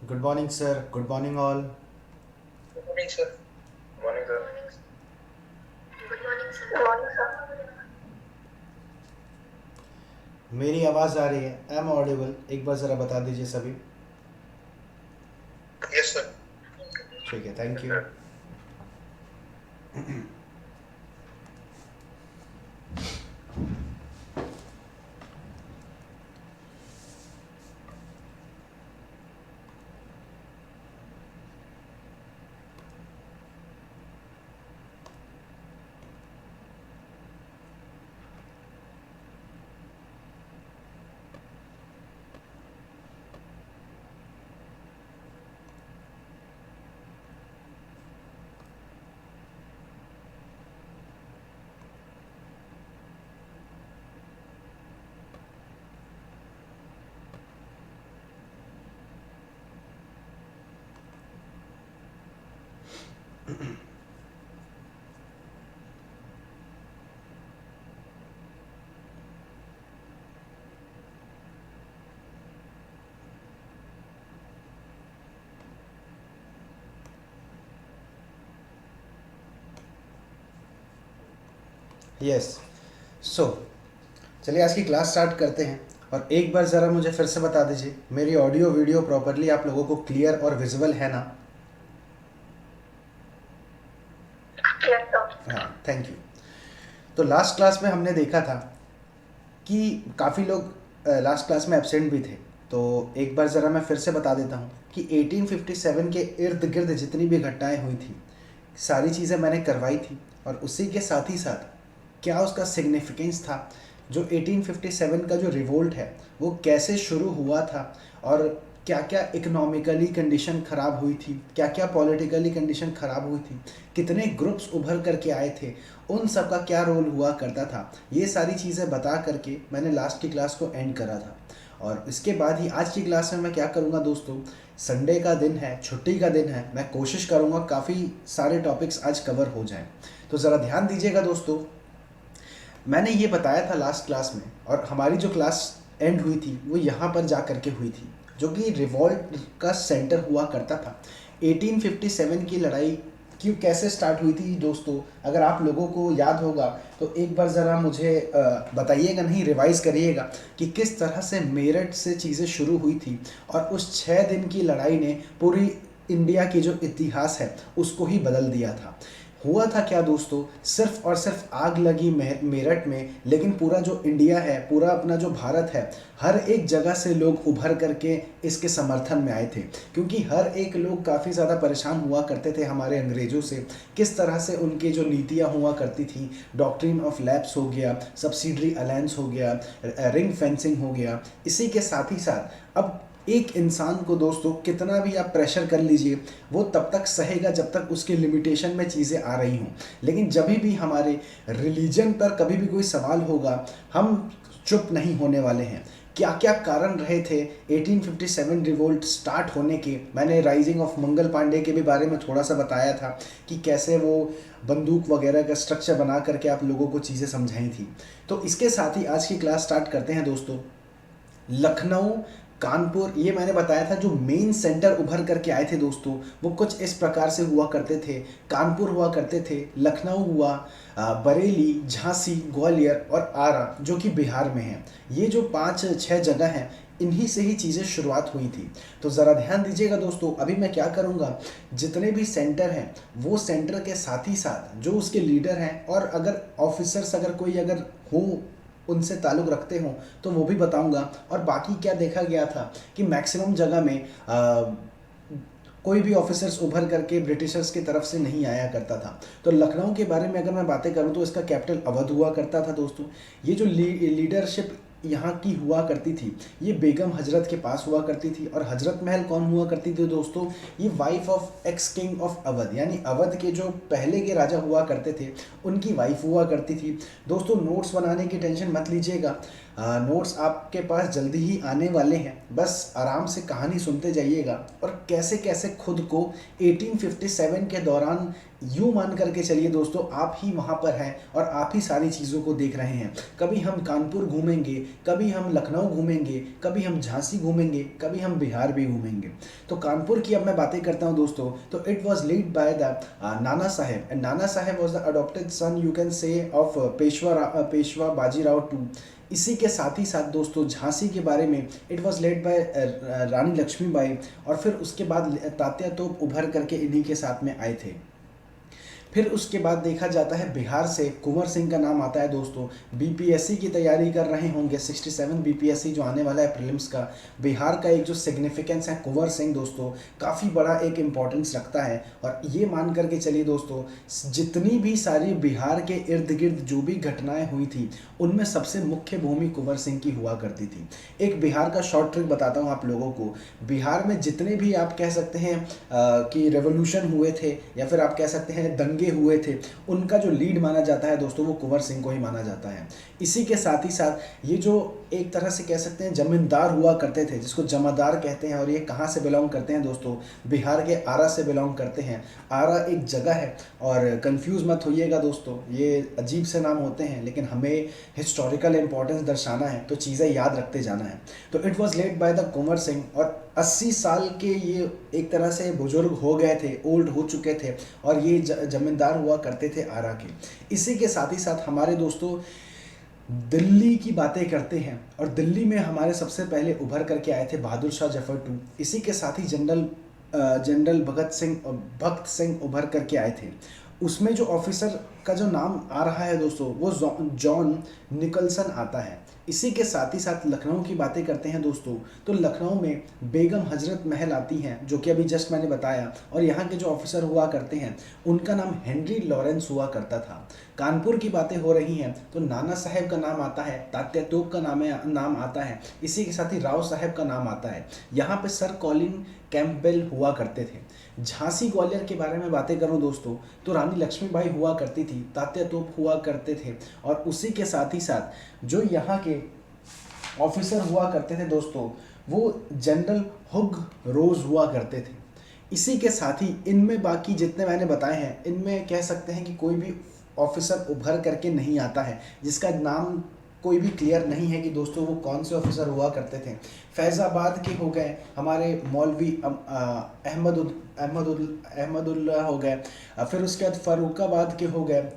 Good morning, sir. Good morning, all. Good morning, sir. Morning, Good sir. morning. Good morning, sir. Good morning, sir. मेरी आवाज़ आ रही है? I am audible? एक बार ज़रा बता दीजिए सभी। Yes, sir. ठीक है, thank Yes, you. sir. Yes. So चलिए आज की क्लास स्टार्ट करते हैं। और एक बार ज़रा मुझे फिर से बता दीजिए, मेरी ऑडियो वीडियो प्रॉपरली आप लोगों को क्लियर और विजिबल है ना? Yes, sir. हाँ, थैंक यू। तो लास्ट क्लास में हमने देखा था कि काफ़ी लोग लास्ट क्लास में एब्सेंट भी थे। तो एक बार ज़रा मैं फिर से बता देता हूँ कि 1857 के इर्द गिर्द जितनी भी घटनाएं हुई थी, सारी चीज़ें मैंने करवाई थी। और उसी के साथ ही साथ क्या उसका सिग्निफिकेंस था, जो 1857 का जो रिवोल्ट है वो कैसे शुरू हुआ था, और क्या क्या इकोनॉमिकली कंडीशन ख़राब हुई थी, क्या क्या पॉलिटिकली कंडीशन ख़राब हुई थी, कितने ग्रुप्स उभर करके आए थे, उन सब का क्या रोल हुआ करता था, ये सारी चीज़ें बता करके मैंने लास्ट की क्लास को एंड करा था। और इसके बाद ही आज की क्लास में मैं क्या करूँगा दोस्तों, संडे का दिन है, छुट्टी का दिन है, मैं कोशिश करूँगा काफ़ी सारे टॉपिक्स आज कवर हो जाएं। तो ज़रा ध्यान दीजिएगा दोस्तों, मैंने ये बताया था लास्ट क्लास में, और हमारी जो क्लास एंड हुई थी वो यहाँ पर जा कर के हुई थी, जो कि रिवॉल्ट का सेंटर हुआ करता था। 1857 की लड़ाई क्यों कैसे स्टार्ट हुई थी दोस्तों, अगर आप लोगों को याद होगा तो एक बार ज़रा मुझे बताइएगा, नहीं रिवाइज़ करिएगा कि किस तरह से मेरठ से चीज़ें शुरू हुई थी, और उस 6 दिन की लड़ाई ने पूरी इंडिया की जो इतिहास है उसको ही बदल दिया था। हुआ था क्या दोस्तों, सिर्फ और सिर्फ आग लगी मेरठ में, लेकिन पूरा जो इंडिया है, पूरा अपना जो भारत है, हर एक जगह से लोग उभर करके इसके समर्थन में आए थे। क्योंकि हर एक लोग काफ़ी ज़्यादा परेशान हुआ करते थे हमारे अंग्रेज़ों से, किस तरह से उनकी जो नीतियाँ हुआ करती थी, डॉक्ट्रिन ऑफ लैप्स हो गया, सब्सिडरी अलायंस हो गया, रिंग फेंसिंग हो गया। इसी के साथ ही साथ अब एक इंसान को दोस्तों कितना भी आप प्रेशर कर लीजिए, वो तब तक सहेगा जब तक उसके लिमिटेशन में चीज़ें आ रही हों। लेकिन जब भी हमारे रिलीजन पर कभी भी कोई सवाल होगा, हम चुप नहीं होने वाले हैं। क्या क्या कारण रहे थे 1857 रिवोल्ट स्टार्ट होने के, मैंने राइजिंग ऑफ मंगल पांडे के भी बारे में थोड़ा सा बताया था कि कैसे वो बंदूक वगैरह का स्ट्रक्चर बना करके आप लोगों को चीज़ें समझाई थी। तो इसके साथ ही आज की क्लास स्टार्ट करते हैं दोस्तों। लखनऊ, कानपुर, ये मैंने बताया था जो मेन सेंटर उभर करके आए थे दोस्तों, वो कुछ इस प्रकार से हुआ करते थे। कानपुर हुआ करते थे, लखनऊ हुआ, बरेली, झांसी, ग्वालियर और आरा जो कि बिहार में है। ये जो 5-6 जगह हैं, इन्हीं से ही चीज़ें शुरुआत हुई थी। तो ज़रा ध्यान दीजिएगा दोस्तों, अभी मैं क्या करूँगा, जितने भी सेंटर हैं वो सेंटर के साथ ही साथ जो उसके लीडर हैं, और अगर ऑफिसर्स अगर कोई अगर हो, उनसे ताल्लुक़ रखते हों, तो वो भी बताऊंगा। और बाकी क्या देखा गया था कि मैक्सिमम जगह में कोई भी ऑफिसर्स उभर करके ब्रिटिशर्स की तरफ से नहीं आया करता था। तो लखनऊ के बारे में अगर मैं बातें करूं तो इसका कैपिटल अवध हुआ करता था दोस्तों। ये जो लीडरशिप यहाँ की हुआ करती थी, ये बेगम हजरत के पास हुआ करती थी। और हजरत महल कौन हुआ करती थी दोस्तों, ये wife of x king of Awadh, यानी अवध के जो पहले के राजा हुआ करते थे उनकी वाइफ हुआ करती थी। दोस्तों नोट्स बनाने की टेंशन मत लीजिएगा, नोट्स आपके पास जल्दी ही आने वाले हैं, बस आराम से कहानी सुनते जाइएगा और कैसे कैसे खुद को 1857 के दौरान यूं मान करके चलिए दोस्तों, आप ही वहाँ पर हैं और आप ही सारी चीज़ों को देख रहे हैं। कभी हम कानपुर घूमेंगे, कभी हम लखनऊ घूमेंगे, कभी हम झांसी घूमेंगे, कभी हम बिहार भी घूमेंगे। तो कानपुर की अब मैं बातें करता हूँ दोस्तों, तो it was lead by the Nana Sahib, and Nana Sahib was the adopted son you can say of Peshwa Bajirao two. इसी के साथ ही साथ दोस्तों झांसी के बारे में इट वॉज लेड बाय रानी लक्ष्मीबाई, और फिर उसके बाद तात्या तोप उभर करके इन्हीं के साथ में आए थे। फिर उसके बाद देखा जाता है बिहार से कुंवर सिंह का नाम आता है दोस्तों। बीपीएससी की तैयारी कर रहे होंगे, 67 बीपीएससी जो आने वाला है प्रीलिम्स का, बिहार का एक जो सिग्निफिकेंस है कुंवर सिंह दोस्तों काफ़ी बड़ा एक इम्पॉर्टेंस रखता है। और ये मान करके चलिए दोस्तों, जितनी भी सारी बिहार के इर्द गिर्द जो भी घटनाएं हुई थी उनमें सबसे मुख्य भूमि कुंवर सिंह की हुआ करती थी। एक बिहार का शॉर्ट ट्रिक बताता हूँ आप लोगों को। बिहार में जितने भी आप कह सकते हैं कि रेवोल्यूशन हुए थे या फिर आप कह सकते हैं दंगे हुए थे, उनका जो लीड माना जाता है दोस्तों वो कुंवर सिंह को ही माना जाता है। इसी के साथ ही साथ ये जो एक तरह से कह सकते हैं जमींदार हुआ करते थे, जिसको जमादार कहते हैं, और ये कहाँ से बिलोंग करते हैं दोस्तों, बिहार के आरा से बिलोंग करते हैं। आरा एक जगह है, और कंफ्यूज मत होइएगा दोस्तों, ये अजीब से नाम होते हैं लेकिन हमें हिस्टोरिकल इंपॉर्टेंस दर्शाना है तो चीज़ें याद रखते जाना है। तो it was led by the Kunwar Singh, और 80 साल के ये एक तरह से बुजुर्ग हो गए थे, ओल्ड हो चुके थे, और ये जमींदार हुआ करते थे आरा के। इसी के साथ ही साथ हमारे दोस्तों दिल्ली की बातें करते हैं, और दिल्ली में हमारे सबसे पहले उभर करके आए थे बहादुर शाह जफर टू। इसी के साथ ही जनरल भगत सिंह उभर करके आए थे। उसमें जो ऑफिसर का जो नाम आ रहा है दोस्तों वो जॉन निकलसन आता है। इसी के साथ ही साथ लखनऊ की बातें करते हैं दोस्तों, तो लखनऊ में बेगम हजरत महल आती हैं, जो कि अभी जस्ट मैंने बताया, और यहाँ के जो ऑफिसर हुआ करते हैं उनका नाम हेनरी लॉरेंस हुआ करता था। कानपुर की बातें हो रही हैं तो नाना साहेब का नाम आता है, तात्या तोप का नाम आता है, इसी के साथ ही राव साहेब का नाम आता है। यहाँ पे सर कॉलिन कैंपबेल हुआ करते थे। झांसी ग्वालियर के बारे में बातें करूं दोस्तों, तो रानी लक्ष्मीबाई हुआ करती थी, तात्या तोप हुआ करते थे, और उसी के साथ ही साथ जो यहाँ के ऑफिसर हुआ करते थे दोस्तों वो जनरल हुग रोज हुआ करते थे। इसी के साथ ही इनमें बाकी जितने मैंने बताए हैं इनमें कह सकते हैं कि कोई भी ऑफिसर उभर करके नहीं आता है जिसका नाम कोई भी क्लियर नहीं है कि दोस्तों वो कौन से ऑफिसर हुआ करते थे। फैज़ाबाद के हो गए हमारे मौलवी अहमदुल्ला हो गए, फिर उसके बाद फ़ारुखाबाद के हो गए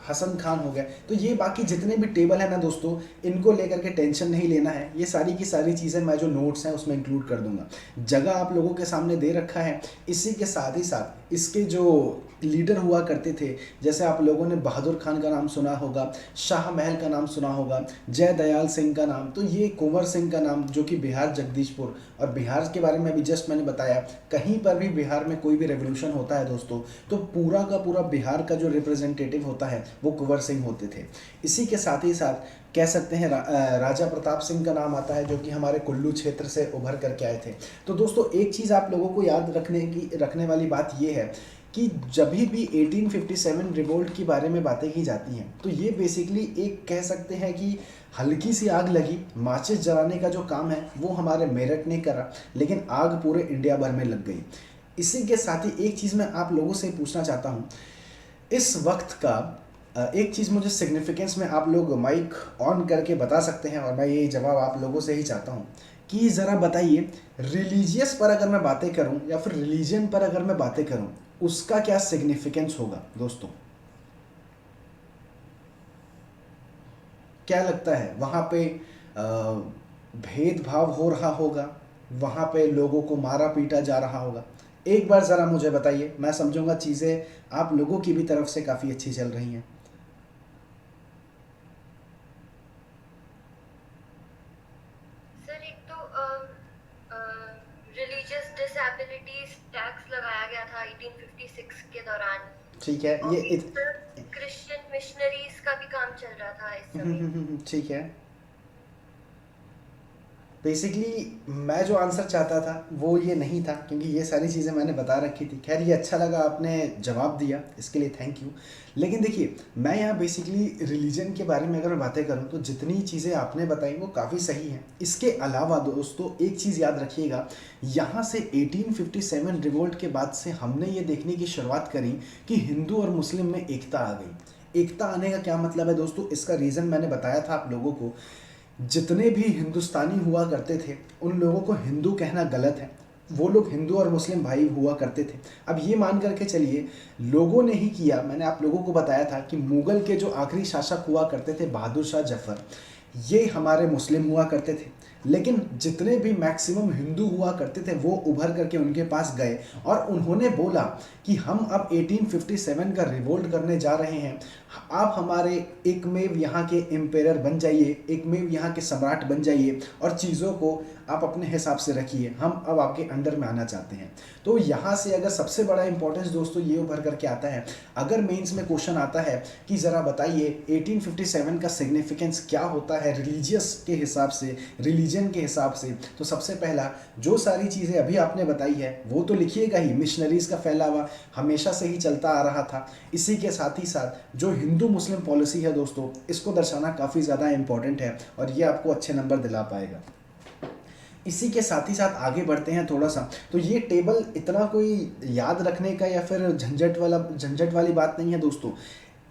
हसन खान हो गए। तो ये बाकी जितने भी टेबल है ना दोस्तों, इनको लेकर के टेंशन नहीं लेना है, ये सारी की सारी चीज़ें मैं जो नोट्स हैं उसमें इंक्लूड कर दूंगा। जगह आप लोगों के सामने दे रखा है। इसी के साथ ही साथ इसके जो लीडर हुआ करते थे, जैसे आप लोगों ने बहादुर खान का नाम सुना होगा, शाह महल का नाम सुना होगा, जय दयाल सिंह का नाम, तो ये कुंवर सिंह का नाम जो कि बिहार जगदीशपुर, और बिहार के बारे में अभी जस्ट मैंने बताया, कहीं पर भी बिहार में कोई भी रेवोल्यूशन होता है दोस्तों तो पूरा का पूरा बिहार का जो रिप्रेजेंटेटिव होता है वो कुंवर सिंह होते थे। इसी के साथ ही साथ कह सकते हैं राजा प्रताप सिंह का नाम आता है जो कि हमारे कुल्लू क्षेत्र से उभर करके आए थे। तो दोस्तों एक चीज़ आप लोगों को याद रखने वाली बात ये है कि जब भी 1857 रिवोल्ट के बारे में बातें की जाती हैं तो ये बेसिकली एक कह सकते हैं कि हल्की सी आग लगी, माचिस जलाने का जो काम है वो हमारे मेरठ ने करा, लेकिन आग पूरे इंडिया भर में लग गई। इसी के साथ ही एक चीज़ मैं आप लोगों से पूछना चाहता हूँ, इस वक्त का एक चीज़ मुझे सिग्निफिकेंस में आप लोग माइक ऑन करके बता सकते हैं, और मैं ये जवाब आप लोगों से ही चाहता हूँ कि ज़रा बताइए, रिलीजियस पर अगर मैं बातें करूँ या फिर रिलीजन पर अगर मैं बातें करूँ उसका क्या सिग्निफिकेंस होगा दोस्तों? क्या लगता है वहाँ पे भेदभाव हो रहा होगा, वहाँ पे लोगों को मारा पीटा जा रहा होगा? एक बार ज़रा मुझे बताइए, मैं समझूंगा चीज़ें आप लोगों की भी तरफ से काफ़ी अच्छी चल रही हैं। सर एक तो रिलीजियस डिसेबिलिटीज टैक्स लगाया गया था 1856 के दौरान, ठीक है, और ये क्रिश्चियन मिशनरीज का भी काम चल रहा था इस समय। ठीक है। बेसिकली मैं जो आंसर चाहता था वो ये नहीं था, क्योंकि ये सारी चीज़ें मैंने बता रखी थी। खैर, ये अच्छा लगा आपने जवाब दिया, इसके लिए थैंक यू। लेकिन देखिए, मैं यहाँ बेसिकली रिलीजन के बारे में अगर मैं बातें करूँ तो जितनी चीज़ें आपने बताई वो काफ़ी सही हैं। इसके अलावा दोस्तों एक चीज़ याद रखिएगा, यहाँ से 1857 रिवोल्ट के बाद से हमने ये देखने की शुरुआत करी कि हिंदू और मुस्लिम में एकता आ गई। एकता आने का क्या मतलब है दोस्तों, इसका रीज़न मैंने बताया था आप लोगों को। जितने भी हिंदुस्तानी हुआ करते थे उन लोगों को हिंदू कहना गलत है, वो लोग हिंदू और मुस्लिम भाई हुआ करते थे। अब ये मान करके चलिए, लोगों ने ही किया। मैंने आप लोगों को बताया था कि मुगल के जो आखिरी शासक हुआ करते थे बहादुर शाह जफर, ये हमारे मुस्लिम हुआ करते थे। लेकिन जितने भी मैक्सिमम हिंदू हुआ करते थे वो उभर करके उनके पास गए और उन्होंने बोला कि हम अब 1857 का रिवोल्ट करने जा रहे हैं, आप हमारे एकमेव यहाँ के एम्पेरर बन जाइए, एकमेव यहाँ के सम्राट बन जाइए और चीज़ों को आप अपने हिसाब से रखिए, हम अब आपके अंडर में आना चाहते हैं। तो यहाँ से अगर सबसे बड़ा इंपॉर्टेंस दोस्तों ये उभर करके आता है, अगर मेंस में क्वेश्चन आता है कि ज़रा बताइए 1857 का सिग्निफिकेंस क्या होता है रिलीजियस के हिसाब से, रिलीजन के हिसाब से, तो सबसे पहला जो सारी चीज़ें अभी आपने बताई है वो तो लिखिएगा ही। मिशनरीज़ का फैलावा हमेशा से ही चलता आ रहा था। इसी के साथ ही साथ जो हिंदू मुस्लिम पॉलिसी है दोस्तों, इसको दर्शाना काफ़ी ज़्यादा इंपॉर्टेंट है और ये आपको अच्छे नंबर दिला पाएगा। इसी के साथ ही साथ आगे बढ़ते हैं थोड़ा सा। तो ये टेबल इतना कोई याद रखने का या फिर झंझट वाली बात नहीं है दोस्तों।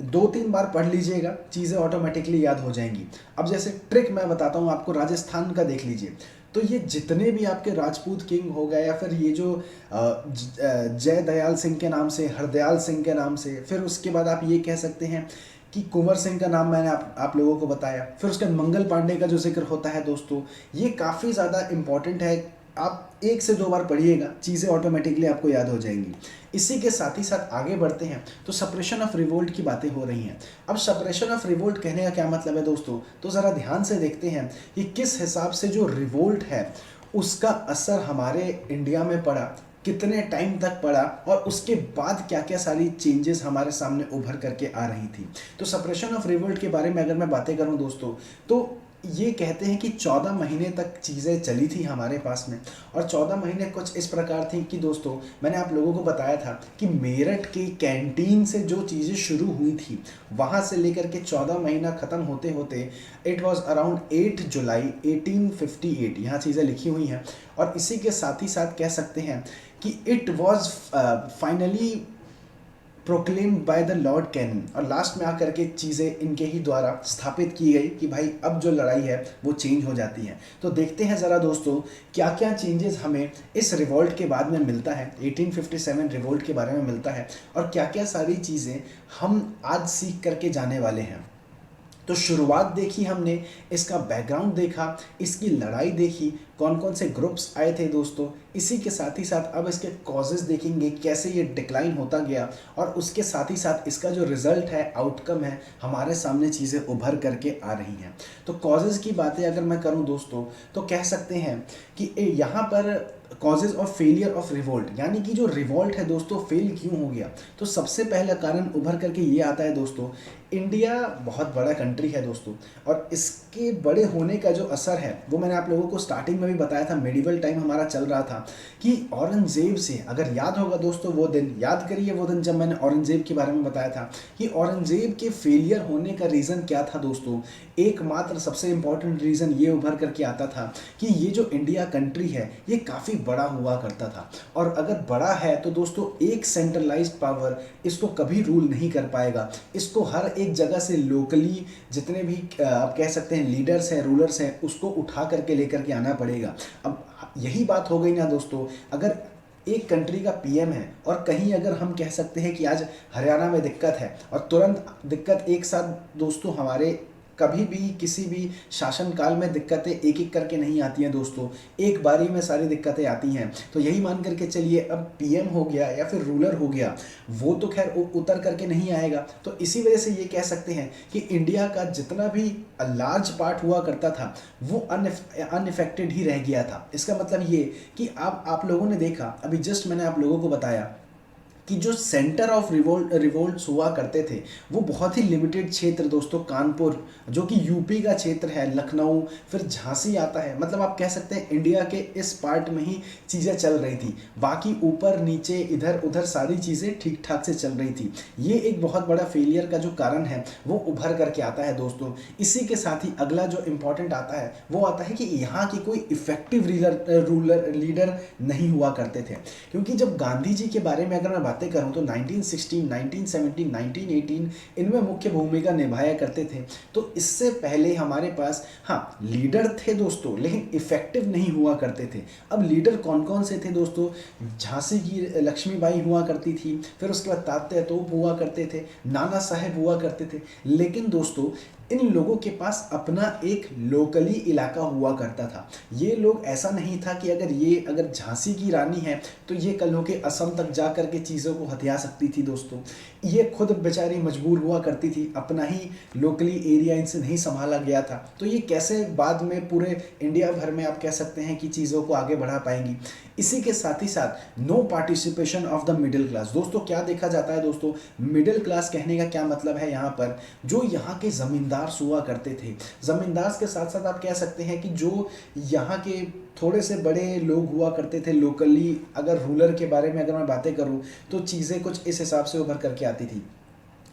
2-3 बार पढ़ लीजिएगा, चीज़ें ऑटोमेटिकली याद हो जाएंगी। अब जैसे ट्रिक मैं बताता हूँ आपको, राजस्थान का देख लीजिए। तो ये जितने भी आपके राजपूत किंग हो गए या फिर ये जो जय दयाल सिंह के नाम से, हरदयाल सिंह के नाम से, फिर उसके बाद आप ये कह सकते हैं कि कुंवर सिंह का नाम मैंने आप लोगों को बताया, फिर उसके मंगल पांडे का जो जिक्र होता है दोस्तों, ये काफ़ी ज़्यादा इम्पॉर्टेंट है। आप 1 से 2 बार पढ़िएगा, चीज़ें ऑटोमेटिकली आपको याद हो जाएंगी। इसी के साथ ही साथ आगे बढ़ते हैं तो सप्रेशन ऑफ रिवोल्ट की बातें हो रही हैं। अब सप्रेशन ऑफ रिवोल्ट कहने का क्या मतलब है दोस्तों, तो ज़रा ध्यान से देखते हैं कि किस हिसाब से जो रिवोल्ट है उसका असर हमारे इंडिया में पड़ा, कितने टाइम तक पड़ा और उसके बाद क्या क्या सारी चेंजेस हमारे सामने उभर करके आ रही थी। तो सप्रेशन ऑफ रिवोल्ट के बारे में अगर मैं बातें करूं दोस्तों, तो ये कहते हैं कि 14 महीने तक चीज़ें चली थी हमारे पास में। और 14 महीने कुछ इस प्रकार थी कि दोस्तों, मैंने आप लोगों को बताया था कि मेरठ की कैंटीन से जो चीज़ें शुरू हुई थी वहाँ से लेकर के 14 महीना ख़त्म होते होते इट वाज अराउंड 8 जुलाई 1858, यहाँ चीज़ें लिखी हुई हैं। और इसी के साथ ही साथ कह सकते हैं कि it was finally proclaimed by the Lord Canning, और लास्ट में आकर के चीज़ें इनके ही द्वारा स्थापित की गई कि भाई अब जो लड़ाई है वो चेंज हो जाती है। तो देखते हैं ज़रा दोस्तों क्या क्या चेंजेस हमें इस रिवोल्ट के बाद में मिलता है, 1857 रिवोल्ट के बारे में मिलता है, और क्या क्या सारी चीज़ें हम आज सीख करके जाने वाले हैं। तो शुरुआत देखी हमने, इसका बैकग्राउंड देखा, इसकी लड़ाई देखी, कौन कौन से ग्रुप्स आए थे दोस्तों। इसी के साथ ही साथ अब इसके कॉजेज़ देखेंगे, कैसे ये डिक्लाइन होता गया, और उसके साथ ही साथ इसका जो रिज़ल्ट है, आउटकम है, हमारे सामने चीज़ें उभर करके आ रही हैं। तो कॉजेज़ की बातें अगर मैं करूं दोस्तों, तो कह सकते हैं कि यहाँ पर causes of failure of revolt, यानी कि जो रिवोल्ट है दोस्तों फेल क्यों हो गया। तो सबसे पहला कारण उभर करके ये आता है दोस्तों, इंडिया बहुत बड़ा कंट्री है दोस्तों, और इसके बड़े होने का जो असर है वो मैंने आप लोगों को स्टार्टिंग में भी बताया था। मेडिवल टाइम हमारा चल रहा था कि औरंगजेब से, अगर याद होगा दोस्तों वो दिन, याद करिए वो दिन जब मैंने औरंगजेब के बारे में बताया था कि औरंगजेब के फेलियर होने का रीज़न क्या था दोस्तों। एकमात्र सबसे इंपॉर्टेंट रीज़न ये उभर करके आता था कि ये जो इंडिया कंट्री है ये काफ़ी बड़ा हुआ करता था, और अगर बड़ा है तो दोस्तों एक सेंट्रलाइज्ड पावर इसको कभी रूल नहीं कर पाएगा। इसको हर एक जगह से लोकली जितने भी आप कह सकते हैं लीडर्स हैं, रूलर्स हैं, उसको उठा करके लेकर के आना पड़ेगा। अब यही बात हो गई ना दोस्तों, अगर एक कंट्री का पीएम है और कहीं अगर हम कह सकते हैं कि आज हरियाणा में दिक्कत है, और तुरंत दिक्कत एक साथ दोस्तों हमारे कभी भी किसी भी शासन काल में दिक्कतें एक एक करके नहीं आती हैं दोस्तों, एक बारी में सारी दिक्कतें आती हैं। तो यही मान करके चलिए, अब पीएम हो गया या फिर रूलर हो गया, वो तो खैर उतर करके नहीं आएगा। तो इसी वजह से ये कह सकते हैं कि इंडिया का जितना भी लार्ज पार्ट हुआ करता था वो अनइफेक्टेड ही रह गया था। इसका मतलब ये कि आप लोगों ने देखा, अभी जस्ट मैंने आप लोगों को बताया कि जो सेंटर ऑफ रिवोल्ट्स हुआ करते थे वो बहुत ही लिमिटेड क्षेत्र दोस्तों, कानपुर जो कि यूपी का क्षेत्र है, लखनऊ, फिर झांसी आता है, मतलब आप कह सकते हैं इंडिया के इस पार्ट में ही चीज़ें चल रही थी, बाकी ऊपर नीचे इधर उधर सारी चीज़ें ठीक ठाक से चल रही थी। ये एक बहुत बड़ा फेलियर का जो कारण है वो उभर करके आता है दोस्तों। इसी के साथ ही अगला जो इम्पोर्टेंट आता है वो आता है कि यहाँ की कोई इफेक्टिव लीडर नहीं हुआ करते थे, क्योंकि जब गांधी जी के बारे में अगर मैं बातें करूं तो 1916, 1917, 1918 इनमें मुख्य भूमिका निभाया करते थे। तो इससे पहले हमारे पास हाँ लीडर थे दोस्तों, लेकिन इफेक्टिव नहीं हुआ करते थे। अब लीडर कौन कौन से थे दोस्तों? झांसी की लक्ष्मीबाई हुआ करती थी, फिर उसके बाद तात्या तोप हुआ करते थे, नाना साहेब हुआ करते थे। लेकिन दोस्तों इन लोगों के पास अपना एक लोकली इलाका हुआ करता था। ये लोग ऐसा नहीं था कि अगर झांसी की रानी है तो ये कल हो के असम तक जा कर के चीज़ों को हथिया सकती थी दोस्तों। ये खुद बेचारी मजबूर हुआ करती थी, अपना ही लोकली एरिया इनसे नहीं संभाला गया था। तो ये कैसे बाद में पूरे इंडिया भर में आप कह सकते हैं कि चीज़ों को आगे बढ़ा पाएंगी। इसी के साथ ही साथ no participation of the middle class. दोस्तों क्या देखा जाता है दोस्तों, मिडिल क्लास कहने का क्या मतलब है यहाँ पर? जो यहाँ के ज़मींदार हुआ करते थे, ज़मींदार के साथ साथ आप कह सकते हैं कि जो यहाँ के थोड़े से बड़े लोग हुआ करते थे लोकली। अगर रूलर के बारे में अगर मैं बातें करूँ तो चीज़ें कुछ इस हिसाब से उभर करके आती थी।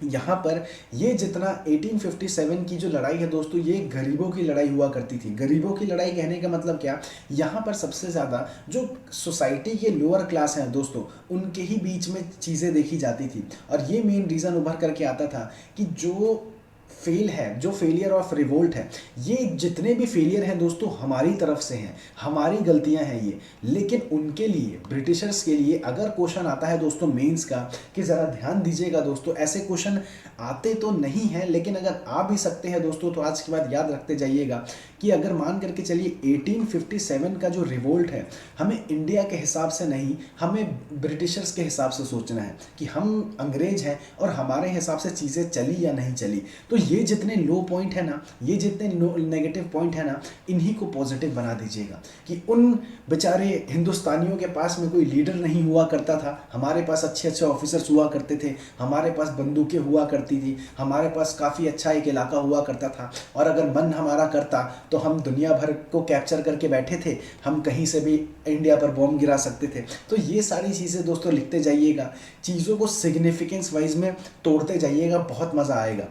यहाँ पर ये जितना 1857 की जो लड़ाई है दोस्तों, ये गरीबों की लड़ाई हुआ करती थी। गरीबों की लड़ाई कहने का मतलब क्या, यहाँ पर सबसे ज़्यादा जो सोसाइटी के लोअर क्लास हैं दोस्तों, उनके ही बीच में चीज़ें देखी जाती थी। और ये मेन रीज़न उभर करके आता था कि जो फेलियर ऑफ रिवोल्ट है, ये जितने भी फेलियर हैं दोस्तों हमारी तरफ से हैं, हमारी गलतियां हैं ये। लेकिन उनके लिए, ब्रिटिशर्स के लिए अगर क्वेश्चन आता है दोस्तों मेंस का, कि ज़रा ध्यान दीजिएगा दोस्तों, ऐसे क्वेश्चन आते तो नहीं हैं लेकिन अगर आ भी सकते हैं दोस्तों तो आज के बाद याद रखते जाइएगा कि अगर मान करके चलिए 1857 का जो रिवोल्ट है, हमें इंडिया के हिसाब से नहीं, हमें ब्रिटिशर्स के हिसाब से सोचना है कि हम अंग्रेज हैं और हमारे हिसाब से चीज़ें चली या नहीं चली। तो ये जितने लो पॉइंट है ना, ये जितने नेगेटिव पॉइंट है ना, इन्हीं को पॉजिटिव बना दीजिएगा कि उन बेचारे हिंदुस्तानियों के पास में कोई लीडर नहीं हुआ करता था, हमारे पास अच्छे अच्छे ऑफिसर्स हुआ करते थे, हमारे पास बंदूकें हुआ करती थी, हमारे पास काफ़ी अच्छा एक इलाका हुआ करता था, और अगर मन हमारा करता तो हम दुनिया भर को कैप्चर करके बैठे थे, हम कहीं से भी इंडिया पर बॉम्ब गिरा सकते थे। तो ये सारी चीज़ें दोस्तों लिखते जाइएगा, चीज़ों को सिग्निफिकेंस वाइज में तोड़ते जाइएगा, बहुत मज़ा आएगा।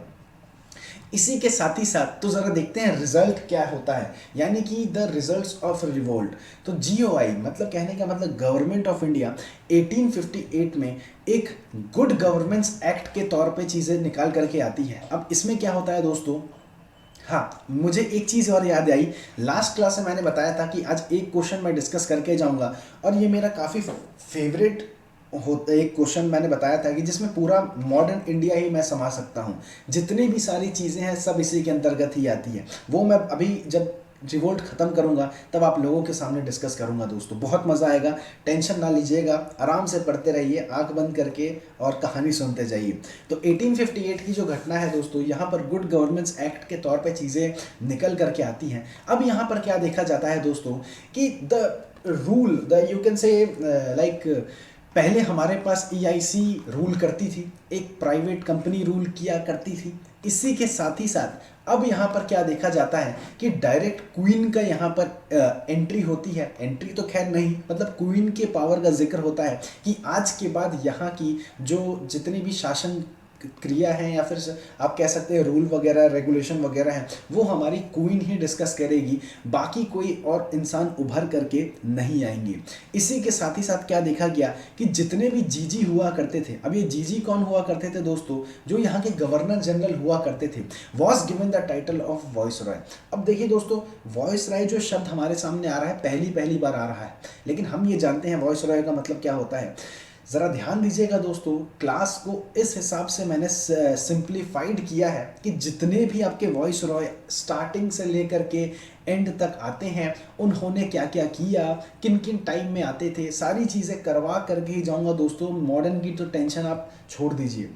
इसी के साथ ही साथ तो ज़रा देखते हैं रिजल्ट क्या होता है, यानी कि द रिजल्ट्स ऑफ रिवोल्ट। तो GOI मतलब कहने का मतलब गवर्नमेंट ऑफ इंडिया 1858 में एक गुड गवर्नेंस एक्ट के तौर पे चीज़ें निकाल करके आती है। अब इसमें क्या होता है दोस्तों, हाँ मुझे एक चीज़ और याद आई, लास्ट क्लास में मैंने बताया था कि आज एक क्वेश्चन मैं डिस्कस करके जाऊंगा, और ये मेरा काफ़ी फेवरेट एक क्वेश्चन मैंने बताया था कि जिसमें पूरा मॉडर्न इंडिया ही मैं समा सकता हूँ, जितनी भी सारी चीज़ें हैं सब इसी के अंतर्गत ही आती है। वो मैं अभी जब रिवोल्ट ख़त्म करूँगा तब आप लोगों के सामने डिस्कस करूँगा दोस्तों, बहुत मज़ा आएगा। टेंशन ना लीजिएगा, आराम से पढ़ते रहिए, आंख बंद करके और कहानी सुनते जाइए। तो 1858 की जो घटना है दोस्तों, यहाँ पर गुड गवर्नेंस एक्ट के तौर पे चीज़ें निकल करके आती हैं। अब यहाँ पर क्या देखा जाता है दोस्तों कि यू कैन से लाइक पहले हमारे पास EIC रूल करती थी, एक प्राइवेट कंपनी रूल किया करती थी। इसी के साथ ही साथ अब यहाँ पर क्या देखा जाता है कि डायरेक्ट क्वीन का यहाँ पर एंट्री होती है। एंट्री तो खैर नहीं, मतलब क्वीन के पावर का जिक्र होता है कि आज के बाद यहाँ की जो जितनी भी शासन क्रिया है या फिर आप कह सकते हैं रूल वगैरह रेगुलेशन वगैरह हैं, वो हमारी क्वीन ही डिस्कस करेगी, बाकी कोई और इंसान उभर करके नहीं आएंगे। इसी के साथ ही साथ क्या देखा गया कि जितने भी जीजी हुआ करते थे, अब ये जीजी कौन हुआ करते थे दोस्तों, जो यहाँ के गवर्नर जनरल हुआ करते थे, was given the title of viceroy. अब देखिए दोस्तों, वॉइसरॉय जो शब्द हमारे सामने आ रहा है पहली बार आ रहा है, लेकिन हम ये जानते हैं वॉइसरॉय का मतलब क्या होता है। ज़रा ध्यान दीजिएगा दोस्तों, क्लास को इस हिसाब से मैंने सिंप्लीफाइड किया है कि जितने भी आपके वॉइसरॉय स्टार्टिंग से लेकर के एंड तक आते हैं, उन्होंने क्या क्या किया, किन किन टाइम में आते थे, सारी चीज़ें करवा करके ही जाऊंगा दोस्तों। मॉडर्न की तो टेंशन आप छोड़ दीजिए।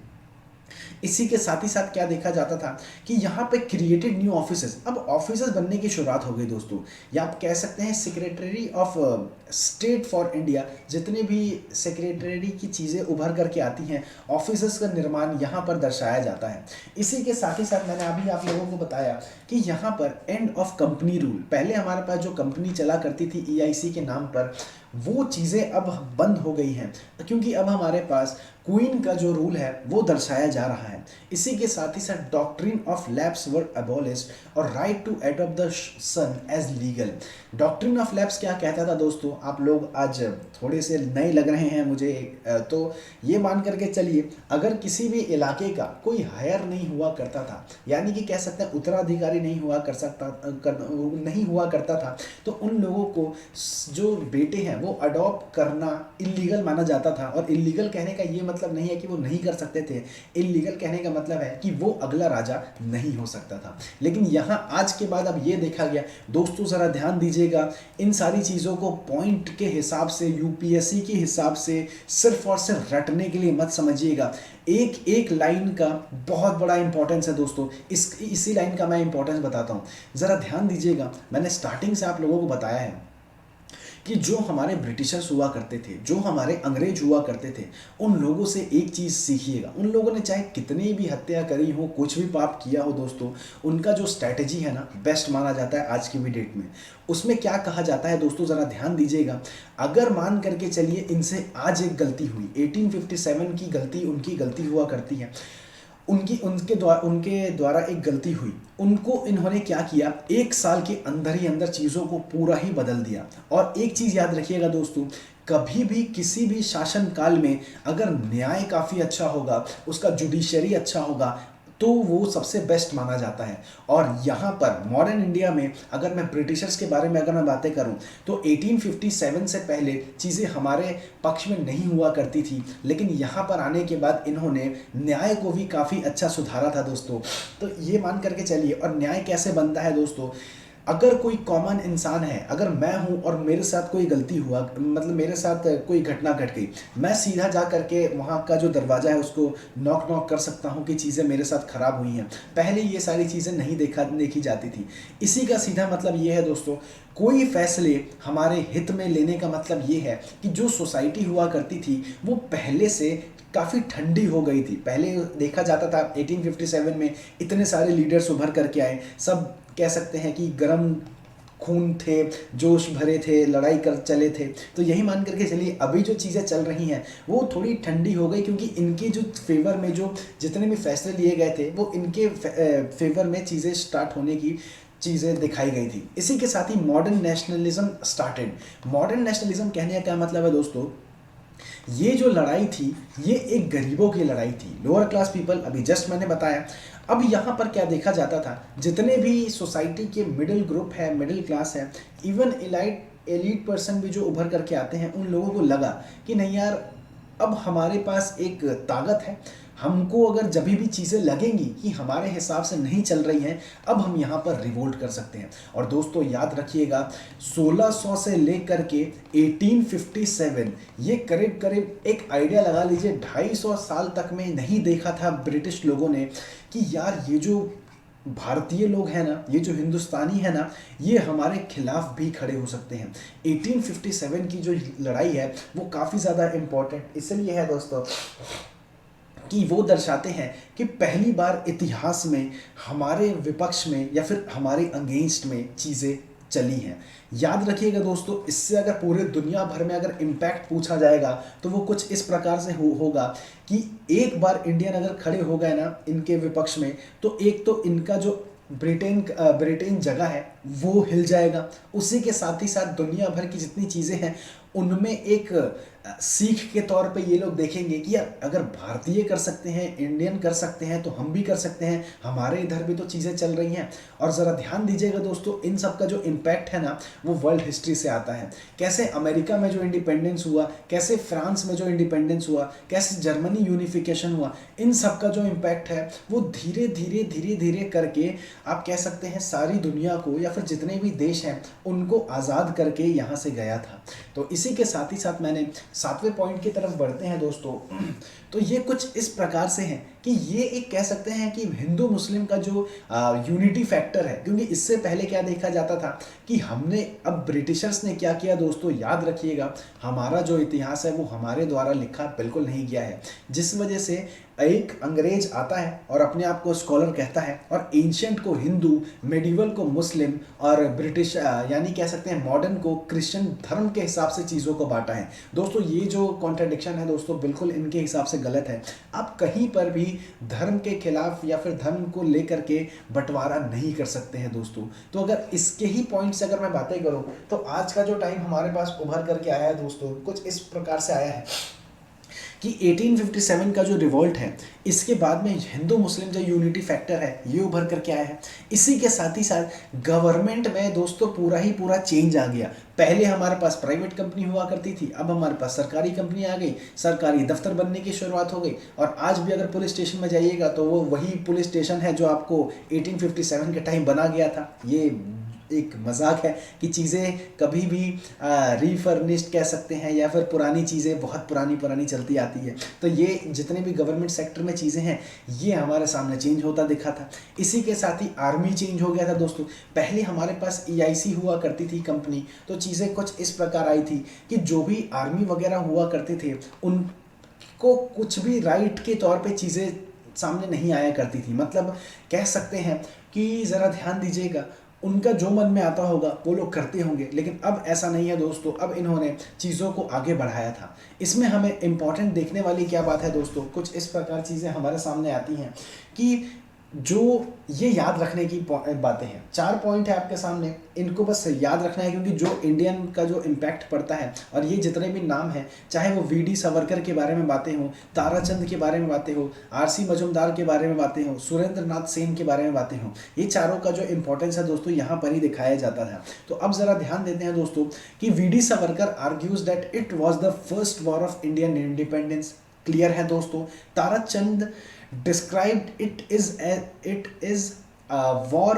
इसी के साथ ही साथ क्या देखा जाता था कि यहाँ पे क्रिएटेड न्यू ऑफिसेस, अब ऑफिसेस बनने की शुरुआत हो गई दोस्तों, या आप कह सकते हैं secretary of state for India, जितने भी सेक्रेटरी की चीज़ें उभर करके आती हैं, ऑफिसेस का निर्माण यहाँ पर दर्शाया जाता है। इसी के साथ ही साथ मैंने अभी आप लोगों को बताया कि यहाँ पर एंड ऑफ कंपनी रूल, पहले हमारे पास जो कंपनी चला करती थी EIC के नाम पर, वो चीज़ें अब बंद हो गई हैं, क्योंकि अब हमारे पास क्वीन का जो रूल है वो दर्शाया जा रहा है। इसी के साथ ही साथ doctrine of lapse were abolished और right to adopt the son as legal. Doctrine of lapse क्या कहता था दोस्तों, आप लोग आज थोड़े से नए लग रहे हैं मुझे, तो ये मान करके चलिए, अगर किसी भी इलाके का कोई हायर नहीं हुआ करता था, यानी कि कह सकते हैं उत्तराधिकारी नहीं हुआ करता था, तो उन लोगों को जो बेटे हैं वो अडॉप्ट करना इलीगल माना जाता था। और इलीगल कहने का ये मतलब नहीं है कि वो नहीं कर सकते थे, इलीगल कहने का मतलब है कि वो अगला राजा नहीं हो सकता था। लेकिन यहाँ आज के बाद अब ये देखा गया दोस्तों, ज़रा ध्यान दीजिएगा, इन सारी चीज़ों को पॉइंट के हिसाब से, UPSC के हिसाब से सिर्फ और सिर्फ रटने के लिए मत समझिएगा। एक एक लाइन का बहुत बड़ा इंपॉर्टेंस है दोस्तों, इसी लाइन का मैं इंपॉर्टेंस बताता हूँ, ज़रा ध्यान दीजिएगा। मैंने स्टार्टिंग से आप लोगों को बताया है कि जो हमारे ब्रिटिशर्स हुआ करते थे, जो हमारे अंग्रेज हुआ करते थे, उन लोगों से एक चीज़ सीखिएगा। उन लोगों ने चाहे कितनी भी हत्या करी हो, कुछ भी पाप किया हो दोस्तों, उनका जो स्ट्रैटेजी है ना, बेस्ट माना जाता है आज की भी डेट में। उसमें क्या कहा जाता है दोस्तों, ज़रा ध्यान दीजिएगा। अगर मान करके चलिए इनसे आज एक गलती हुई, 1857 की गलती उनकी गलती हुआ करती है, उनके द्वारा एक गलती हुई, उनको इन्होंने क्या किया, एक साल के अंदर ही अंदर चीज़ों को पूरा ही बदल दिया। और एक चीज़ याद रखिएगा दोस्तों, कभी भी किसी भी शासन काल में अगर न्याय काफ़ी अच्छा होगा, उसका जुडिशरी अच्छा होगा, तो वो सबसे बेस्ट माना जाता है। और यहाँ पर मॉडर्न इंडिया में अगर मैं ब्रिटिशर्स के बारे में अगर मैं बातें करूँ, तो 1857 से पहले चीज़ें हमारे पक्ष में नहीं हुआ करती थी, लेकिन यहाँ पर आने के बाद इन्होंने न्याय को भी काफ़ी अच्छा सुधारा था दोस्तों। तो ये मान करके चलिए, और न्याय कैसे बनता है दोस्तों, अगर कोई कॉमन इंसान है, अगर मैं हूं और मेरे साथ कोई गलती हुआ, मतलब मेरे साथ कोई घटना घट गई, मैं सीधा जा करके वहां का जो दरवाज़ा है उसको नॉक कर सकता हूं कि चीज़ें मेरे साथ ख़राब हुई हैं। पहले ये सारी चीज़ें नहीं देखी जाती थी। इसी का सीधा मतलब ये है दोस्तों, कोई फैसले हमारे हित में लेने का मतलब ये है कि जो सोसाइटी हुआ करती थी वो पहले से काफ़ी ठंडी हो गई थी। पहले देखा जाता था 1857 में इतने सारे लीडर्स उभर करके आए, सब कह सकते हैं कि गर्म खून थे, जोश भरे थे, लड़ाई कर चले थे। तो यही मान करके चलिए अभी जो चीज़ें चल रही हैं वो थोड़ी ठंडी हो गई, क्योंकि इनके जो फेवर में जो जितने भी फैसले लिए गए थे वो इनके फेवर में चीज़ें स्टार्ट होने की चीज़ें दिखाई गई थी। इसी के साथ ही modern nationalism started. Modern nationalism कहने का क्या मतलब है दोस्तों, ये जो लड़ाई थी ये एक गरीबों की लड़ाई थी, लोअर क्लास पीपल, अभी जस्ट मैंने बताया। अब यहाँ पर क्या देखा जाता था, जितने भी सोसाइटी के मिडिल ग्रुप है, मिडिल क्लास है, इवन एलीट पर्सन भी जो उभर करके आते हैं, उन लोगों को लगा कि नहीं यार, अब हमारे पास एक ताकत है, हमको अगर जब भी चीज़ें लगेंगी कि हमारे हिसाब से नहीं चल रही हैं, अब हम यहाँ पर रिवोल्ट कर सकते हैं। और दोस्तों याद रखिएगा, 1600 से लेकर के 1857, ये करीब करीब एक आइडिया लगा लीजिए 250 साल तक में नहीं देखा था ब्रिटिश लोगों ने कि यार ये जो भारतीय लोग हैं ना, ये जो हिंदुस्तानी है ना, ये हमारे खिलाफ भी खड़े हो सकते हैं। 1857 की जो लड़ाई है वो काफ़ी ज़्यादा इम्पोर्टेंट इसलिए है दोस्तों कि वो दर्शाते हैं कि पहली बार इतिहास में हमारे विपक्ष में या फिर हमारे अगेंस्ट में चीज़ें चली हैं। याद रखिएगा दोस्तों, इससे अगर पूरे दुनिया भर में अगर इम्पैक्ट पूछा जाएगा तो वो कुछ इस प्रकार से होगा कि एक बार इंडियन अगर खड़े हो गए ना इनके विपक्ष में, तो एक तो इनका जो ब्रिटेन जगह है वो हिल जाएगा। उसी के साथ ही साथ दुनिया भर की जितनी चीज़ें हैं उनमें एक सीख के तौर पे ये लोग देखेंगे कि यार अगर भारतीय कर सकते हैं, इंडियन कर सकते हैं, तो हम भी कर सकते हैं, हमारे इधर भी तो चीज़ें चल रही हैं। और ज़रा ध्यान दीजिएगा दोस्तों, इन सब का जो इम्पैक्ट है ना वो वर्ल्ड हिस्ट्री से आता है। कैसे अमेरिका में जो इंडिपेंडेंस हुआ, कैसे फ्रांस में जो इंडिपेंडेंस हुआ, कैसे जर्मनी यूनिफिकेशन हुआ, इन सब का जो इम्पैक्ट है वो धीरे धीरे करके आप कह सकते हैं सारी दुनिया को या फिर जितने भी देश हैं उनको आज़ाद करके यहाँ से गया था। तो इसी के साथ ही साथ मैंने 7वें पॉइंट की तरफ बढ़ते हैं दोस्तों। तो ये कुछ इस प्रकार से हैं कि ये एक कह सकते हैं कि हिंदू मुस्लिम का जो यूनिटी फैक्टर है, क्योंकि इससे पहले क्या देखा जाता था कि हमने, अब ब्रिटिशर्स ने क्या किया दोस्तों, याद रखिएगा, हमारा जो इतिहास है वो हमारे द्वारा लिखा बिल्कुल नहीं गया है, जिस वजह से एक अंग्रेज आता है और अपने आप को स्कॉलर कहता है और एंशियंट को हिंदू, मेडिवल को मुस्लिम और ब्रिटिश यानी कह सकते हैं मॉडर्न को क्रिश्चियन धर्म के हिसाब से चीज़ों को बांटा है। दोस्तों ये जो कॉन्ट्रडिक्शन है दोस्तों बिल्कुल इनके हिसाब से गलत है। आप कहीं पर भी धर्म के खिलाफ या फिर धर्म को लेकर के बंटवारा नहीं कर सकते हैं दोस्तों। तो अगर इसके ही पॉइंट से अगर मैं बातें करूँ तो आज का जो टाइम हमारे पास उभर करके आया है दोस्तों, कुछ इस प्रकार से आया है कि 1857 का जो रिवॉल्ट है, इसके बाद में हिंदू मुस्लिम जो यूनिटी फैक्टर है ये उभर करके आया है। इसी के साथ ही साथ गवर्नमेंट में दोस्तों पूरा ही पूरा चेंज आ गया। पहले हमारे पास प्राइवेट कंपनी हुआ करती थी, अब हमारे पास सरकारी कंपनी आ गई, सरकारी दफ्तर बनने की शुरुआत हो गई। और आज भी अगर पुलिस स्टेशन में जाइएगा तो वो वही पुलिस स्टेशन है जो आपको 1857 के टाइम बना गया था। ये एक मजाक है कि चीज़ें कभी भी रीफर्निश्ड कह सकते हैं या फिर पुरानी चीज़ें बहुत पुरानी पुरानी चलती आती है। तो ये जितने भी गवर्नमेंट सेक्टर में चीज़ें हैं ये हमारे सामने चेंज होता दिखा था। इसी के साथ ही आर्मी चेंज हो गया था दोस्तों। पहले हमारे पास EIC हुआ करती थी कंपनी, तो चीज़ें कुछ इस प्रकार आई थी कि जो भी आर्मी वगैरह हुआ करते थे उनको कुछ भी राइट के तौर पे चीज़ें सामने नहीं आया करती थी। मतलब कह सकते हैं कि ज़रा ध्यान दीजिएगा, उनका जो मन में आता होगा वो लोग करते होंगे, लेकिन अब ऐसा नहीं है दोस्तों। अब इन्होंने चीज़ों को आगे बढ़ाया था। इसमें हमें इम्पॉर्टेंट देखने वाली क्या बात है दोस्तों, कुछ इस प्रकार चीज़ें हमारे सामने आती हैं कि जो ये याद रखने की बातें हैं। 4 पॉइंट है आपके सामने, इनको बस याद रखना है, क्योंकि जो इंडियन का जो इम्पैक्ट पड़ता है और ये जितने भी नाम हैं, चाहे वो VD सावरकर के बारे में बातें हों, ताराचंद के बारे में बातें हो, RC मजुमदार के बारे में बातें हों, सुरेंद्र नाथ सेन के बारे में बातें हों, ये चारों का जो इंपॉर्टेंस है दोस्तों यहाँ पर ही दिखाया जाता है। तो अब ज़रा ध्यान देते हैं दोस्तों कि VD Savarkar argues that it was the first war of Indian independence. Clear है दोस्तों। Tarachand described it is a war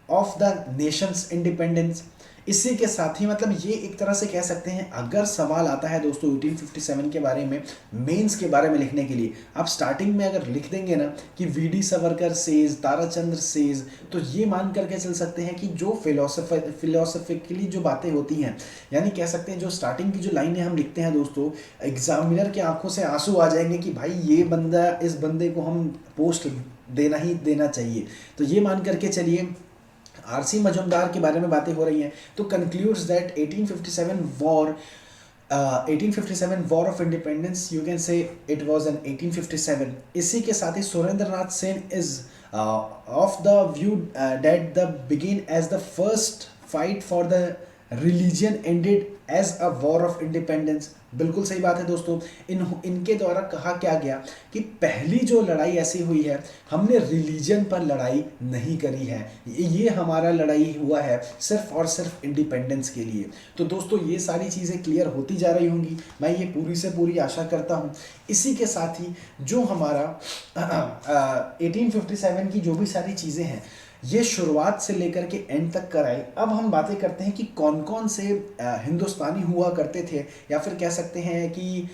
of the nation's independence। इसी के साथ ही मतलब ये एक तरह से कह सकते हैं, अगर सवाल आता है दोस्तों 1857 के बारे में, मेंस के बारे में लिखने के लिए, आप स्टार्टिंग में अगर लिख देंगे ना कि VD Savarkar says, Tarachandra says, तो ये मान करके चल सकते हैं कि जो फिलोसफिकली जो बातें होती हैं, यानी कह सकते हैं जो स्टार्टिंग की जो लाइनें हम लिखते हैं दोस्तों, एग्जामिनर की आंखों से आंसू आ जाएंगे कि भाई ये बंदा, इस बंदे को हम पोस्ट देना ही देना चाहिए। तो ये मान करके चलिए। RC मजुमदार के बारे में बातें हो रही हैं, तो concludes that 1857 war of independence, you can say it was in 1857। इसी के साथ ही Surendra Nath Sen is of the view that the begin as the first fight for the religion ended as a war of independence. बिल्कुल सही बात है दोस्तों। इनके द्वारा कहा क्या गया कि पहली जो लड़ाई ऐसी हुई है, हमने रिलीजन पर लड़ाई नहीं करी है, ये हमारा लड़ाई हुआ है सिर्फ और सिर्फ इंडिपेंडेंस के लिए। तो दोस्तों ये सारी चीज़ें क्लियर होती जा रही होंगी, मैं ये पूरी से पूरी आशा करता हूँ। इसी के साथ ही जो हमारा 1857 की जो भी सारी चीज़ें हैं, ये शुरुआत से लेकर के एंड तक कराई। अब हम बातें करते हैं कि कौन कौन से हिंदुस्तानी हुआ करते थे, या फिर कह सकते हैं कि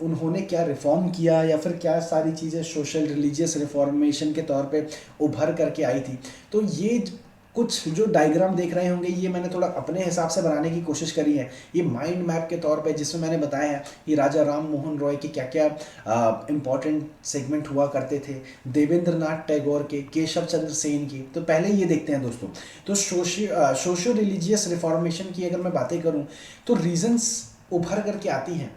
उन्होंने क्या रिफॉर्म किया, या फिर क्या सारी चीज़ें सोशल रिलीजियस रिफॉर्मेशन के तौर पे उभर करके आई थी। तो ये कुछ जो डायग्राम देख रहे होंगे, ये मैंने थोड़ा अपने हिसाब से बनाने की कोशिश करी है, ये माइंड मैप के तौर पे, जिसमें मैंने बताया है कि राजा राम मोहन रॉय के क्या क्या इम्पॉर्टेंट सेगमेंट हुआ करते थे, देवेंद्र नाथ टैगोर के, केशव चंद्र सेन की। तो पहले ये देखते हैं दोस्तों। तो सोशो रिलीजियस रिफॉर्मेशन की अगर मैं बातें करूँ तो रीजन्स उभर करके आती हैं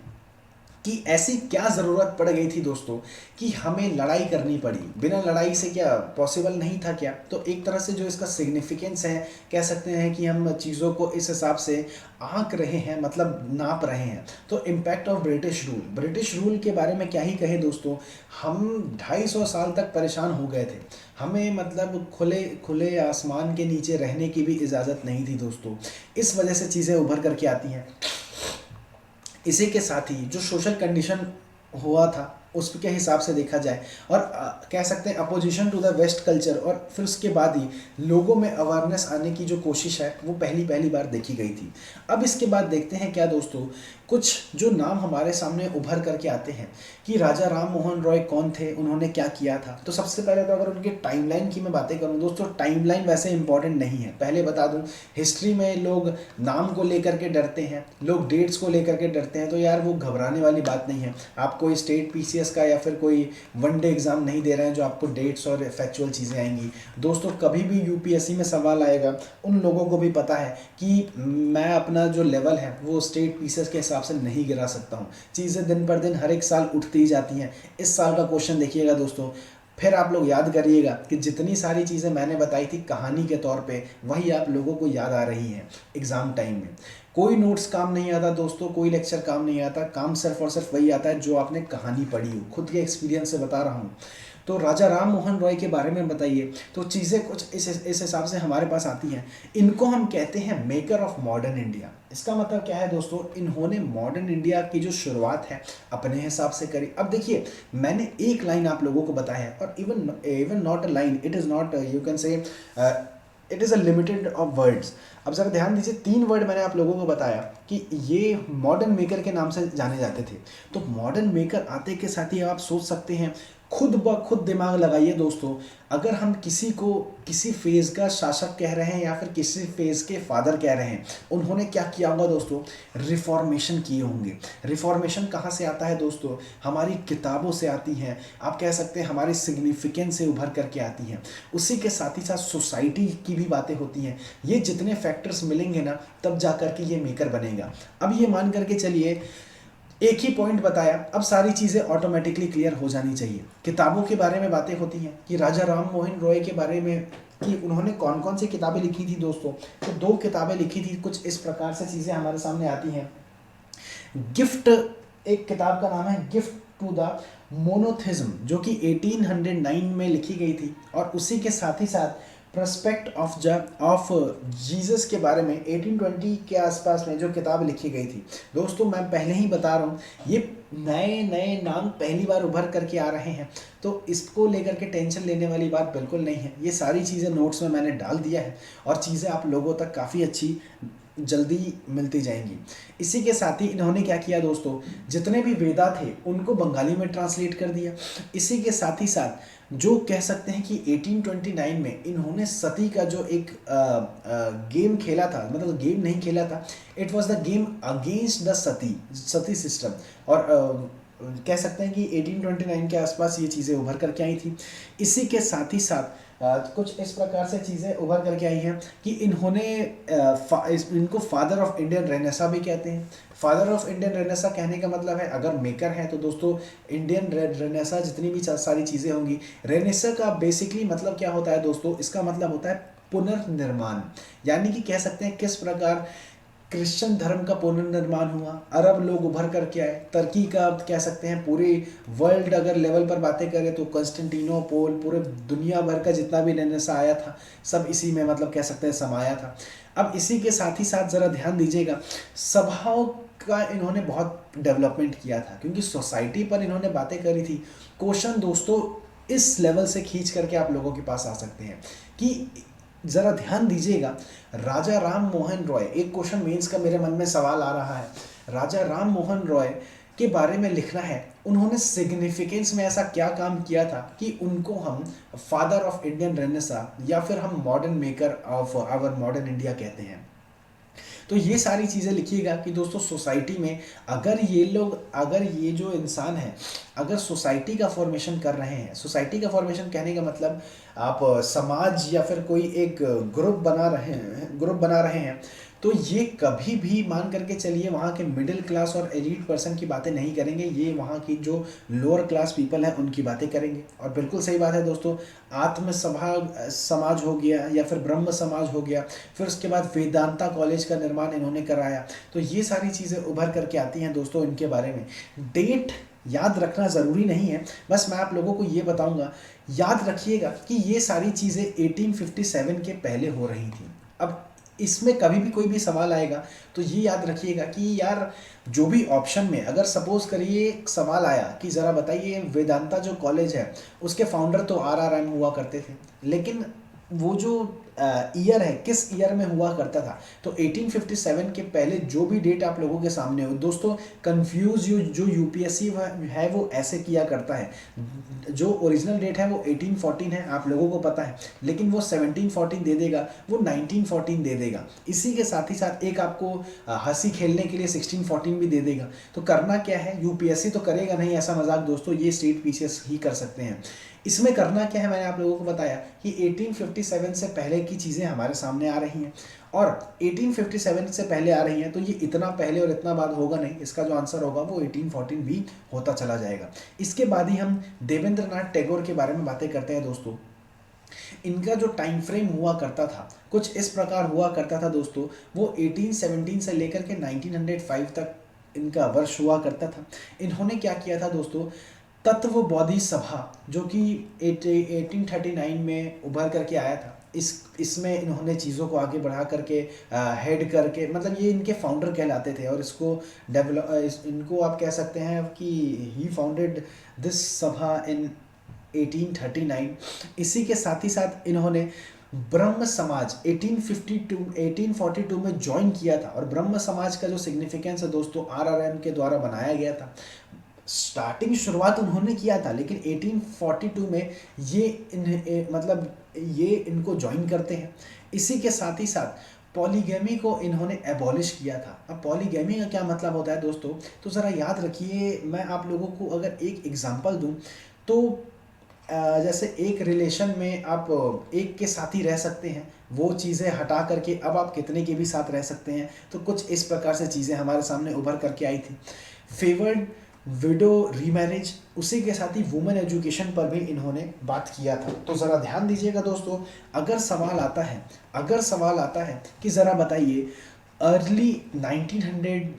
कि ऐसी क्या ज़रूरत पड़ गई थी दोस्तों कि हमें लड़ाई करनी पड़ी। बिना लड़ाई से क्या पॉसिबल नहीं था क्या? तो एक तरह से जो इसका सिग्निफिकेंस है, कह सकते हैं कि हम चीज़ों को इस हिसाब से आंक रहे हैं, मतलब नाप रहे हैं। तो इम्पैक्ट ऑफ ब्रिटिश रूल के बारे में क्या ही कहें दोस्तों। हम 250 साल तक परेशान हो गए थे, हमें मतलब खुले आसमान के नीचे रहने की भी इजाज़त नहीं थी दोस्तों। इस वजह से चीज़ें उभर करके आती हैं। इसी के साथ ही जो सोशल कंडीशन हुआ था उसके हिसाब से देखा जाए, और कह सकते हैं opposition to the west culture, और फिर उसके बाद ही लोगों में अवेयरनेस आने की जो कोशिश है वो पहली बार देखी गई थी। अब इसके बाद देखते हैं क्या दोस्तों, कुछ जो नाम हमारे सामने उभर करके आते हैं कि राजा राम मोहन रॉय कौन थे, उन्होंने क्या किया था। तो सबसे पहले तो अगर उनके टाइमलाइन की मैं बातें करूं दोस्तों, टाइमलाइन वैसे इंपॉर्टेंट नहीं है। पहले बता दूं, हिस्ट्री में लोग नाम को लेकर के डरते हैं, लोग डेट्स को लेकर के डरते हैं, तो यार वो घबराने वाली बात नहीं है। आप कोई स्टेट पीसीएस का या फिर कोई वनडे एग्जाम नहीं दे रहे हैं जो आपको डेट्स और फैक्चुअल चीज़ें आएंगी। दोस्तों कभी भी यूपीएससी में सवाल आएगा, उन लोगों को भी पता है कि मैं अपना जो लेवल है वो स्टेट पीसीएस के हिसाब से नहीं गिरा सकता हूँ। चीज़ें दिन पर दिन हर एक साल उठती ही जाती हैं। इस साल का क्वेश्चन देखिएगा दोस्तों, फिर आप लोग याद करिएगा कि जितनी सारी चीज़ें मैंने बताई थी कहानी के तौर पे, वही आप लोगों को याद आ रही हैं एग्ज़ाम टाइम में। कोई नोट्स काम नहीं आता दोस्तों, कोई लेक्चर काम नहीं आता, काम सिर्फ और सिर्फ वही आता है जो आपने कहानी पढ़ी हो। खुद के एक्सपीरियंस से बता रहा हूँ। तो राजा राम मोहन रॉय के बारे में बताइए, तो चीज़ें कुछ इस हिसाब से हमारे पास आती हैं। इनको हम कहते हैं मेकर ऑफ मॉडर्न इंडिया। इसका मतलब क्या है दोस्तों, इन्होंने मॉडर्न इंडिया की जो शुरुआत है अपने हिसाब से करी। अब देखिए, मैंने एक लाइन आप लोगों को बताया है, और even not a line, it is not, you can say it is a limited of words. अब ज़रा ध्यान दीजिए, 3 वर्ड मैंने आप लोगों को बताया कि ये मॉडर्न मेकर के नाम से जाने जाते थे। तो मॉडर्न मेकर आते के साथ ही आप सोच सकते हैं, खुद ब खुद दिमाग लगाइए दोस्तों, अगर हम किसी को किसी फेज़ का शासक कह रहे हैं या फिर किसी फेज़ के फादर कह रहे हैं, उन्होंने क्या किया होगा दोस्तों, रिफॉर्मेशन किए होंगे। रिफॉर्मेशन कहाँ से आता है दोस्तों, हमारी किताबों से आती हैं, आप कह सकते हैं हमारी सिग्निफिकेंस से उभर करके आती हैं। उसी के साथ ही साथ सोसाइटी की भी बातें होती हैं। ये जितने फैक्टर्स मिलेंगे ना, तब जा करके ये मेकर बनेगा। अब ये मान करके चलिए, एक ही पॉइंट बताया, अब सारी चीज़ें ऑटोमेटिकली क्लियर हो जानी चाहिए। किताबों के बारे में बातें होती हैं कि राजा राम मोहन रॉय के बारे में कि उन्होंने कौन कौन सी किताबें लिखी थी दोस्तों। तो 2 किताबें लिखी थी, कुछ इस प्रकार से चीज़ें हमारे सामने आती हैं। गिफ्ट, एक किताब का नाम है गिफ्ट टू द मोनोथिज्म, जो कि 1809 में लिखी गई थी, और उसी के साथ ही साथ प्रस्पेक्ट ऑफ जीसस के बारे में 1820 के आसपास में जो किताब लिखी गई थी। दोस्तों मैं पहले ही बता रहा हूँ, ये नए नए नाम पहली बार उभर करके आ रहे हैं, तो इसको लेकर के टेंशन लेने वाली बात बिल्कुल नहीं है। ये सारी चीज़ें नोट्स में मैंने डाल दिया है, और चीज़ें आप लोगों तक काफ़ी अच्छी जल्दी मिलती जाएंगी। इसी के साथ ही इन्होंने क्या किया दोस्तों, जितने भी वेदा थे उनको बंगाली में ट्रांसलेट कर दिया। इसी के साथ ही साथ जो कह सकते हैं कि 1829 में इन्होंने सती का जो एक गेम खेला था, मतलब गेम नहीं खेला था, it was the game against the Sati system, और कह सकते हैं कि 1829 के आसपास ये चीज़ें उभर करके आई थी। इसी के साथ ही साथ कुछ इस प्रकार से चीज़ें उभर करके आई हैं कि इन्होंने इनको फादर ऑफ इंडियन रेनेसा भी कहते हैं। फादर ऑफ इंडियन रेनेसा कहने का मतलब है, अगर मेकर है तो दोस्तों इंडियन रेनेसा जितनी भी सारी चीज़ें होंगी, रेनेसा का बेसिकली मतलब क्या होता है दोस्तों, इसका मतलब होता है पुनर्निर्माण। यानी कि कह सकते हैं किस प्रकार क्रिश्चियन धर्म का पुनर्निर्माण हुआ, अरब लोग उभर करके आए, तुर्की का कह सकते हैं, पूरे वर्ल्ड अगर लेवल पर बातें करें तो कंस्टेंटिनोपोल, पूरे दुनिया भर का जितना भी रेनेसा आया था सब इसी में मतलब कह सकते हैं समाया था। अब इसी के साथ ही साथ ज़रा ध्यान दीजिएगा, सभाओं का इन्होंने बहुत डेवलपमेंट किया था, क्योंकि सोसाइटी पर इन्होंने बातें करी थी। क्वेश्चन दोस्तों इस लेवल से खींच करके आप लोगों के पास आ सकते हैं कि ज़रा ध्यान दीजिएगा, राजा राम मोहन रॉय, एक क्वेश्चन मेंस का मेरे मन में सवाल आ रहा है, राजा राम मोहन रॉय के बारे में लिखना है, उन्होंने सिग्निफिकेंस में ऐसा क्या काम किया था कि उनको हम फादर ऑफ इंडियन रेनेसा या फिर हम modern maker of our modern India कहते हैं। तो ये सारी चीज़ें लिखिएगा कि दोस्तों सोसाइटी में अगर ये जो इंसान है, अगर सोसाइटी का फॉर्मेशन कर रहे हैं, सोसाइटी का फॉर्मेशन कहने का मतलब आप समाज या फिर कोई एक ग्रुप बना रहे हैं, तो ये कभी भी मान करके चलिए वहाँ के मिडिल क्लास और एलीट पर्सन की बातें नहीं करेंगे, ये वहाँ की जो लोअर क्लास पीपल हैं उनकी बातें करेंगे। और बिल्कुल सही बात है दोस्तों, आत्म समाज हो गया या फिर ब्रह्म समाज हो गया, फिर उसके बाद वेदांता कॉलेज का निर्माण इन्होंने कराया। तो ये सारी चीज़ें उभर करके आती हैं दोस्तों। इनके बारे में डेट याद रखना ज़रूरी नहीं है, बस मैं आप लोगों को ये बताऊँगा, याद रखिएगा कि ये सारी चीज़ें 1857 के पहले हो रही थी। अब इसमें कभी भी कोई भी सवाल आएगा तो ये याद रखिएगा कि यार जो भी ऑप्शन में अगर सपोज करिए एक सवाल आया कि ज़रा बताइए वेदांता जो कॉलेज है उसके फाउंडर तो RRM हुआ करते थे, लेकिन वो जो ईयर है किस ईयर में हुआ करता था, तो 1857 के पहले जो भी डेट आप लोगों के सामने हो दोस्तों, कंफ्यूज जो यूपीएससी है वो ऐसे किया करता है। जो ओरिजिनल डेट है वो 1814 है, आप लोगों को पता है, लेकिन वो 1714 दे देगा, वो 1914 दे देगा। इसी के साथ ही साथ एक आपको हंसी खेलने के लिए 1614 भी दे देगा। तो करना क्या है, यूपीएससी तो करेगा नहीं ऐसा मजाक दोस्तों, ये स्टेट पीसीएस ही कर सकते हैं। इसमें करना क्या है, मैंने आप लोगों को बताया कि 1857 से पहले की चीज़ें हमारे सामने आ रही हैं, और 1857 से पहले आ रही हैं तो ये इतना पहले और इतना बाद होगा नहीं, इसका जो आंसर होगा वो 1814 भी होता चला जाएगा। इसके बाद ही हम देवेंद्र नाथ टैगोर के बारे में बातें करते हैं दोस्तों। इनका जो टाइम फ्रेम हुआ करता था कुछ इस प्रकार हुआ करता था दोस्तों, वो 1817 से लेकर के 1905 तक इनका वर्ष हुआ करता था। इन्होंने क्या किया था दोस्तों, तत्वबोधि सभा जो कि 1839 में उभर करके आया था, इसमें इन्होंने चीज़ों को आगे बढ़ा करके हेड करके, मतलब ये इनके फाउंडर कहलाते थे, और इसको इनको आप कह सकते हैं कि ही फाउंडेड दिस सभा इन 1839। इसी के साथ ही साथ इन्होंने ब्रह्म समाज 1842 में ज्वाइन किया था, और ब्रह्म समाज का जो सिग्निफिकेंस है दोस्तों RRM के द्वारा बनाया गया था। स्टार्टिंग शुरुआत उन्होंने किया था, लेकिन 1842 में ये इनको ज्वाइन करते हैं। इसी के साथ ही साथ पॉलीगैमी को इन्होंने एबॉलिश किया था। अब पॉलीगैमी का क्या मतलब होता है दोस्तों, तो ज़रा याद रखिए, मैं आप लोगों को अगर एक एग्जांपल दूं तो जैसे एक रिलेशन में आप एक के साथ ही रह सकते हैं, वो चीज़ें हटा करके अब आप कितने के भी साथ रह सकते हैं, तो कुछ इस प्रकार से चीज़ें हमारे सामने उभर करके आई थी। फेवर्ड विडो रीमैरिज, उसी के साथ ही वुमेन एजुकेशन पर भी इन्होंने बात किया था। तो ज़रा ध्यान दीजिएगा दोस्तों, अगर सवाल आता है कि ज़रा बताइए अर्ली 1900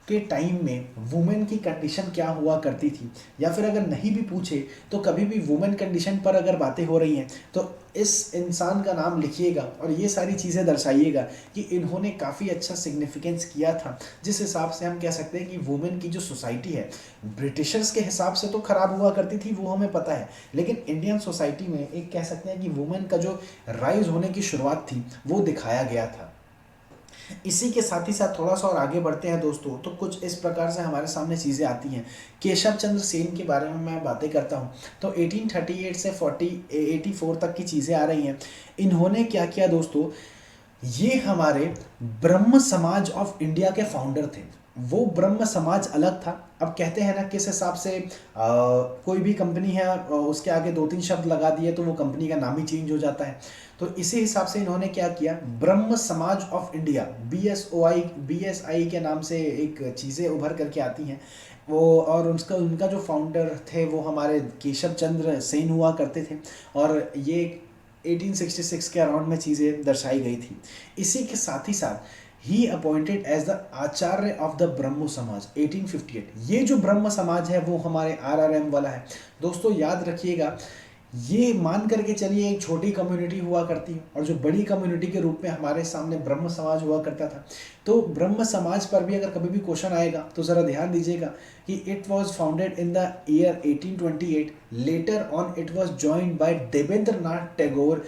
के टाइम में वुमेन की कंडीशन क्या हुआ करती थी, या फिर अगर नहीं भी पूछे तो कभी भी वुमेन कंडीशन पर अगर बातें हो रही हैं तो इस इंसान का नाम लिखिएगा और ये सारी चीज़ें दर्शाइएगा कि इन्होंने काफ़ी अच्छा सिग्निफिकेंस किया था। जिस हिसाब से हम कह सकते हैं कि वुमेन की जो सोसाइटी है ब्रिटिशर्स के हिसाब से तो ख़राब हुआ करती थी, वो हमें पता है, लेकिन इंडियन सोसाइटी में एक कह सकते हैं कि वुमेन का जो राइज होने की शुरुआत थी वो दिखाया गया था। इसी के साथ ही साथ थोड़ा सा और आगे बढ़ते हैं दोस्तों, तो कुछ इस प्रकार से हमारे सामने चीज़ें आती हैं। केशव चंद्र सेन के बारे में मैं बातें करता हूँ तो 1838 से 84 तक की चीज़ें आ रही हैं। इन्होंने क्या किया दोस्तों, ये हमारे ब्रह्म समाज ऑफ इंडिया के फाउंडर थे। वो ब्रह्म समाज अलग था। अब कहते हैं ना किस हिसाब से कोई भी कंपनी है उसके आगे 2-3 शब्द लगा दिए तो वो कंपनी का नाम ही चेंज हो जाता है। तो इसी हिसाब से इन्होंने क्या किया, ब्रह्म समाज ऑफ इंडिया BSI के नाम से एक चीज़ें उभर करके आती हैं वो, और उनका जो फाउंडर थे वो हमारे केशव चंद्र सेन हुआ करते थे, और ये 1866 के अराउंड में चीज़ें दर्शाई गई थी। इसी के साथ ही साथ ही appointed as the Acharya of the Brahmo Samaj 1858। ये जो ब्रह्म समाज है वो हमारे RRM वाला है दोस्तों। याद रखिएगा, ये मान करके चलिए एक छोटी कम्युनिटी हुआ करती है और जो बड़ी कम्युनिटी के रूप में हमारे सामने ब्रह्म समाज हुआ करता था। तो ब्रह्म समाज पर भी अगर कभी भी क्वेश्चन आएगा तो ज़रा ध्यान दीजिएगा कि it was founded in the year 1828, later on it was joined by Devendra Nath Tagore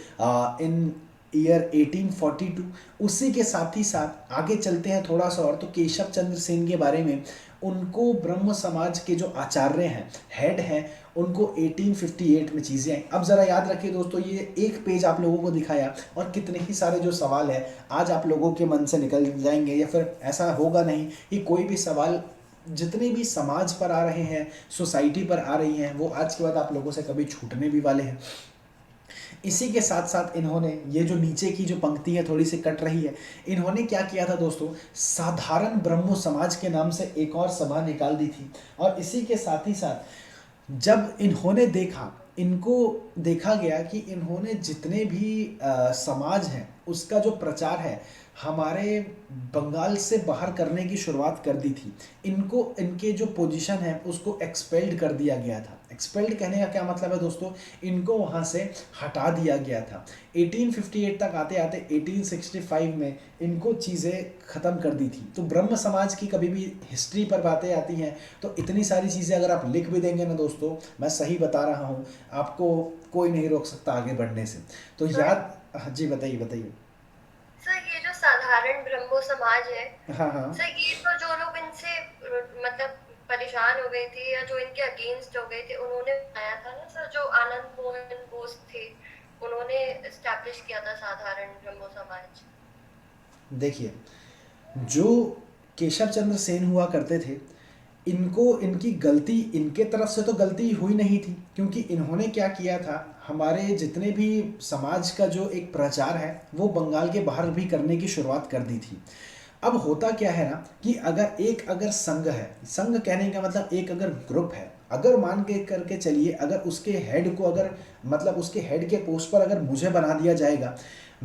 in year 1842। उसी के साथ ही साथ आगे चलते हैं थोड़ा सा और, तो केशव चंद्र सेन के बारे में, उनको ब्रह्म समाज के जो आचार्य हैं, हेड हैं, उनको 1858 में चीज़ें आई। अब ज़रा याद रखिए दोस्तों, ये एक पेज आप लोगों को दिखाया और कितने ही सारे जो सवाल है आज आप लोगों के मन से निकल जाएंगे, या फिर ऐसा होगा नहीं कि कोई भी सवाल जितने भी समाज पर आ रहे हैं, सोसाइटी पर आ रही हैं, वो आज के बाद आप लोगों से कभी छूटने भी वाले हैं। इसी के साथ साथ इन्होंने ये जो नीचे की जो पंक्ति है थोड़ी सी कट रही है, इन्होंने क्या किया था दोस्तों, साधारण ब्रह्मो समाज के नाम से एक और सभा निकाल दी थी। और इसी के साथ ही साथ जब इन्होंने इनको देखा गया कि इन्होंने जितने भी समाज हैं उसका जो प्रचार है हमारे बंगाल से बाहर करने की शुरुआत कर दी थी। इनके जो पोजीशन है उसको एक्सपेल्ड कर दिया गया था। एक्सपेल्ड कहने का क्या मतलब है दोस्तों, इनको वहाँ से हटा दिया गया था। 1858 तक आते आते 1865 में इनको चीज़ें ख़त्म कर दी थी। तो ब्रह्म समाज की कभी भी हिस्ट्री पर बातें आती हैं तो इतनी सारी चीज़ें अगर आप लिख भी देंगे ना दोस्तों, मैं सही बता रहा हूँ, आपको कोई नहीं रोक सकता आगे बढ़ने से। तो याद, हाँ जी बताइए बताइए। सर ये जो साधारण ब्रह्मो समाज है, हाँ हाँ सर ये तो जो लोग इनसे मतलब परेशान हो गए थे या जो इनके अगेंस्ट हो गए थे उन्होंने बनाया था ना सर, जो आनंद मोहन बोस थे उन्होंने एस्टैब्लिश किया था साधारण ब्रह्मो समाज। देखिए, जो केशव चंद्र सेन हुआ करते थे, इनको इनकी गलती इनके तरफ से तो गलती हुई नहीं थी, क्योंकि इन्होंने क्या किया था, हमारे जितने भी समाज का जो एक प्रचार है वो बंगाल के बाहर भी करने की शुरुआत कर दी थी। अब होता क्या है ना कि अगर संघ है, संघ कहने का मतलब एक अगर ग्रुप है, अगर मान के करके चलिए, अगर उसके हेड को अगर मतलब उसके हेड के पोस्ट पर अगर मुझे बना दिया जाएगा,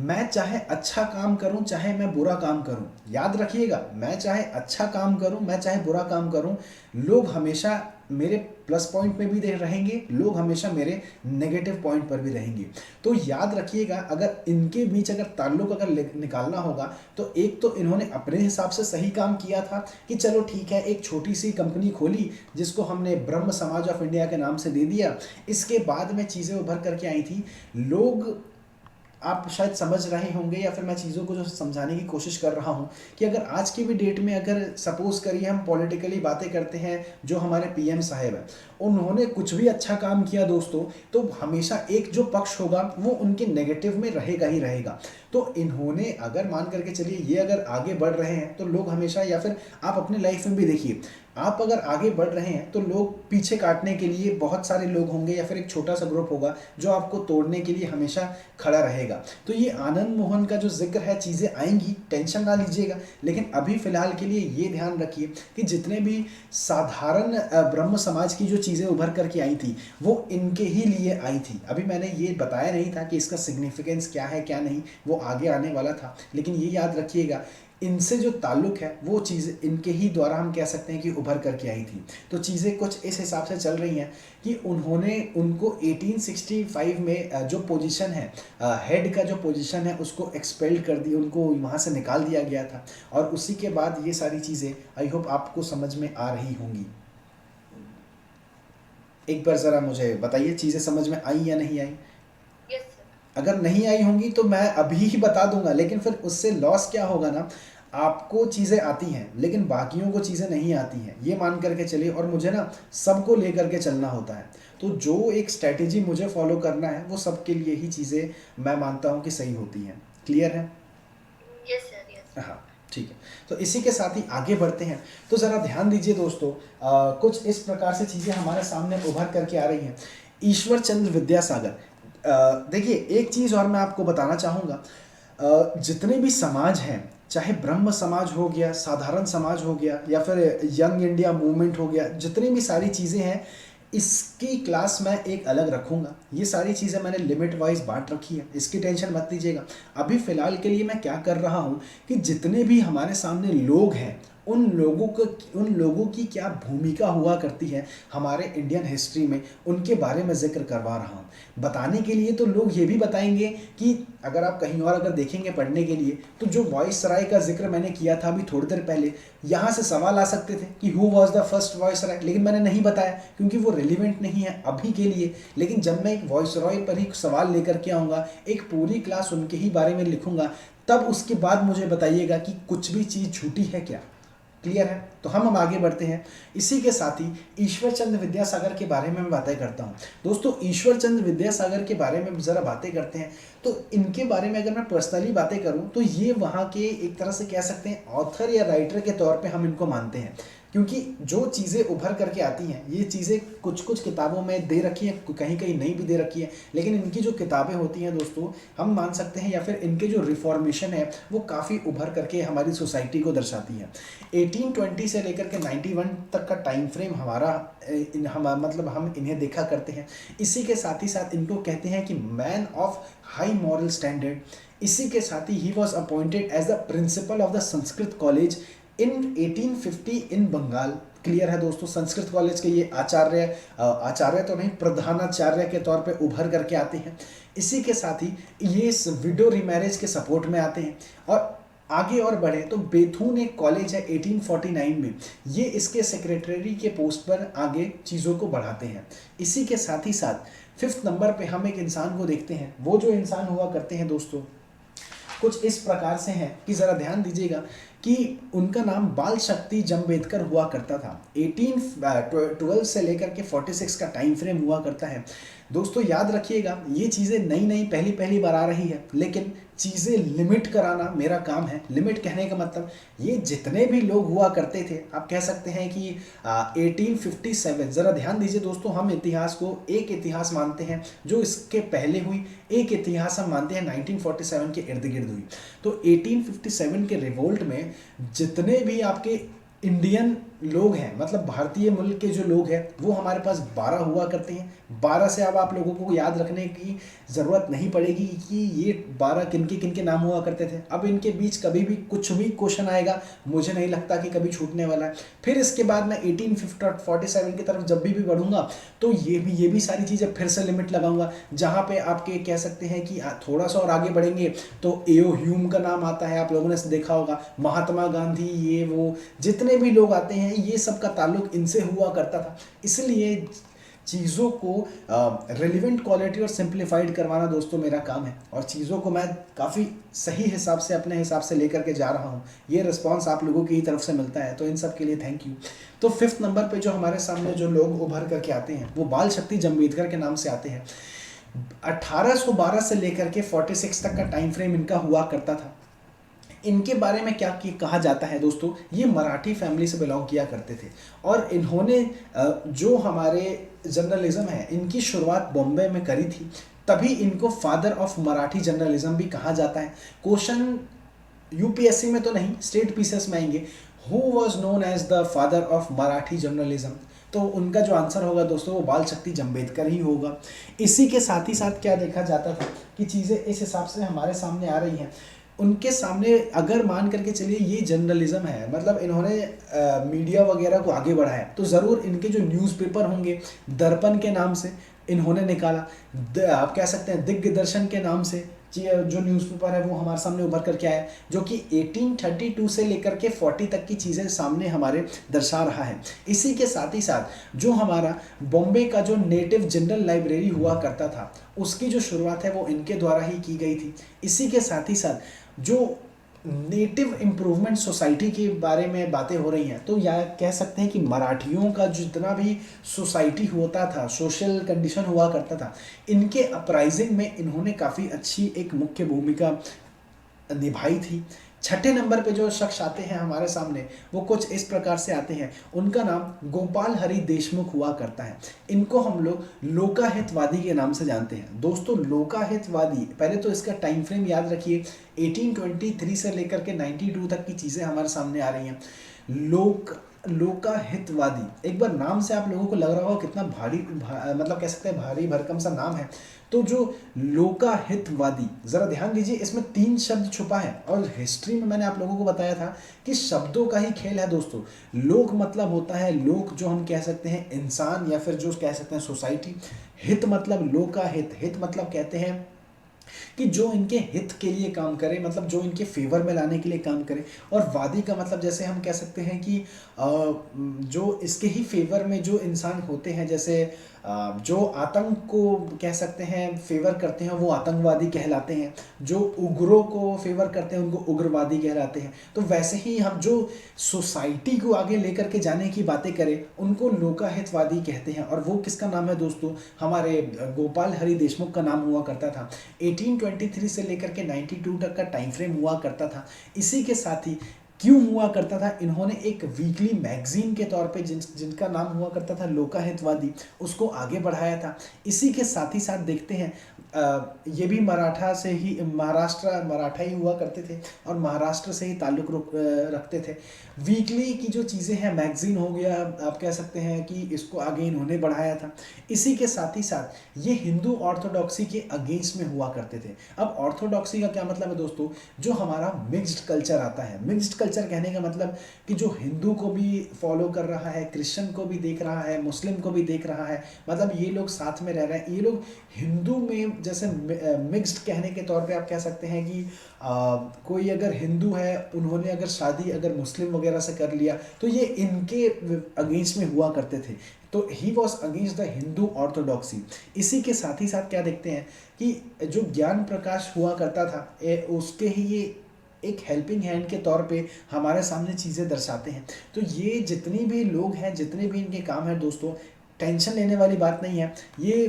मैं चाहे अच्छा काम करूं चाहे मैं बुरा काम करूं, याद रखिएगा, मैं चाहे अच्छा काम करूं मैं चाहे बुरा काम करूं, लोग हमेशा मेरे प्लस पॉइंट पे भी रहेंगे, लोग हमेशा मेरे नेगेटिव पॉइंट पर भी रहेंगे। तो याद रखिएगा, अगर इनके बीच अगर ताल्लुक अगर निकालना होगा तो एक तो इन्होंने अपने हिसाब से सही काम किया था कि चलो ठीक है, एक छोटी सी कंपनी खोली जिसको हमने ब्रह्म समाज ऑफ इंडिया के नाम से दे दिया। इसके बाद में चीज़ें उभर करके आई थी, लोग, आप शायद समझ रहे होंगे या फिर मैं चीज़ों को जो समझाने की कोशिश कर रहा हूँ कि अगर आज की भी डेट में अगर सपोज करिए हम पॉलिटिकली बातें करते हैं, जो हमारे पीएम साहब हैं उन्होंने कुछ भी अच्छा काम किया दोस्तों, तो हमेशा एक जो पक्ष होगा वो उनके नेगेटिव में रहेगा ही रहेगा। तो इन्होंने अगर मान करके चलिए ये अगर आगे बढ़ रहे हैं तो लोग हमेशा, या फिर आप अपने लाइफ में भी देखिए, आप अगर आगे बढ़ रहे हैं तो लोग पीछे काटने के लिए बहुत सारे लोग होंगे या फिर एक छोटा सा ग्रुप होगा जो आपको तोड़ने के लिए हमेशा खड़ा रहेगा। तो ये आनंद मोहन का जो जिक्र है, चीज़ें आएंगी, टेंशन ना लीजिएगा, लेकिन अभी फ़िलहाल के लिए ये ध्यान रखिए कि जितने भी साधारण ब्रह्म समाज की जो चीज़ें उभर करके आई थी वो इनके ही लिए आई थी। अभी मैंने ये बताया नहीं था कि इसका सिग्निफिकेंस क्या है क्या नहीं, वो आगे आने वाला था, लेकिन ये याद रखिएगा इनसे जो ताल्लुक है वो चीज़ इनके ही द्वारा हम कह सकते हैं कि उभर करके आई थी। तो चीज़ें कुछ इस हिसाब से चल रही हैं कि उनको 1865 में जो पोजीशन है, हेड का जो पोजीशन है उसको एक्सपेल्ड कर दिया, उनको वहाँ से निकाल दिया गया था। और उसी के बाद ये सारी चीज़ें आई होप आपको समझ में आ रही होंगी। एक बार ज़रा मुझे बताइए, चीज़ें समझ में आई या नहीं आई? Yes sir. अगर नहीं आई होंगी तो मैं अभी ही बता दूंगा, लेकिन फिर उससे लॉस क्या होगा ना, आपको चीज़ें आती हैं लेकिन बाकियों को चीज़ें नहीं आती हैं, ये मान करके चलिए। और मुझे ना सबको लेकर के चलना होता है, तो जो एक स्ट्रैटेजी मुझे फॉलो करना है वो सबके लिए ही चीज़ें मैं मानता हूँ कि सही होती हैं। क्लियर है? Yes sir. यस। हाँ ठीक है। तो इसी के साथ ही आगे बढ़ते हैं। तो ज़रा ध्यान दीजिए दोस्तों, कुछ इस प्रकार से चीज़ें हमारे सामने उभर करके आ रही हैं। ईश्वर चंद्र विद्यासागर, देखिए एक चीज़ और मैं आपको बताना चाहूँगा, जितने भी समाज हैं, चाहे ब्रह्म समाज हो गया, साधारण समाज हो गया, या फिर यंग इंडिया मूवमेंट हो गया, जितनी भी सारी चीज़ें हैं इसकी क्लास मैं एक अलग रखूँगा। ये सारी चीज़ें मैंने लिमिट वाइज बांट रखी है, इसकी टेंशन मत लीजिएगा। अभी फ़िलहाल के लिए मैं क्या कर रहा हूँ कि जितने भी हमारे सामने लोग हैं उन लोगों की क्या भूमिका हुआ करती है हमारे इंडियन हिस्ट्री में, उनके बारे में जिक्र करवा रहा हूँ। बताने के लिए तो लोग ये भी बताएंगे कि अगर आप कहीं और अगर देखेंगे पढ़ने के लिए, तो जो वॉइसराय का जिक्र मैंने किया था अभी थोड़ी देर पहले, यहाँ से सवाल आ सकते थे कि who was the first viceroy, लेकिन मैंने नहीं बताया क्योंकि वो रिलीवेंट नहीं है अभी के लिए। लेकिन जब मैं एक वॉइसरॉय पर ही सवाल लेकर के आऊँगा, एक पूरी क्लास उनके ही बारे में लिखूँगा, तब उसके बाद मुझे बताइएगा कि कुछ भी चीज़ झूठी है क्या। क्लियर है? तो हम आगे बढ़ते हैं। इसी के साथ ही ईश्वर चंद्र विद्यासागर के बारे में मैं बातें करता हूँ। दोस्तों ईश्वर चंद्र विद्यासागर के बारे में ज़रा बातें करते हैं। तो इनके बारे में अगर मैं पर्सनली बातें करूँ तो ये वहाँ के एक तरह से कह सकते हैं ऑथर या राइटर के तौर पे हम इनको मानते हैं, क्योंकि जो चीज़ें उभर करके आती हैं ये चीज़ें कुछ कुछ किताबों में दे रखी हैं, कहीं कहीं नहीं भी दे रखी है, लेकिन इनकी जो किताबें होती हैं दोस्तों हम मान सकते हैं, या फिर इनके जो रिफॉर्मेशन है वो काफ़ी उभर करके हमारी सोसाइटी को दर्शाती है। 1820 से लेकर के 91 तक का टाइम फ्रेम मतलब हम इन्हें देखा करते हैं। इसी के साथ ही साथ इनको कहते हैं कि man of high moral standard. इसी के साथ ही was appointed as the principal of the Sanskrit college in 1850 in Bengal. Clear है दोस्तों। संस्कृत कॉलेज के ये आचार्य तो नहीं, प्रधानाचार्य के तौर पे उभर करके आते हैं। इसी के साथ ही ये इस विडो रीमैरिज के सपोर्ट में आते हैं। और आगे और बढ़े तो बेथुन एक कॉलेज है 1849 में, ये इसके सेक्रेटरी के पोस्ट पर आगे चीज़ों को बढ़ाते हैं। इसी के साथ ही साथ 5th नंबर पे हम एक इंसान को देखते हैं। वो जो इंसान हुआ करते हैं दोस्तों कुछ इस प्रकार से हैं कि ज़रा ध्यान दीजिएगा कि उनका नाम बाल शक्ति जम्बेदकर हुआ करता था। 1812 से लेकर के 46 का टाइम फ्रेम हुआ करता है। दोस्तों याद रखिएगा, ये चीज़ें नई पहली बार आ रही है, लेकिन चीज़ें लिमिट कराना मेरा काम है। लिमिट कहने का मतलब ये जितने भी लोग हुआ करते थे, आप कह सकते हैं कि 1857, ज़रा ध्यान दीजिए दोस्तों, हम इतिहास को एक इतिहास मानते हैं जो इसके पहले हुई, एक इतिहास हम मानते हैं 1947 के इर्द गिर्द हुई। तो 1857 के रिवोल्ट में जितने भी आपके इंडियन लोग हैं, मतलब भारतीय मुल्क के जो लोग हैं, वो हमारे पास 12 हुआ करते हैं। 12 से अब आप लोगों को याद रखने की ज़रूरत नहीं पड़ेगी कि ये 12 किनके नाम हुआ करते थे। अब इनके बीच कभी भी कुछ भी क्वेश्चन आएगा, मुझे नहीं लगता कि कभी छूटने वाला है। फिर इसके बाद मैं 1847 की तरफ जब भी बढ़ूंगा तो ये भी सारी चीज़ें फिर से लिमिट लगाऊंगा, जहाँ पे आपके कह सकते हैं कि थोड़ा सा और आगे बढ़ेंगे तो एओ ह्यूम का नाम आता है, आप लोगों ने देखा होगा। महात्मा गांधी, ये वो जितने भी लोग आते हैं, ये सब का ताल्लुक इनसे हुआ करता था। इसलिए चीज़ों को रेलिवेंट क्वालिटी और सिंप्लीफाइड करवाना दोस्तों मेरा काम है, और चीज़ों को मैं काफ़ी सही हिसाब से अपने हिसाब से लेकर के जा रहा हूँ। ये रिस्पांस आप लोगों की तरफ से मिलता है, तो इन सब के लिए थैंक यू। तो 5th नंबर पे जो हमारे सामने जो लोग उभर करके आते हैं वो बाल शक्ति जम्बेदकर के नाम से आते हैं। 1812 से लेकर के 46 तक का टाइम फ्रेम इनका हुआ करता था। इनके बारे में क्या कहा जाता है दोस्तों, ये मराठी फैमिली से बिलोंग किया करते थे, और इन्होंने जो हमारे जर्नलिज्म है इनकी शुरुआत बॉम्बे में करी थी, तभी इनको फादर ऑफ मराठी जर्नलिज्म भी कहा जाता है। क्वेश्चन यूपीएससी में तो नहीं, स्टेट पीसेस में आएंगे, who was known as the father of Marathi journalism, तो उनका जो आंसर होगा दोस्तों वो बाल शक्ति जम्बेदकर ही होगा। इसी के साथ ही साथ क्या देखा जाता था कि चीज़ें इस हिसाब से हमारे सामने आ रही हैं, उनके सामने अगर मान करके चलिए ये जर्नलिज्म है, मतलब इन्होंने मीडिया वगैरह को आगे बढ़ाया, तो ज़रूर इनके जो न्यूज़पेपर होंगे, दर्पण के नाम से इन्होंने निकाला, आप कह सकते हैं दिग्दर्शन के नाम से जो न्यूज़पेपर है वो हमारे सामने उभर करके आया, जो कि 1832 से लेकर के 40 तक की चीज़ें सामने हमारे दर्शा रहा है। इसी के साथ ही साथ जो हमारा बॉम्बे का जो नेटिव जनरल लाइब्रेरी हुआ करता था, उसकी जो शुरुआत है वो इनके द्वारा ही की गई थी। इसी के साथ ही साथ जो नेटिव इम्प्रूवमेंट सोसाइटी के बारे में बातें हो रही हैं, तो या कह सकते हैं कि मराठियों का जितना भी सोसाइटी होता था, सोशल कंडीशन हुआ करता था, इनके अपराइजिंग में इन्होंने काफ़ी अच्छी एक मुख्य भूमिका निभाई थी। 6ठे नंबर पे जो शख्स आते हैं हमारे सामने वो कुछ इस प्रकार से आते हैं, उनका नाम गोपाल हरि देशमुख हुआ करता है। इनको हम लोग लोकाहितवादी के नाम से जानते हैं। दोस्तों लोकाहितवादी, पहले तो इसका टाइम फ्रेम याद रखिए, 1823 से लेकर के 92 तक की चीज़ें हमारे सामने आ रही हैं। लोकाहितवादी, एक बार नाम से आप लोगों को लग रहा हो कितना मतलब कह सकते हैं भारी भरकम सा नाम है। तो जो लोकाहितवादी, ज़रा ध्यान दीजिए, इसमें 3 शब्द छुपा है, और हिस्ट्री में मैंने आप लोगों को बताया था कि शब्दों का ही खेल है दोस्तों। लोक मतलब होता है लोक, जो हम कह सकते हैं इंसान या फिर जो कह सकते हैं सोसाइटी। हित मतलब लोकाहित, हित मतलब कहते हैं कि जो इनके हित के लिए काम करे, मतलब जो इनके फेवर में लाने के लिए काम करे। और वादी का मतलब जैसे हम कह सकते हैं कि जो इसके ही फेवर में जो इंसान होते हैं, जैसे जो आतंक को कह सकते हैं फेवर करते हैं, वो आतंकवादी कहलाते हैं। जो उग्रों को फेवर करते हैं उनको उग्रवादी कहलाते हैं। तो वैसे ही हम जो सोसाइटी को आगे लेकर के जाने की बातें करें उनको लोकाहितवादी कहते हैं। और वो किसका नाम है दोस्तों, हमारे गोपाल हरि देशमुख का नाम हुआ करता था। 1823 से लेकर के 92 तक का टाइम फ्रेम हुआ करता था। इसी के साथ ही क्यों हुआ करता था, इन्होंने एक वीकली मैगजीन के तौर पे जिनका नाम हुआ करता था लोकाहितवादी, उसको आगे बढ़ाया था। इसी के साथ ही साथ देखते हैं ये भी मराठा से ही मराठा ही हुआ करते थे और महाराष्ट्र से ही ताल्लुक़ रखते थे। वीकली की जो चीज़ें हैं, मैगज़ीन हो गया, आप कह सकते हैं कि इसको आगे इन्होंने बढ़ाया था। इसी के साथ ही साथ ये हिंदू ऑर्थोडॉक्सी के अगेंस्ट में हुआ करते थे। अब ऑर्थोडॉक्सी का क्या मतलब है दोस्तों? जो हमारा मिक्स्ड कल्चर आता है। मिक्स्ड कल्चर कहने का मतलब कि जो हिंदू को भी फॉलो कर रहा है, क्रिश्चियन को भी देख रहा है, मुस्लिम को भी देख रहा है, मतलब ये लोग साथ में रह रहे हैं। ये लोग हिंदू में जैसे मिक्स्ड कहने के तौर पे आप कह सकते हैं कि कोई अगर हिंदू है, उन्होंने अगर शादी अगर मुस्लिम वगैरह से कर लिया तो ये इनके अगेंस्ट में हुआ करते थे। तो he was against the Hindu orthodoxy. इसी के साथ ही साथ क्या देखते हैं कि जो ज्ञान प्रकाश हुआ करता था उसके ही ये एक हेल्पिंग हैंड के तौर पे हमारे सामने चीज़ें दर्शाते हैं। तो ये जितनी भी लोग हैं, जितने भी इनके काम हैं दोस्तों, टेंशन लेने वाली बात नहीं है। ये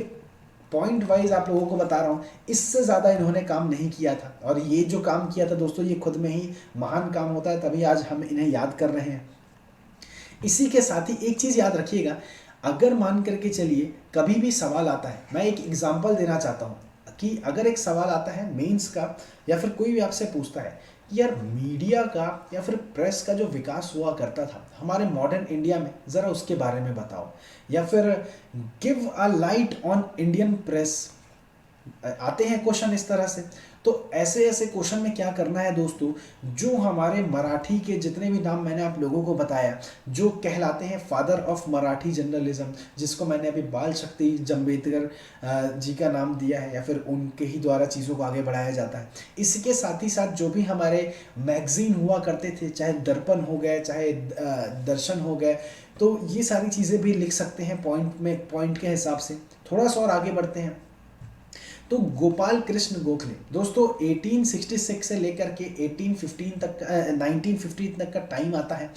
पॉइंट वाइज आप लोगों को बता रहा हूँ, इससे ज़्यादा इन्होंने काम नहीं किया था। और ये जो काम किया था दोस्तों, ये खुद में ही महान काम होता है, तभी आज हम इन्हें याद कर रहे हैं। इसी के साथ ही एक चीज़ याद रखिएगा, अगर मान करके चलिए कभी भी सवाल आता है, मैं एक एग्जांपल देना चाहता हूँ कि अगर एक सवाल आता है मेंस का, या फिर कोई भी आपसे पूछता है कि यार मीडिया का या फिर प्रेस का जो विकास हुआ करता था हमारे मॉडर्न इंडिया में, ज़रा उसके बारे में बताओ, या फिर give a light on Indian press, आते हैं क्वेश्चन इस तरह से। तो ऐसे ऐसे क्वेश्चन में क्या करना है दोस्तों, जो हमारे मराठी के जितने भी नाम मैंने आप लोगों को बताया, जो कहलाते हैं फादर ऑफ मराठी जर्नलिज्म, जिसको मैंने अभी बाल शक्ति जम्बेडकर जी का नाम दिया है, या फिर उनके ही द्वारा चीज़ों को आगे बढ़ाया जाता है। इसके साथ ही साथ जो भी हमारे मैगज़ीन हुआ करते थे, चाहे दर्पण हो गए, चाहे दर्शन हो गए, तो ये सारी चीज़ें भी लिख सकते हैं पॉइंट के हिसाब से। थोड़ा सा और आगे बढ़ते हैं तो गोपाल कृष्ण गोखले दोस्तों 1866 से लेकर के 1815 तक 1915 तक का टाइम आता है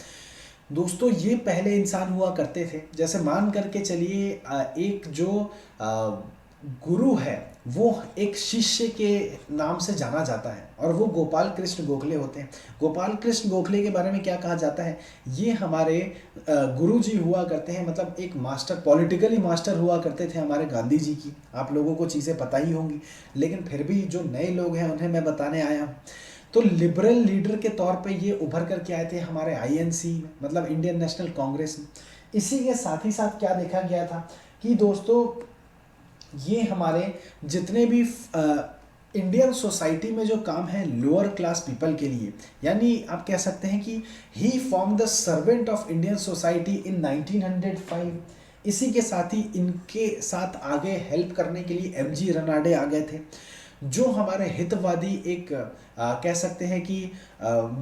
दोस्तों। ये पहले इंसान हुआ करते थे, जैसे मान करके चलिए एक जो गुरु है वो एक शिष्य के नाम से जाना जाता है, और वो गोपाल कृष्ण गोखले होते हैं। गोपाल कृष्ण गोखले के बारे में क्या कहा जाता है, ये हमारे गुरु जी हुआ करते हैं, मतलब एक मास्टर, पॉलिटिकली मास्टर हुआ करते थे हमारे गांधी जी की। आप लोगों को चीज़ें पता ही होंगी, लेकिन फिर भी जो नए लोग हैं उन्हें मैं बताने आया हूँ। तो लिबरल लीडर के तौर पे ये उभर करके आए थे हमारे INC में, मतलब इंडियन नेशनल कांग्रेस में। इसी के साथ ही साथ क्या देखा गया था कि दोस्तों ये हमारे जितने भी इंडियन सोसाइटी में जो काम है लोअर क्लास पीपल के लिए, यानी आप कह सकते हैं कि he form the servant of Indian society in 1905। इसी के साथ ही इनके साथ आगे हेल्प करने के लिए MG रनाडे आ गए थे, जो हमारे हितवादी एक कह सकते हैं कि